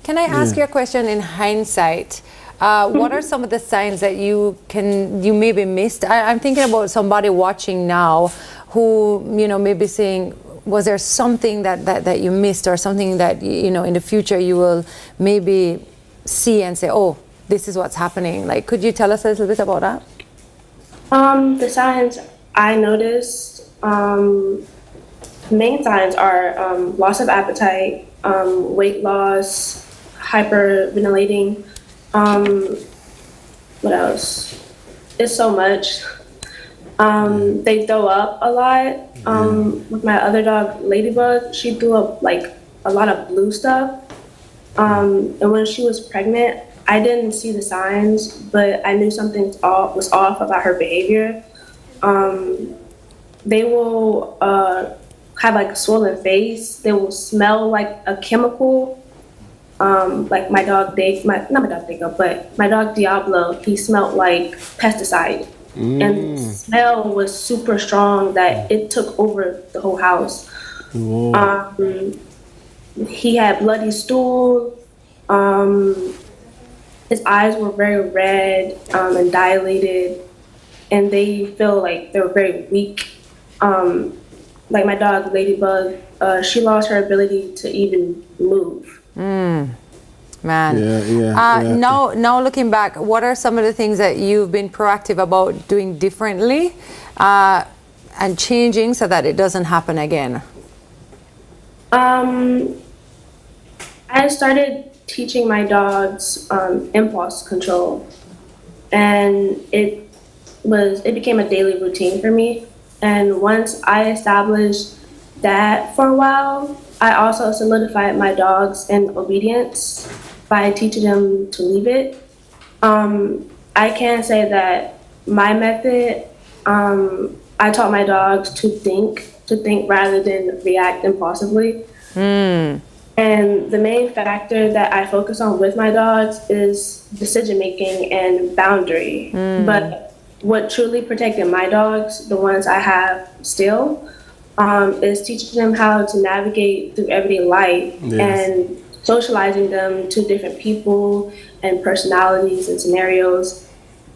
Can I ask you a question in hindsight? What are some of the signs that you maybe missed? I'm thinking about somebody watching now who, maybe saying, was there something that you missed, or something that, in the future you will maybe see and say, oh, this is what's happening? Like, could you tell us a little bit about that? The signs I noticed, main signs are loss of appetite, weight loss, hyperventilating. What else? It's so much. They throw up a lot. With my other dog, Ladybug, she threw up like a lot of blue stuff. And when she was pregnant, I didn't see the signs, but I knew something was off about her behavior. They will have like a swollen face. They will smell like a chemical. Like my dog my dog Diablo, he smelled like pesticide. And the smell was super strong that it took over the whole house. He had bloody stool. His eyes were very red and dilated, and they feel like they were very weak. Like my dog Ladybug, she lost her ability to even move. Man. Now looking back, what are some of the things that you've been proactive about doing differently and changing so that it doesn't happen again? I started teaching my dogs impulse control, and it became a daily routine for me. And once I established that for a while, I also solidified my dogs in obedience by teaching them to leave it. I can say that my method, I taught my dogs to think rather than react impulsively. And the main factor that I focus on with my dogs is decision making and boundary. But what truly protected my dogs, the ones I have still, is teaching them how to navigate through everyday life and socializing them to different people, and personalities and scenarios.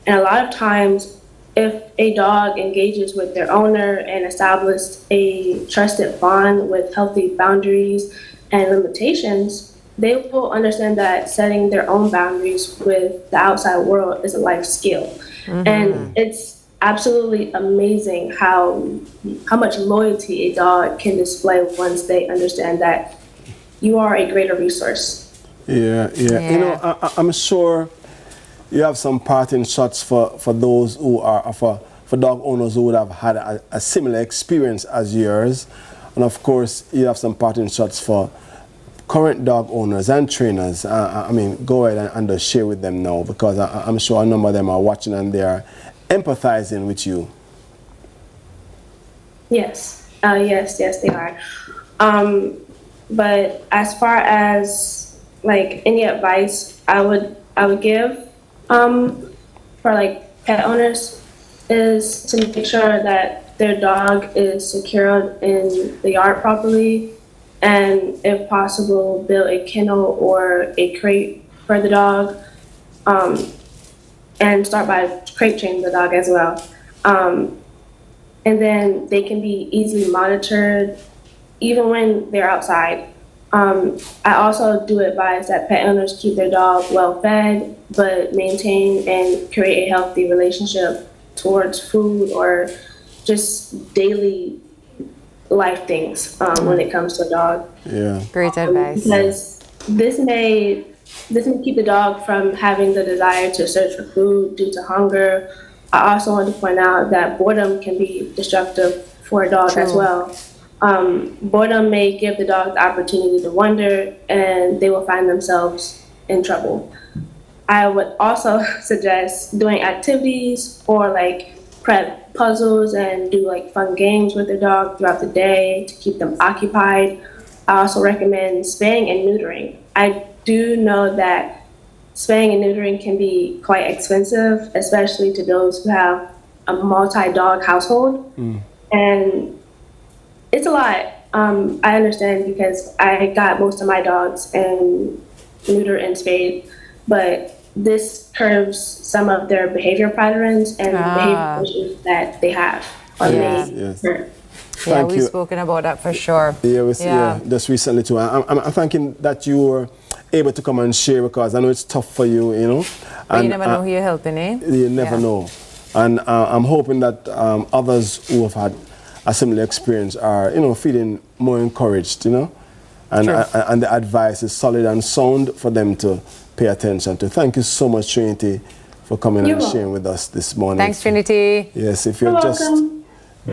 And a lot of times, if a dog engages with their owner and establishes a trusted bond with healthy boundaries and limitations, they will understand that setting their own boundaries with the outside world is a life skill. And it's absolutely amazing how much loyalty a dog can display once they understand that you are a greater resource. Yeah. You know, I'm sure you have some parting shots for those who are for dog owners who would have had a similar experience as yours, and of course you have some parting shots for current dog owners and trainers. I mean, go ahead and just share with them now, because I'm sure a number of them are watching and they are empathizing with you. Yes, yes, they are. But as far as like any advice I would give for like pet owners is to make sure that their dog is secured in the yard properly, and if possible, build a kennel or a crate for the dog, and start by crate training the dog as well. And then they can be easily monitored even when they're outside. I also do advise that pet owners keep their dog well fed, but maintain and create a healthy relationship towards food or just daily life things when it comes to a dog. Yeah. Great advice. Because this may keep the dog from having the desire to search for food due to hunger. I also want to point out that boredom can be destructive for a dog as well. Boredom may give the dog the opportunity to wander, and they will find themselves in trouble. I would also suggest doing activities or like prep puzzles and do like fun games with the dog throughout the day to keep them occupied. I also recommend spaying and neutering. I do know that spaying and neutering can be quite expensive, especially to those who have a multi-dog household. And it's a lot. I understand because I got most of my dogs and neutered and spayed, but this curbs some of their behavior patterns and behavior issues that they have. Yeah, we've spoken about that for sure. Yeah, just recently too. I'm thanking that you were able to come and share, because I know it's tough for you, you know. But you never know who you're helping, eh? You never know. And I'm hoping that others who have had a similar experience are, you know, feeling more encouraged, you know. And the advice is solid and sound for them to pay attention to. Thank you so much, Trinity, for coming and sharing with us this morning. Thanks, Trinity. Yes, if you're just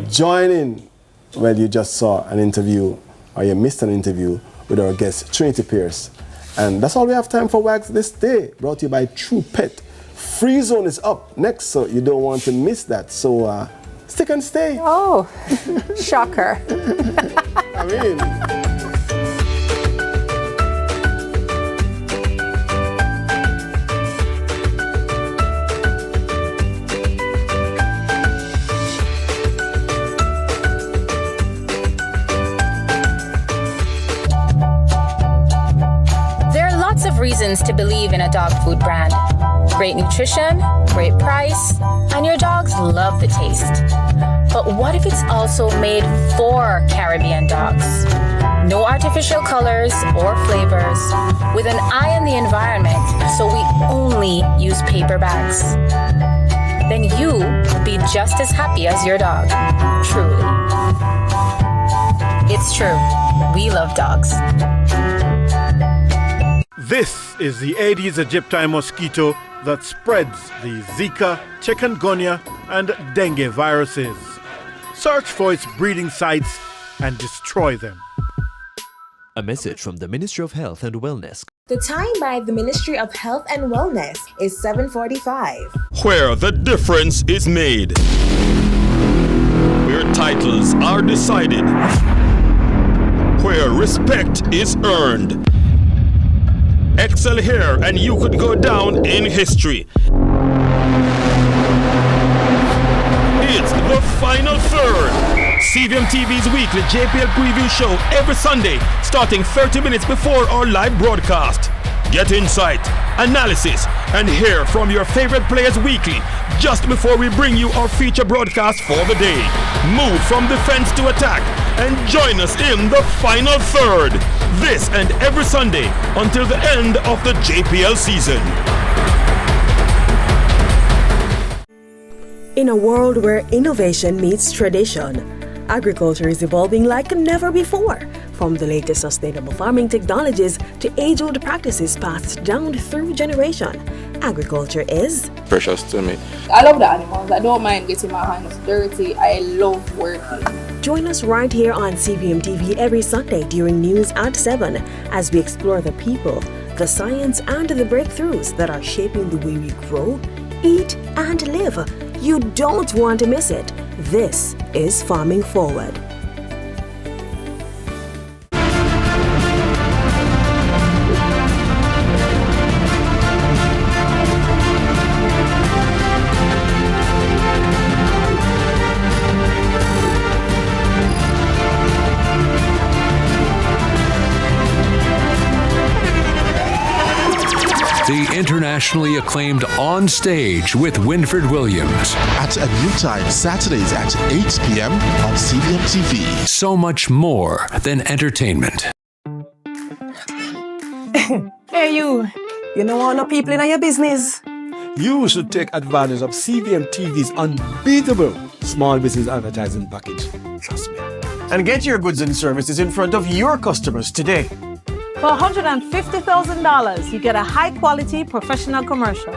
joining, well, you just saw an interview, or you missed an interview with our guest, Trinity Pierce. And that's all we have time for Wags this day, brought to you by True Pet. Free Zone is up next, so you don't want to miss that. So stick and stay. Oh, shocker. I mean... reasons to believe in a dog food brand. Great nutrition, great price, and your dogs love the taste. But what if it's also made for Caribbean dogs? No artificial colors or flavors, with an eye on the environment, so we only use paper bags. Then you will be just as happy as your dog, truly. It's true, we love dogs. This is the Aedes aegypti mosquito that spreads the Zika, chikungunya, and dengue viruses. Search for its breeding sites and destroy them. A message from the Ministry of Health and Wellness. The time by the Ministry of Health and Wellness is 7:45. Where the difference is made. Where titles are decided. Where respect is earned. Excel here and you could go down in history. It's the final third. CVM TV's weekly JPL preview show every Sunday, starting 30 minutes before our live broadcast. Get insight, analysis, and hear from your favorite players weekly just before we bring you our feature broadcast for the day. Move from defense to attack and join us in the final third. This and every Sunday until the end of the JPL season. In a world where innovation meets tradition, agriculture is evolving like never before. From the latest sustainable farming technologies to age-old practices passed down through generation, agriculture is precious to me. I love the animals. I don't mind getting my hands dirty. I love working. Join us right here on CVM TV every Sunday during news at 7 as we explore the people, the science, and the breakthroughs that are shaping the way we grow, eat, and live. You don't want to miss it. This is Farming Forward. The internationally acclaimed On Stage with Winfred Williams. At a new time, Saturdays at 8 p.m. on CVM TV. So much more than entertainment. Hey you know all the people in your business? You should take advantage of CVM TV's unbeatable small business advertising package. Trust me. And get your goods and services in front of your customers today. For $150,000, you get a high-quality professional commercial,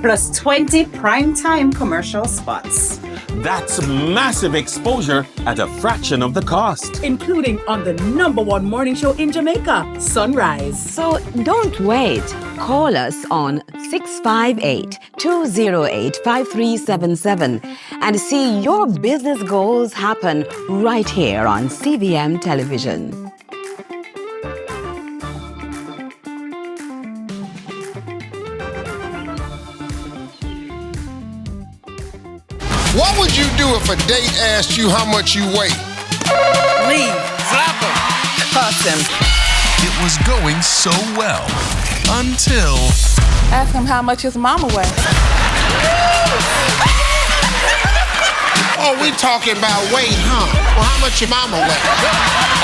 plus 20 prime-time commercial spots. That's massive exposure at a fraction of the cost. Including on the #1 morning show in Jamaica, Sunrise. So don't wait. Call us on 658-208-5377 and see your business goals happen right here on CVM Television. What would you do if a date asked you how much you weigh? Leave. Slap him. Cuss him. It was going so well until... Ask him how much his mama weighs. Oh, we talking about weight, huh? Well, how much your mama weigh?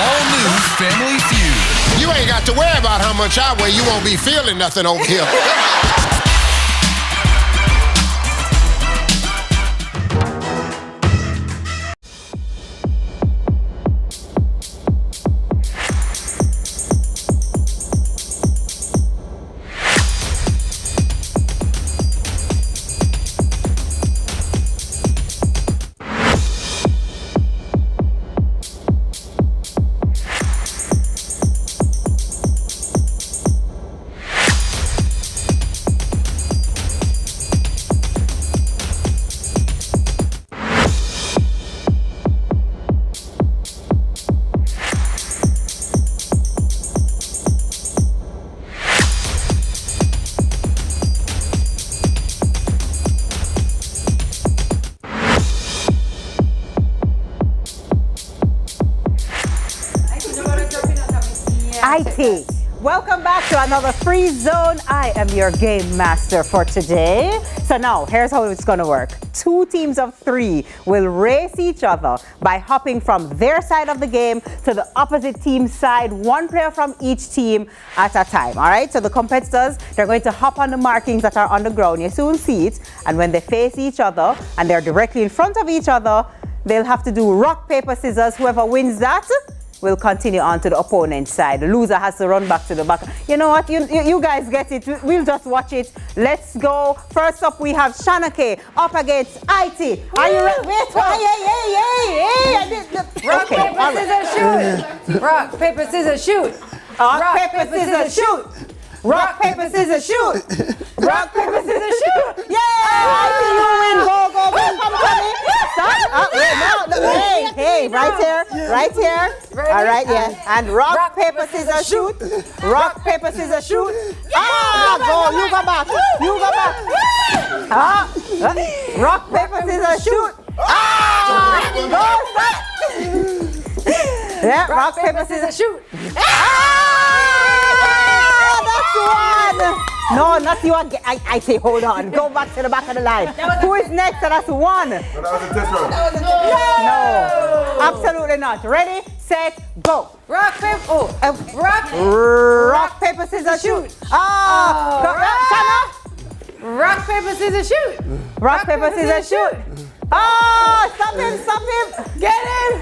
All new Family Feud. You ain't got to worry about how much I weigh. You won't be feeling nothing over here. IT. Welcome back to another Free Zone. I am your game master for today. So now, here's how it's going to work. 2 teams of 3 will race each other by hopping from their side of the game to the opposite team's side, 1 player from each team at a time. All right, so the competitors, they're going to hop on the markings that are on the ground. You soon see it. And when they face each other and they're directly in front of each other, they'll have to do rock, paper, scissors. Whoever wins that will continue on to the opponent's side. The loser has to run back to the back. You know what? You guys get it. We'll just watch it. Let's go. First up, we have Shanake up against IT. Are you ready? Wait, Rock, paper, scissors, shoot. Rock, paper, scissors, shoot. Rock, paper, scissors, shoot. Rock, paper, scissors, shoot. Rock, paper, scissors, shoot. Yay! IT, you win. Go. Come, Tami. Stop. Wait, no. Hey, right here. Ready? All right, yeah. And rock, paper, scissors, shoot. Rock, paper, scissors, shoot. Go. You go back. Rock, paper, scissors, shoot. Go, stop. Yeah, rock, paper, scissors, shoot. That's one. again. No, not you again. I say, hold on. Go back to the back of the line. Who is next? So that's one. That was a test run. No, absolutely not. Ready, set, go. Rock, paper, rock, paper, scissors, shoot. Rock, paper, scissors, shoot. Rock, paper, scissors, shoot. Stop him. Get him.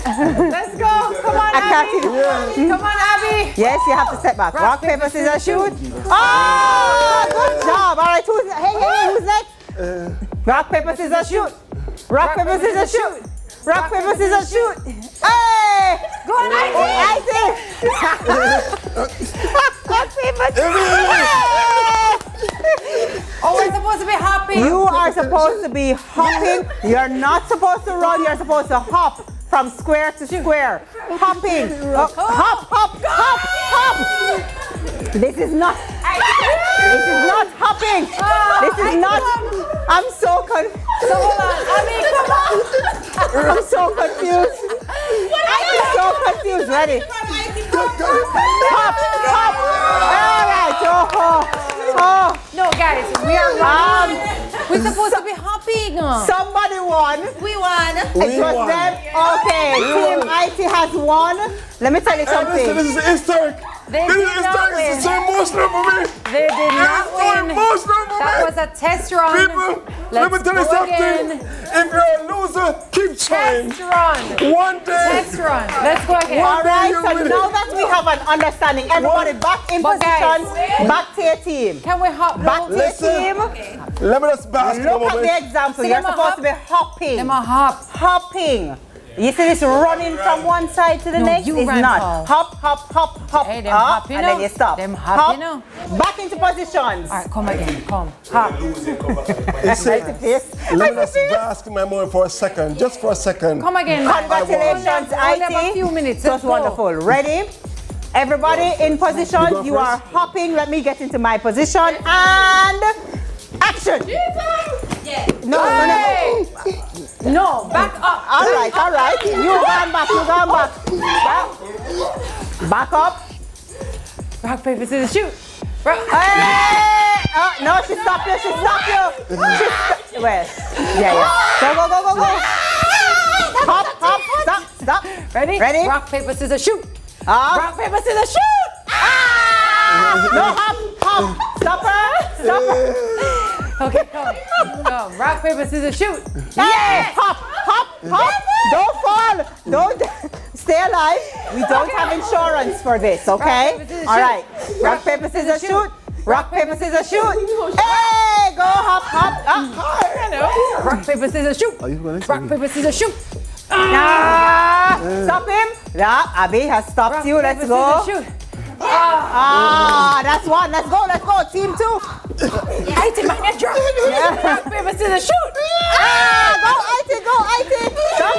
Let's go. Come on, Abby. Come on, Abby. Yes, you have to step back. Rock, paper, scissors, shoot. Good job. All right, who's next? Rock, paper, scissors, shoot. Rock, paper, scissors, shoot. Rock, paper, scissors, shoot. Hey! Go on, I Rock, paper, Oh, we're supposed to be hopping. You are supposed to be hopping. You're not supposed to run. You're supposed to hop from square to square. Hopping. Hop. This is not hopping. This is not. I'm so confused. So hold on. I'm so confused. I'm so confused. Ready? Hop. All right. No, guys, we are running. We're supposed to be hopping. Somebody won. We won. It was them. Okay, Team IT has won. Let me tell you something. This is historic. They did not win. This is so emotional for me. They did not win. Emotional for That me. was a test run. People, let me tell you something. If you're a loser, keep trying. Test run. One day. Test run. Let's go ahead. All right, so now that we have an understanding, everybody back in position, back to your team. Can we hop? Back to your team. Let me just bask. Look at the example. You're supposed to be hopping. Them a hop. Hopping. You see this running from one side to the next? you It's ran, not. Paul. Hop. Hey, them up, hopping and then up. you stop. Them hopping up. Back into positions. All right, come again. Come. Hop. Let me just bask in my moment for a second. Just for a second. Come again. Congratulations, Only have a IT. few minutes. Just wonderful. Ready? Everybody in position. You are hopping. Let me get into my position. And action. No. No, back up. All right. You gone back. Back up. Rock, paper, scissors, shoot. Hey! No, she stopped you. Where? Yeah. Go. Hop. Stop. Ready? Rock, paper, scissors, shoot. Rock, paper, scissors, shoot. No, hop. Stop her. Okay, come. Rock, paper, scissors, shoot. Yeah. Hop. Don't fall. Don't stay alive. We don't have insurance for this, okay? All right. Rock, paper, scissors, shoot. Rock, paper, scissors, shoot. Hey, go hop. Rock, paper, scissors, shoot. Rock, paper, scissors, shoot. Stop him. Yeah, Abby has stopped you. Let's go. Shoot. That's one. Let's go. Team 2. IT, my head drop. Rock, paper, scissors, shoot. Go, IT. Stop.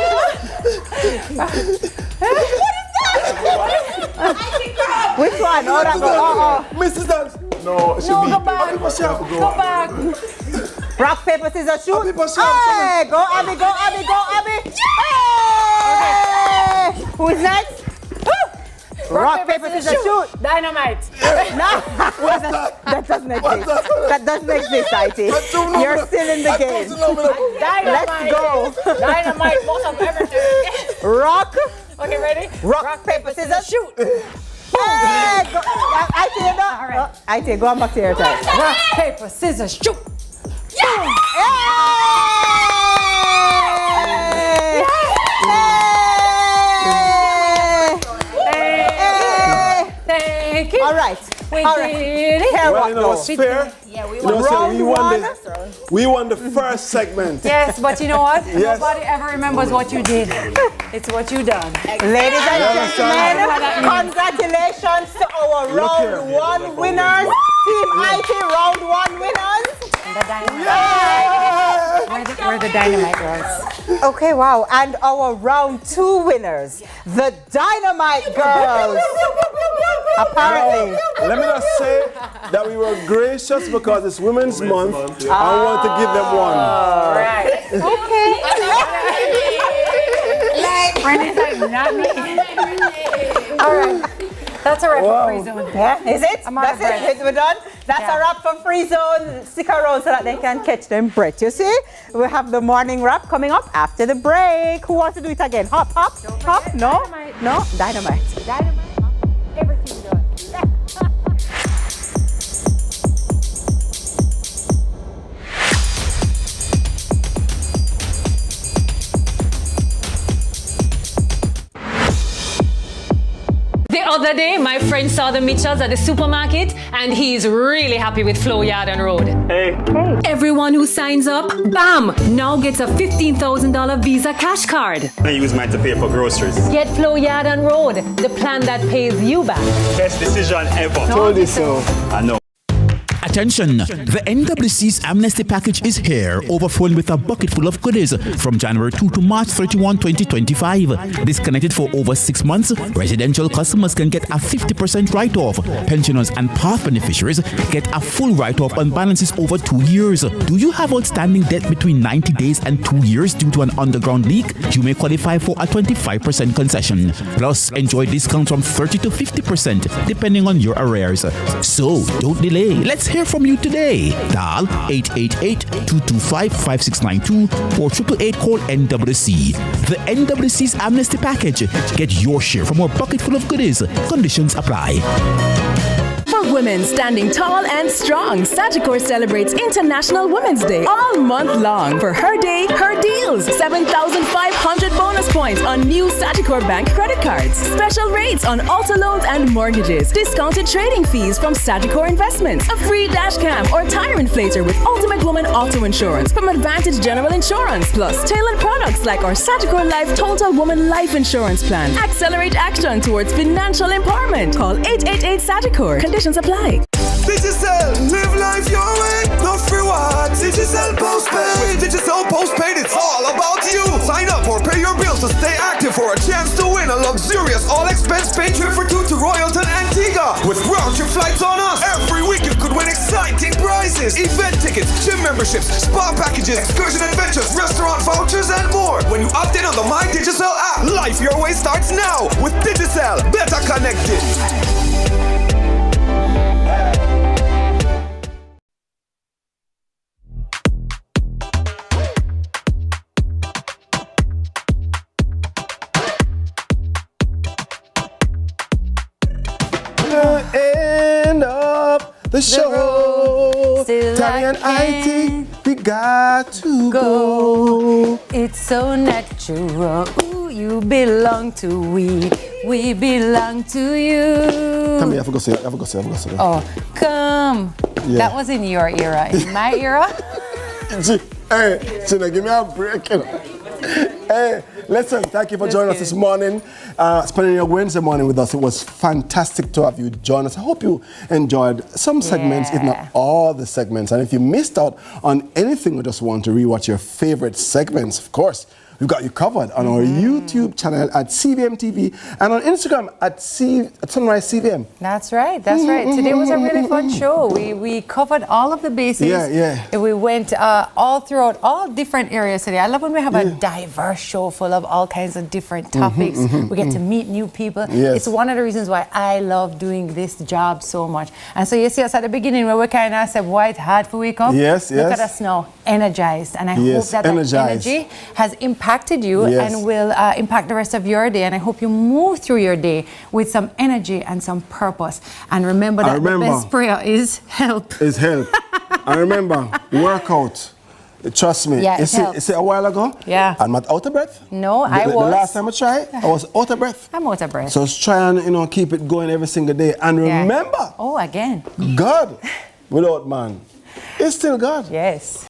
Which one? Oh, that go. Mrs. Dance. No, it should be. Go back. Go back. Rock, paper, scissors, shoot. Hey, go, Abby. Hey! Who's next? Rock, paper, scissors, shoot. Dynamite. No, that doesn't exist. That doesn't exist, IT. You're still in the game. Let's go. Dynamite, most of everything. Rock. Okay, ready? Rock, paper, scissors, shoot. Hey, go. IT, go on back to your time. Rock, paper, scissors, shoot. Hey! Thank you. All right. We did it. Well, you know what's fair? Yeah, we won. Round We won the first segment. Yes, but you know what? Yes. Nobody ever remembers what you did. It's what you done. Ladies and gentlemen, congratulations to our round 1 winners. Team IT round 1 winners. We're the Dynamite girls. Okay, wow. And our round 2 winners, the Dynamite girls. Apparently. Let me just say that we were gracious because it's Women's Month. I want to give them one. Right. Okay. Brendan's like, not me. All right. That's a wrap for Free Zone. Yeah, is it? I'm out of breath. We're done. That's a wrap for Free Zone. Stick around so that they can catch them breath. You see? We have the morning wrap coming up after the break. Who wants to do it again? Hop, hop, hop. No? Dynamite. No? Dynamite. Dynamite. Everything done. The other day, my friend saw the Mitchells at the supermarket and he's really happy with Flow Yard and Road. Hey. Everyone who signs up, bam, now gets a $15,000 Visa cash card. I use mine to pay for groceries. Get Flow Yard and Road, the plan that pays you back. Best decision ever. Told you so. I know. Attention! The NWC's amnesty package is here, overflowing with a bucket full of goodies from January 2 to March 31, 2025. Disconnected for over 6 months, residential customers can get a 50% write-off. Pensioners and path beneficiaries get a full write-off on balances over 2 years. Do you have outstanding debt between 90 days and 2 years due to an underground leak? You may qualify for a 25% concession. Plus, enjoy discounts from 30 to 50% depending on your arrears. So, don't delay. Let's hear from you today. Dial 888-225-5692 or 888-CALL-NWC. The NWC's Amnesty Package. Get your share from our bucket full of goodies. Conditions apply. For women standing tall and strong, Sagicor celebrates International Women's Day all month long. For her day, her deals. 7,500 bonus points on new Sagicor Bank credit cards. Special rates on auto loans and mortgages. Discounted trading fees from Sagicor Investments. A free dash cam or tire inflator with Ultimate Woman Auto Insurance from Advantage General Insurance. Plus, tailored products like our Sagicor Life Total Woman Life Insurance Plan. Accelerate action towards financial empowerment. Call 888-SAGICOR. Conditions apply. Digicel, live life your way, no rewards. Digicel postpaid. With Digicel postpaid, it's all about you. Sign up or pay your bills to stay active for a chance to win a luxurious all-expense paid trip for two to Royalton, Antigua. With round-trip flights on us, every week you could win exciting prizes. Event tickets, gym memberships, spa packages, excursion adventures, restaurant vouchers, and more. When you opt in on the My Digicel app, life your way starts now. With Digicel, better connected. End of the show. Tami and IT, we got to go. It's so natural. Ooh, you belong to we belong to you. Tami, I forgot to say. Oh, come. Yeah. That was in your era. In my era? Hey, Gina, give me a break. Hey, listen, thank you for joining us this morning, spending your Wednesday morning with us. It was fantastic to have you join us. I hope you enjoyed some segments, if not all the segments. And if you missed out on anything or just want to rewatch your favorite segments, of course, we've got you covered on our YouTube channel at CVM TV and on Instagram at Sunrise CVM. That's right. Today was a really fun show. We covered all of the bases. Yeah. And we went all throughout all different areas today. I love when we have a diverse show full of all kinds of different topics. We get to meet new people. Yes. It's one of the reasons why I love doing this job so much. And so you see us at the beginning where we kind of said, why it's hard to wake up? Yes. Look at us now, energized. And I hope that energy has impacted you and will impact the rest of your day. And I hope you move through your day with some energy and some purpose. And remember that the best prayer is help. I remember workout. Trust me. Yeah, you see a while ago? Yeah. I'm not out of breath. No, I was. The last time I tried, I was out of breath. I'm out of breath. So let's try and keep it going every single day. And remember, again, God without man is still God. Yes.